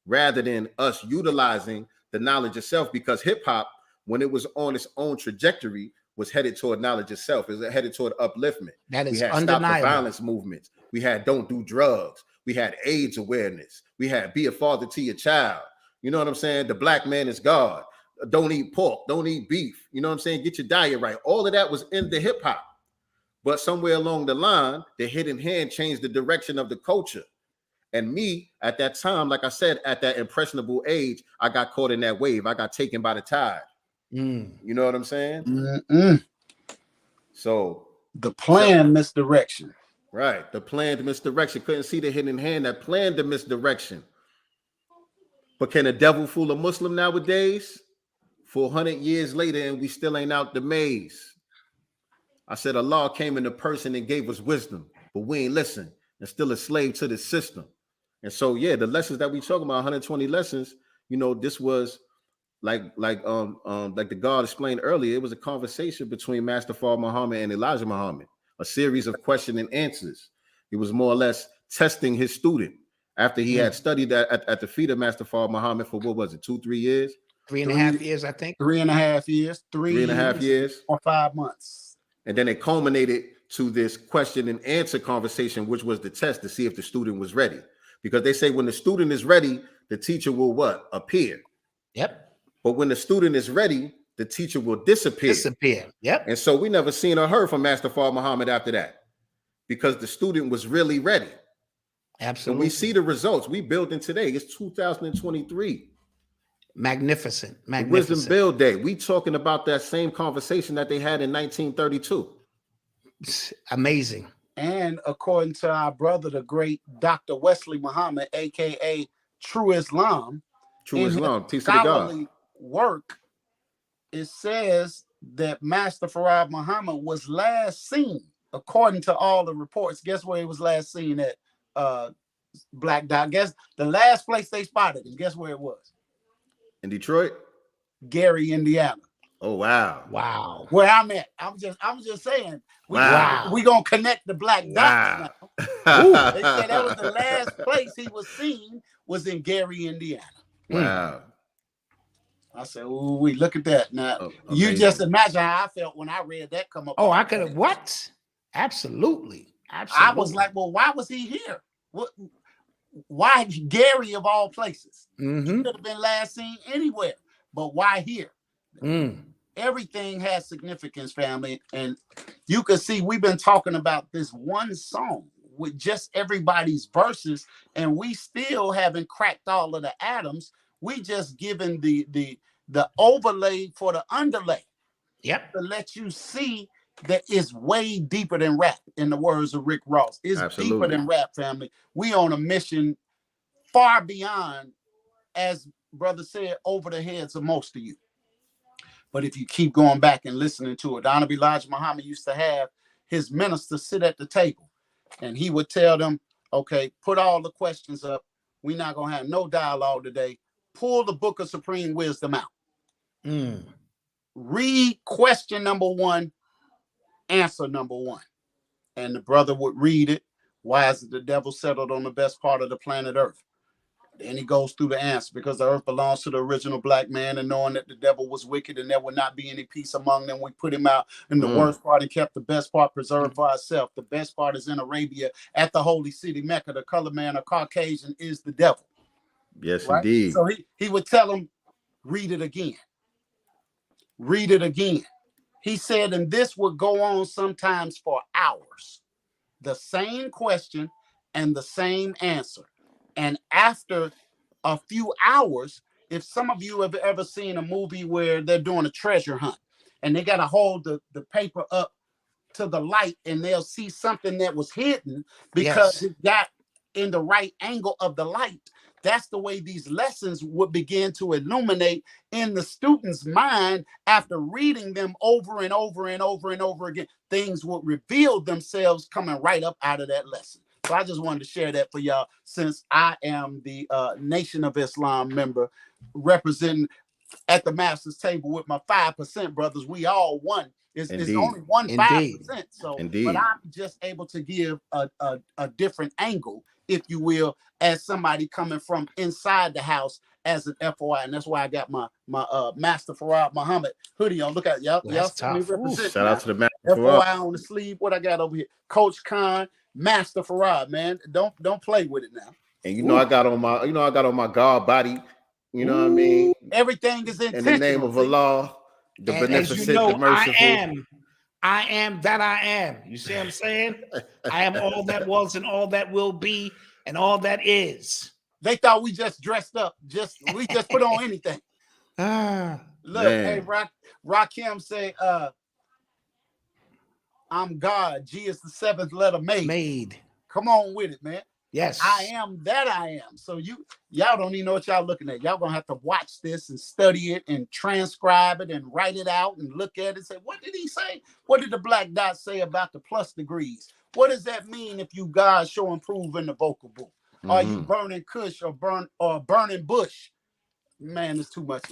rather than us utilizing the knowledge itself, because hip hop, when it was on its own trajectory, was headed toward knowledge itself. It was headed toward upliftment. That is we had undeniable. Stop the Violence movements. We had Don't Do Drugs. We had AIDS awareness. We had Be a Father to Your Child. You know what I'm saying? The Black Man is God. Don't eat pork. Don't eat beef. You know what I'm saying? Get your diet right. All of that was in the hip hop. But somewhere along the line, the hidden hand changed the direction of the culture. And me, at that time, like I said, at that impressionable age, I got caught in that wave. I got taken by the tide. You know what I'm saying? So the planned misdirection. Right. The planned misdirection. Couldn't see the hidden hand that planned the misdirection. But can a devil fool a Muslim nowadays? 400 years later, and we still ain't out the maze. I said Allah came in a person and gave us wisdom, but we ain't listen and still a slave to the system. And so, yeah, the lessons that we talking about, 120 lessons, you know, this was like the God explained earlier, it was a conversation between Master Fard Muhammad and Elijah Muhammad, a series of question and answers. He was more or less testing his student after he had studied at the feet of Master Fard Muhammad for, what was it, 2-3 years? 3.5 years, I think. 3.5 years. 3.5 years. Or 5 months. And then it culminated to this question and answer conversation, which was the test to see if the student was ready. Because they say when the student is ready, the teacher will what? Appear. Yep. But when the student is ready, the teacher will disappear. Yep. And so we never seen or heard from Master Fard Muhammad after that, because the student was really ready. Absolutely. And we see the results. We building today. It's 2023. Magnificent. Wisdom Build Day. We talking about that same conversation that they had in 1932. It's amazing. And according to our brother, the great Dr. Wesley Muhammad, aka True Islam, peace to the God. Work, it says that Master Fard Muhammad was last seen, according to all the reports. Guess where he was last seen at? Black Dot. Guess the last place they spotted him. Guess where it was? In Detroit? Gary, Indiana. Oh wow. Wow. Where I'm at. I'm just saying. We gonna connect the Black Dots now. They said that was the last place he was seen was in Gary, Indiana. Wow. I said, "Oh, we look at that now." You just imagine how I felt when I read that come up. Oh, I could have what? Absolutely. I was like, "Well, why was he here? What? Why Gary of all places? He could have been last seen anywhere." but why here? Everything has significance, family. And you can see we've been talking about this one song with just everybody's verses, and we still haven't cracked all of the atoms. We just given the overlay for the underlay. Yep. To let you see that it's way deeper than rap, in the words of Rick Ross. It's deeper than rap, family. We on a mission far beyond, as brother said, over the heads of most of you. But if you keep going back and listening to it, Honorable Elijah Muhammad used to have his ministers sit at the table, and he would tell them, okay, put all the questions up. We're not going to have no dialogue today. Pull the Book of Supreme Wisdom out. Read question number 1, answer number 1. And the brother would read it. Why is it the devil settled on the best part of the planet Earth? Then he goes through the answer, because the earth belongs to the original black man, and knowing that the devil was wicked and there would not be any peace among them, we put him out in the worst part and kept the best part preserved for ourselves. The best part is in Arabia at the holy city Mecca. The color man or Caucasian is the devil. Yes, right? indeed. So he would tell him, read it again. Read it again. He said, and this would go on sometimes for hours. The same question and the same answer. And after a few hours, if some of you have ever seen a movie where they're doing a treasure hunt and they got to hold the paper up to the light and they'll see something that was hidden because it got in the right angle of the light. That's the way these lessons would begin to illuminate in the student's mind after reading them over and over and over and over again. Things would reveal themselves coming right up out of that lesson. So I just wanted to share that for y'all, since I am the Nation of Islam member representing at the Masters table with my 5% brothers. We all one. It's only 5%. So, but I'm just able to give a different angle, if you will, as somebody coming from inside the house as an FOI. And that's why I got my Master Farad Muhammad hoodie on. Look at y'all. Y'all see me represent. Shout out to the Master FOI on the sleeve. What I got over here? Coach Khan, Master Farad, man. Don't play with it now. And you know, I got on my God body. You know what I mean? Everything is intentional. In the name of Allah, the beneficent, the merciful. I am that I am. You see what I'm saying? I am all that was and all that will be and all that is. They thought we just dressed up. We just put on anything. Look, hey, Rakim say, I'm God. G is the 7th letter made. Come on with it, man. Yes. I am that I am. So y'all don't even know what y'all looking at. Y'all gonna have to watch this and study it and transcribe it and write it out and look at it and say, what did he say? What did the black dot say about the plus degrees? What does that mean if you God show and prove in the vocal book? Are you burning Kush or burning Bush? Man, it's too much.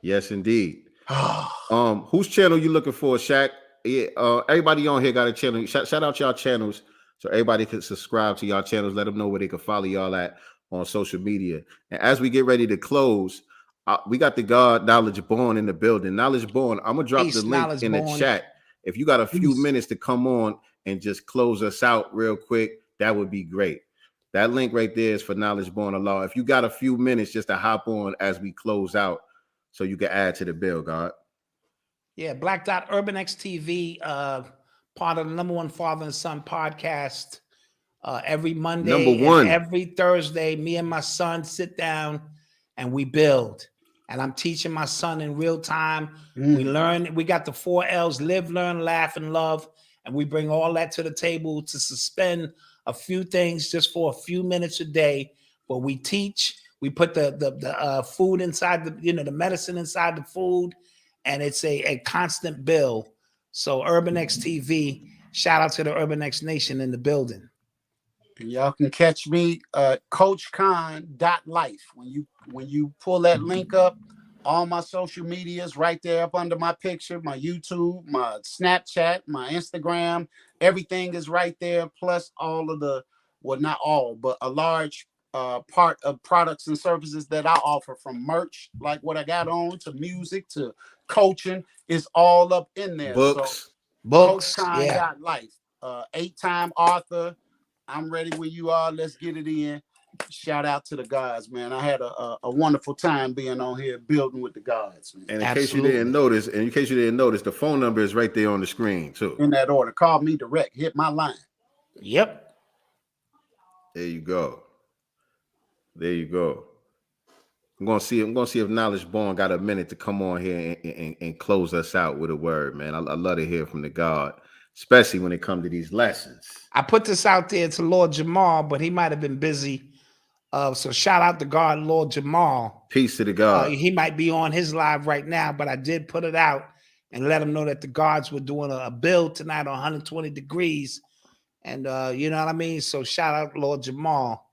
Yes, indeed. Whose channel you looking for, Shaq? Yeah, everybody on here got a channel. Shout out y'all channels, so everybody can subscribe to y'all channels. Let them know where they can follow y'all at on social media. And as we get ready to close, we got the God Knowledge Born in the building. Knowledge Born, I'm gonna drop the link in the chat. If you got a few minutes to come on and just close us out real quick, that would be great. That link right there is for Knowledge Born Allah. If you got a few minutes just to hop on as we close out, so you can add to the bill, God. Yeah, Black Dot Urban X TV, part of the #1 Father and Son podcast. Every Monday, and every Thursday, me and my son sit down and we build. And I'm teaching my son in real time. We learn. We got the 4 L's: live, learn, laugh, and love. And we bring all that to the table to suspend a few things just for a few minutes a day. But we teach. We put the food inside the medicine inside the food, and it's a constant bill. So Urban X TV, shout out to the Urban X Nation in the building. Y'all can catch me coachkhan.life. When you pull that link up, all my social medias right there up under my picture, my YouTube, my Snapchat, my Instagram, everything is right there. Plus all of not all, but a large part of products and services that I offer, from merch, like what I got on, to music, to coaching, is all up in there. Books, coachkhan.life. 8-time author. I'm ready when you are. Let's get it in. Shout out to the gods, man. I had a wonderful time being on here building with the gods, man. And in case you didn't notice, the phone number is right there on the screen too. In that order. Call me direct. Hit my line. Yep. There you go. There you go. I'm gonna see if Knowledge Born got a minute to come on here and close us out with a word, man. I love to hear from the God, especially when it comes to these lessons. I put this out there to Lord Jamal, but he might have been busy. So shout out to God, Lord Jamal. Peace to the God. He might be on his live right now, but I did put it out and let him know that the gods were doing a build tonight on 120 degrees. And you know what I mean? So shout out Lord Jamal.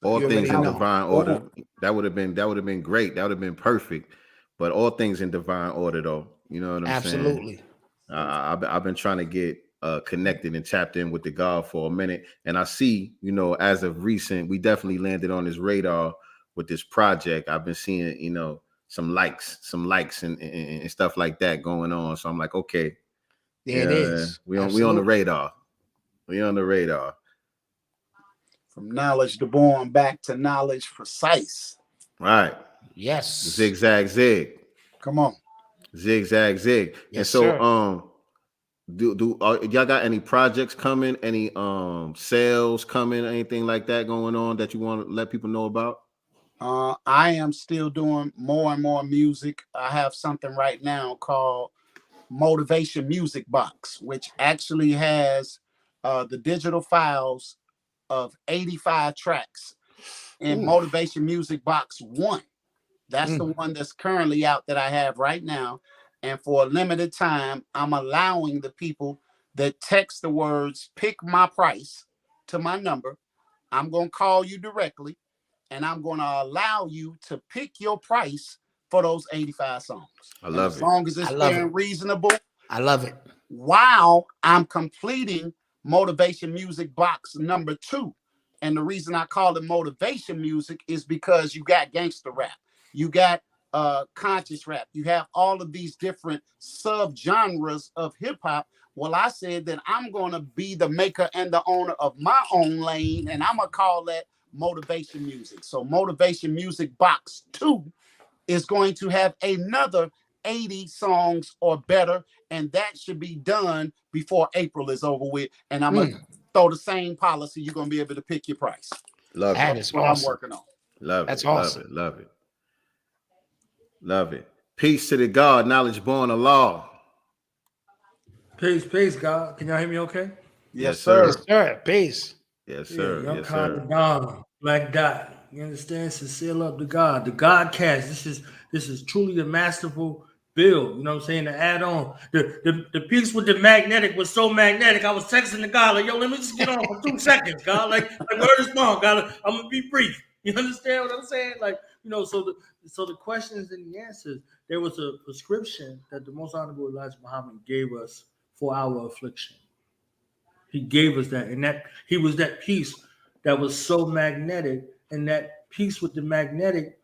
All things in divine order. That would have been great. That would have been perfect. But all things in divine order, though. You know what I'm saying? Absolutely. I've been trying to get connected and tapped in with the God for a minute, and I see, you know, as of recent, we definitely landed on his radar with this project. I've been seeing, you know, some likes and stuff like that going on. So I'm like, okay, there it is. We on the radar. We on the radar. From knowledge to born back to knowledge precise. Right. Yes. Zigzag zig. Come on. Zigzag zig. Yes, and so sir. Do y'all got any projects coming, any sales coming, anything like that going on that you want to let people know about? I am still doing more and more music. I have something right now called Motivation Music Box, which actually has the digital files of 85 tracks in Motivation Music Box 1. That's the one that's currently out that I have right now. And for a limited time, I'm allowing the people that text the words, pick my price to my number. I'm going to call you directly, and I'm going to allow you to pick your price for those 85 songs. I love it. As long as it's fair and reasonable. I love it. While I'm completing Motivation Music Box number 2. And the reason I call it motivation music is because you got gangster rap. You got conscious rap. You have all of these different subgenres of hip hop. Well, I said that I'm going to be the maker and the owner of my own lane, and I'm going to call that motivation music. So Motivation Music Box 2 is going to have another 80 songs or better, and that should be done before April is over with. And I'm going to throw the same policy. You're going to be able to pick your price. Love it. That is what awesome. I'm working on. Love That's it. awesome. Love it. Love it. Peace to the God, knowledge born of law. Peace, God. Can y'all hear me okay? Yes, sir. Yes, sir. Peace. Yes, sir. Young Yes, Con sir. the Don, Black Dot. You understand? Sincere love to God. The Godcast. This is truly a masterful build. You know what I'm saying? To add on. The piece with the magnetic was so magnetic. I was texting the guy like, yo, let me just get on for 2 seconds, God. Like word is born, God. I'm gonna be brief. You understand what I'm saying? Like, you know, so the questions and the answers, there was a prescription that the Most Honorable Elijah Muhammad gave us for our affliction. He gave us that, and that he was that piece that was so magnetic, and that piece with the magnetic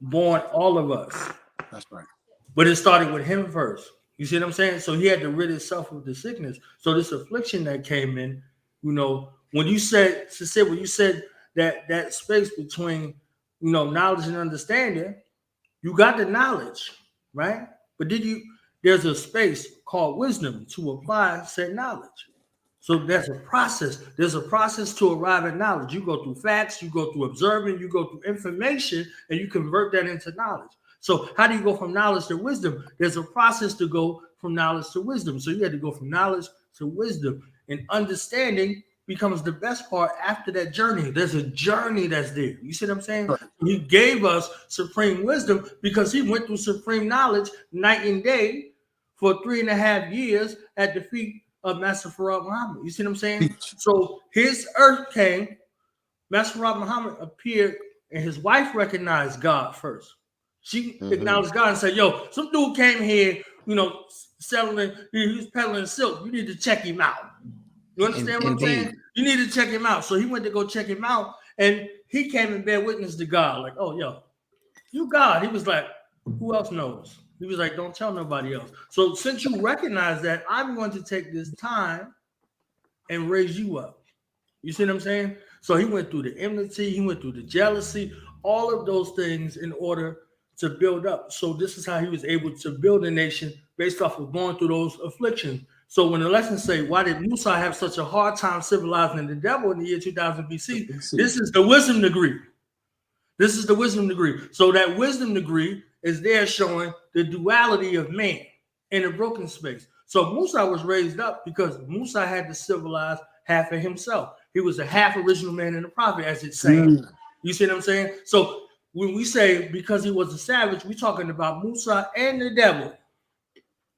born all of us. That's right. But it started with him first. You see what I'm saying? So he had to rid himself of the sickness. So this affliction that came in, you know, when you said that space between, you know, knowledge and understanding, you got the knowledge, right? But there's a space called wisdom to apply said knowledge. So there's a process. There's a process to arrive at knowledge. You go through facts, you go through observing, you go through information, and you convert that into knowledge. So how do you go from knowledge to wisdom? There's a process to go from knowledge to wisdom. So you had to go from knowledge to wisdom, and understanding becomes the best part after that journey. There's a journey that's there. You see what I'm saying? Right. He gave us supreme wisdom because he went through supreme knowledge night and day for 3.5 years at the feet of Master Farad Muhammad. You see what I'm saying? So his earth came, Master Farad Muhammad appeared, and his wife recognized God first. She acknowledged God and said, yo, some dude came here, you know, selling, he was peddling silk. You need to check him out. You understand what I'm saying? You need to check him out. So he went to go check him out, and he came and bear witness to God. Like, oh, yo, you God. He was like, who else knows? He was like, don't tell nobody else. So since you recognize that, I'm going to take this time and raise you up. You see what I'm saying? So he went through the enmity, he went through the jealousy, all of those things in order to build up. So this is how he was able to build a nation based off of going through those afflictions. So when the lessons say, why did Musa have such a hard time civilizing the devil in the year 2000 BC? This is the wisdom degree. This is the wisdom degree. So that wisdom degree is there showing the duality of man in a broken space. So Musa was raised up because Musa had to civilize half of himself. He was a half original man and a prophet, as it's saying. You see what I'm saying? So when we say because he was a savage, we're talking about Musa and the devil.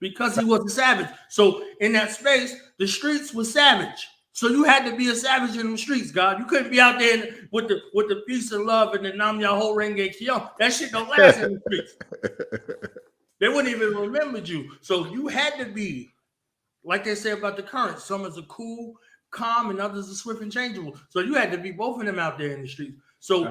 Because he was a savage. So in that space, the streets were savage. So you had to be a savage in the streets, God. You couldn't be out there with the peace and love and the Nam Yaho Renge Kyo. That shit don't last in the streets. They wouldn't even remember you. So you had to be, like they say about the currents, some is a cool, calm, and others are swift and changeable. So you had to be both of them out there in the streets. So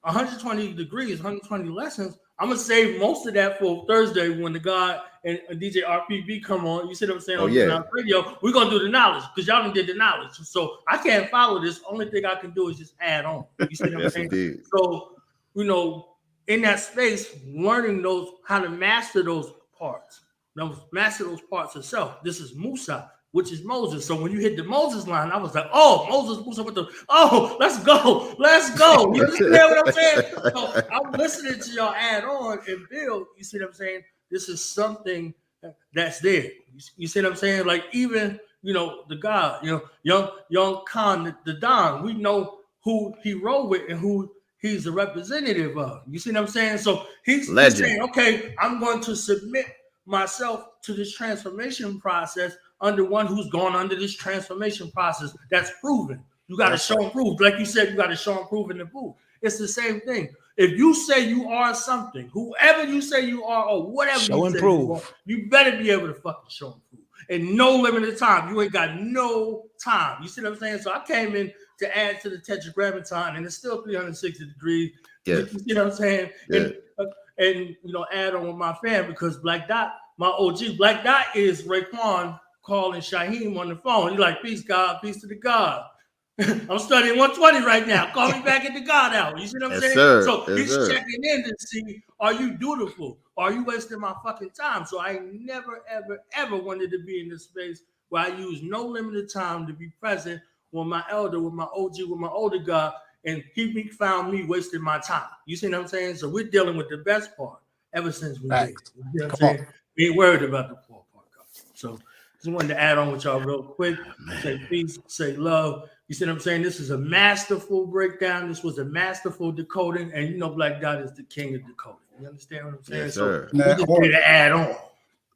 120 degrees, 120 lessons. I'm gonna save most of that for Thursday when the God and DJ RPB come on. You see what I'm saying? On radio, we're gonna do the knowledge because y'all done did the knowledge. So I can't follow this. Only thing I can do is just add on. You see what I'm saying? Indeed. So in that space, learning how to master those parts. Master those parts of This is Musa, which is Moses. So when you hit the Moses line, I was like, oh, Moses, Musa with let's go. You understand what I'm saying? So I'm listening to y'all add on and build. You see what I'm saying? This is something that's there. You see what I'm saying? Like even, the God, young Khan, the Don, we know who he rode with and who he's a representative of. You see what I'm saying? So he's saying, okay, I'm going to submit myself to this transformation process under one who's gone under this transformation process that's proven. You got to show and prove. Like you said, you got to show and prove in the booth. It's the same thing. If you say you are something, whoever you say you are or whatever show and prove, you better be able to fucking show and prove. And no limited time. You ain't got no time. You see what I'm saying? So I came in to add to the tetragrammaton and it's still 360 degrees. Yeah. You see what I'm saying? Yeah. And add on with my fan because Black Dot, my OG, Black Dot is Raekwon calling Shaheem on the phone. He's like, peace, God, peace to the God. I'm studying 120 right now. Call me back at the God hour. You see what I'm saying? Sir. So he's checking in to see, are you dutiful? Are you wasting my fucking time? So I never, ever, ever wanted to be in this space where I use no limited time to be present with my elder, with my OG, with my older God, and he found me wasting my time. You see what I'm saying? So we're dealing with the best part ever since we did. You know what I'm saying? We ain't worried about the poor part. So just wanted to add on with y'all real quick. Say peace, say love. You see what I'm saying? This is a masterful breakdown. This was a masterful decoding. And Black Dot is the king of decoding. You understand what I'm saying? Yes, sir. So we just need to add on.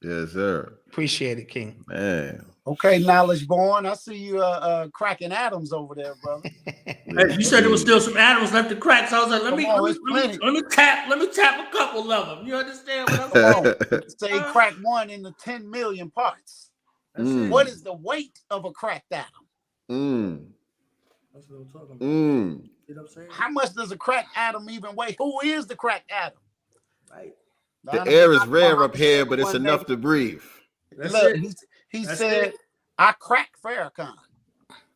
Yes, sir. Appreciate it, King. Man. Okay, knowledge born. I see you cracking atoms over there, brother. Hey, you said there was still some atoms left to crack. So I was like, let me tap a couple of them. You understand what I'm saying? Say crack one into 10 million parts. What is the weight of a cracked atom? That's what I'm talking about. Mm. You know what I'm saying? How much does a cracked atom even weigh? Who is the cracked atom? Right. The air is rare up here, but it's enough to breathe. Look, he said, I cracked Farrakhan.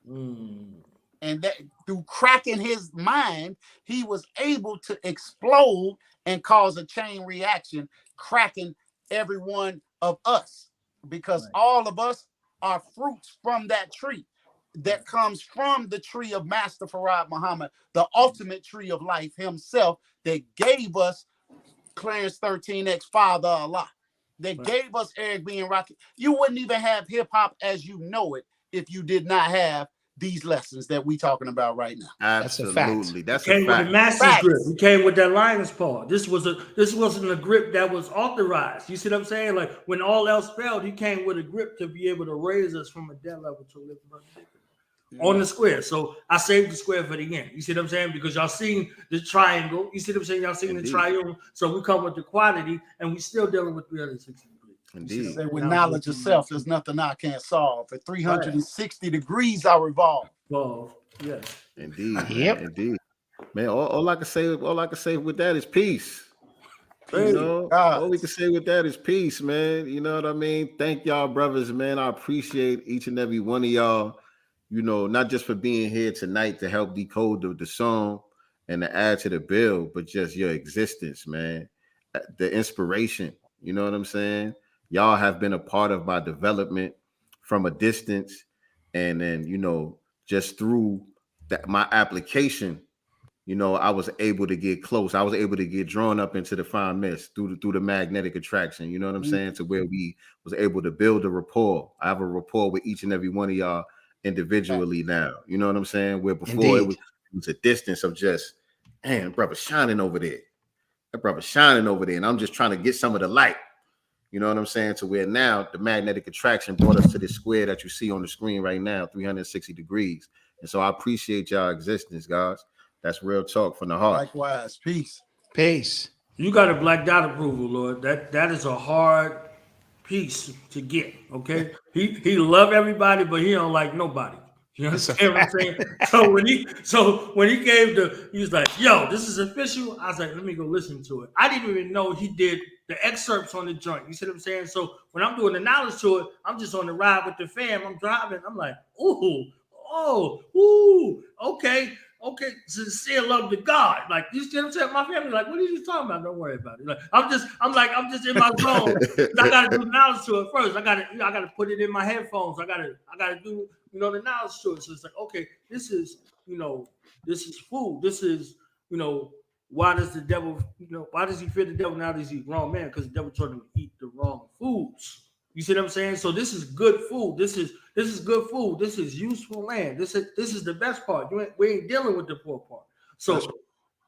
And that through cracking his mind, he was able to explode and cause a chain reaction, cracking every one of us. Because all of us are fruits from that tree that comes from the tree of Master Farad Muhammad, the ultimate tree of life himself that gave us Clarence 13X, Father Allah. That gave us Eric B. and Rocky. You wouldn't even have hip hop as you know it if you did not have these lessons that we talking about right now. Absolutely. That's a fact. Came with the Masters grip. We came with that lion's paw. This wasn't a grip that was authorized. You see what I'm saying? Like when all else failed, he came with a grip to be able to raise us from a dead level to live on the square. So I saved the square for the end. You see what I'm saying? Because y'all seen the triangle. You see what I'm saying? Y'all seen the triangle. So we come with the quantity and we still dealing with 360 degrees. Indeed. Say with knowledge of self, there's nothing I can't solve. At 360 degrees, I revolve. Yes. Indeed. Yep. Indeed. Man, all I can say with that is peace. All we can say with that is peace, man. You know what I mean? Thank y'all, brothers, man. I appreciate each and every one of y'all. you know, not just for being here tonight to help decode the song and to add to the bill, but just your existence, man. The inspiration, you know what I'm saying? Y'all have been a part of my development from a distance. And then, you know, just through that, my application, you know, I was able to get close. I was able to get drawn up into the fine mist through the magnetic attraction, you know what I'm saying? To where we was able to build a rapport. I have a rapport with each and every one of y'all individually now. You know what I'm saying? Where before it was a distance of just, man, brother shining over there. That brother shining over there. And I'm just trying to get some of the light. You know what I'm saying? To where now the magnetic attraction brought us to this square that you see on the screen right now, 360 degrees. And so I appreciate y'all existence, guys. That's real talk from the heart. Likewise. Peace. Peace. You got a black dot approval, Lord. That is a hard piece to get. Okay. He love everybody, but he don't like nobody. You understand what I'm saying? So when he gave he was like, yo, this is official. I was like, let me go listen to it. I didn't even know he did the excerpts on the joint. You see what I'm saying? So when I'm doing the knowledge to it, I'm just on the ride with the fam. I'm driving. I'm like, okay. Sincere love to God. Like, you see what I'm saying? My family like, what are you talking about? Don't worry about it. Like, I'm just in my zone. I gotta do knowledge to it first. I gotta put it in my headphones. I gotta do, you know, the knowledge to it. So it's like, okay, this is food. This is, you know, why does the devil, you know, why does he fear the devil now that he's a grown man? Because the devil told him to eat the wrong foods. You see what I'm saying? So this is good food. This is good food. This is useful land. This is the best part. We ain't dealing with the poor part. So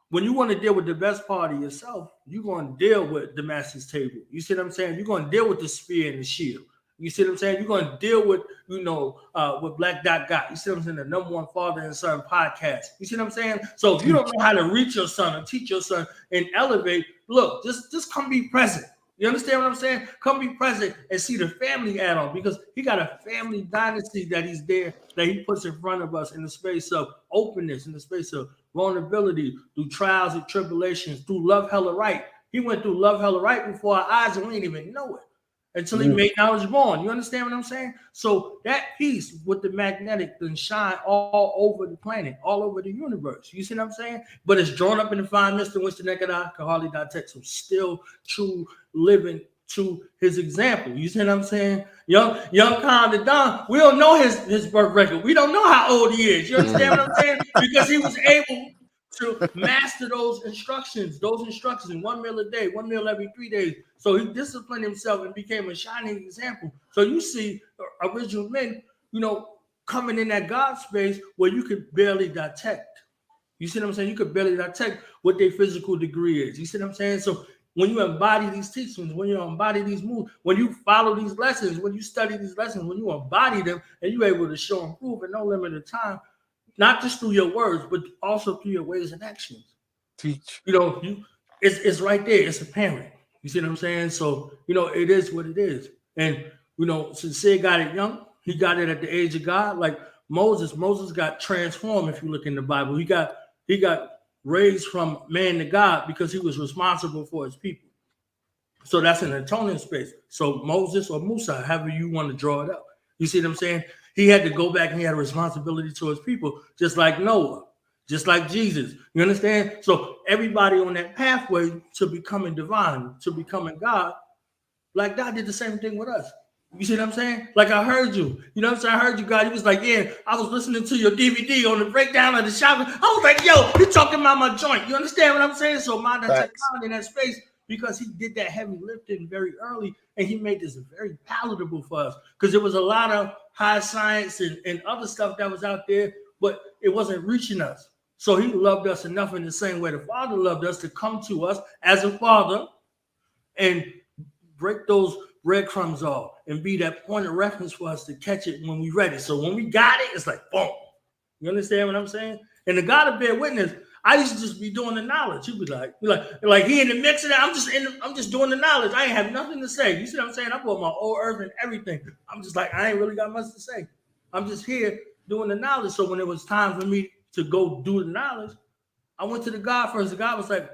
when you want to deal with the best part of yourself, you're going to deal with the master's table. You see what I'm saying? You're going to deal with the spear and the shield. You see what I'm saying? You're going to deal with, you know, with Black Dot Got. You see what I'm saying? The #1 father and son podcast. You see what I'm saying? So if you don't know how to reach your son or teach your son and elevate, look, just come be present. You understand what I'm saying? Come be present and see the family add on, because he got a family dynasty that he's there, that he puts in front of us in the space of openness, in the space of vulnerability, through trials and tribulations, through love, hella right. He went through love, hella right before our eyes, and we didn't even know it until he made knowledge born. You understand what I'm saying? So that piece with the magnetic then shine all over the planet, all over the universe. You see what I'm saying? But it's drawn up in the fine mist in which the naked eye can hardly detect. So still true, living to his example. You see what I'm saying? Young Khan the Don, we don't know his birth record. We don't know how old he is. You understand what I'm saying? Because he was able to master those instructions, 1 meal a day, 1 meal every 3 days. So he disciplined himself and became a shining example. So you see original men, you know, coming in that God space where you could barely detect. You see what I'm saying? You could barely detect what their physical degree is. You see what I'm saying? So when you embody these teachings, when you embody these moves, when you follow these lessons, when you study these lessons, when you embody them, and you're able to show and prove in no limited time, not just through your words, but also through your ways and actions. Teach. You know, it's right there. It's apparent. You see what I'm saying? So, you know, it is what it is. And, you know, Sincere got it young. He got it at the age of God. Like Moses got transformed. If you look in the Bible, he got raised from man to God because he was responsible for his people. So that's an atoning space. So Moses or Musa, however you want to draw it up. You see what I'm saying? He had to go back and he had a responsibility to his people, just like Noah, just like Jesus. You understand? So everybody on that pathway to becoming divine, to becoming God, like God did the same thing with us. You see what I'm saying? Like I heard you. You know what I'm saying? I heard you, God. He was like, yeah, I was listening to your DVD on the breakdown of the shopping. I was like, yo, you're talking about my joint. You understand what I'm saying? So mine that's in that space, because he did that heavy lifting very early, and he made this very palatable for us, because there was a lot of high science and other stuff that was out there, but it wasn't reaching us. So he loved us enough in the same way the Father loved us to come to us as a father and break those breadcrumbs off and be that point of reference for us to catch it when we're ready. So when we got it, it's like, boom. You understand what I'm saying? And the God to bear witness, I used to just be doing the knowledge. He'd be like he in the mix of that. I'm just doing the knowledge. I ain't have nothing to say. You see what I'm saying? I bought my old earth and everything. I'm just like, I ain't really got much to say. I'm just here doing the knowledge. So when it was time for me to go do the knowledge, I went to the God first. The God was like,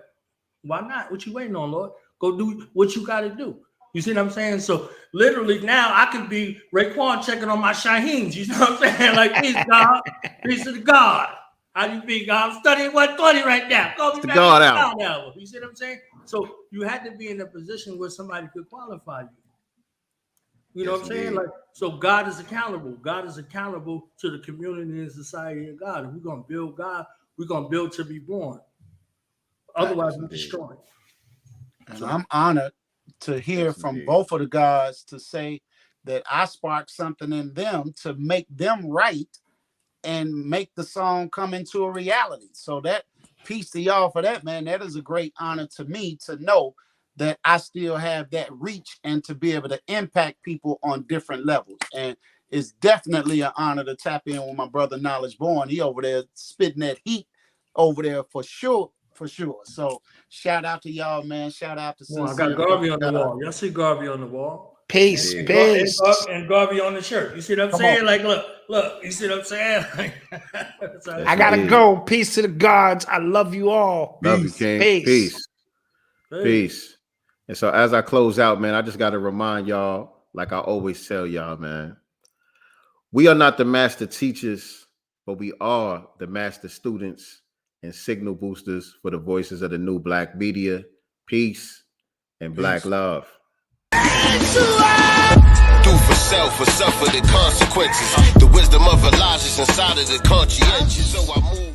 why not? What you waiting on, Lord? Go do what you got to do. You see what I'm saying? So literally now I could be Raekwon checking on my Shaheens. You know what I'm saying? Like, peace, God. Peace to the God. How do you feel, God? I'm studying 120 right now. Call me back God to out. the God album. You see what I'm saying? So you had to be in a position where somebody could qualify you. You know what I'm saying? Like, so God is accountable. God is accountable to the community and society of God. If we're gonna build God, we're gonna build to be born. Otherwise, we're destroyed. And I'm honored to hear from both of the guys to say that I sparked something in them to make them right and make the song come into a reality. So that peace to y'all for that, man. That is a great honor to me to know that I still have that reach and to be able to impact people on different levels. And it's definitely an honor to tap in with my brother Knowledge Born. He over there spitting that heat over there for sure. For sure. So shout out to y'all, man. Shout out to I got Garvey on the wall. Y'all see Garvey on the wall. Peace, peace. And Garvey on the shirt. You see what I'm saying? Like, look. You see what I'm saying? I gotta go. Peace to the gods. I love you all. Love you, King. Peace. And so as I close out, man, I just got to remind y'all, like I always tell y'all, man, we are not the master teachers, but we are the master students and signal boosters for the voices of the new Black media. Peace and Black love. Do for self or suffer the consequences. The wisdom of Elijah's inside of the conscientious. So I move.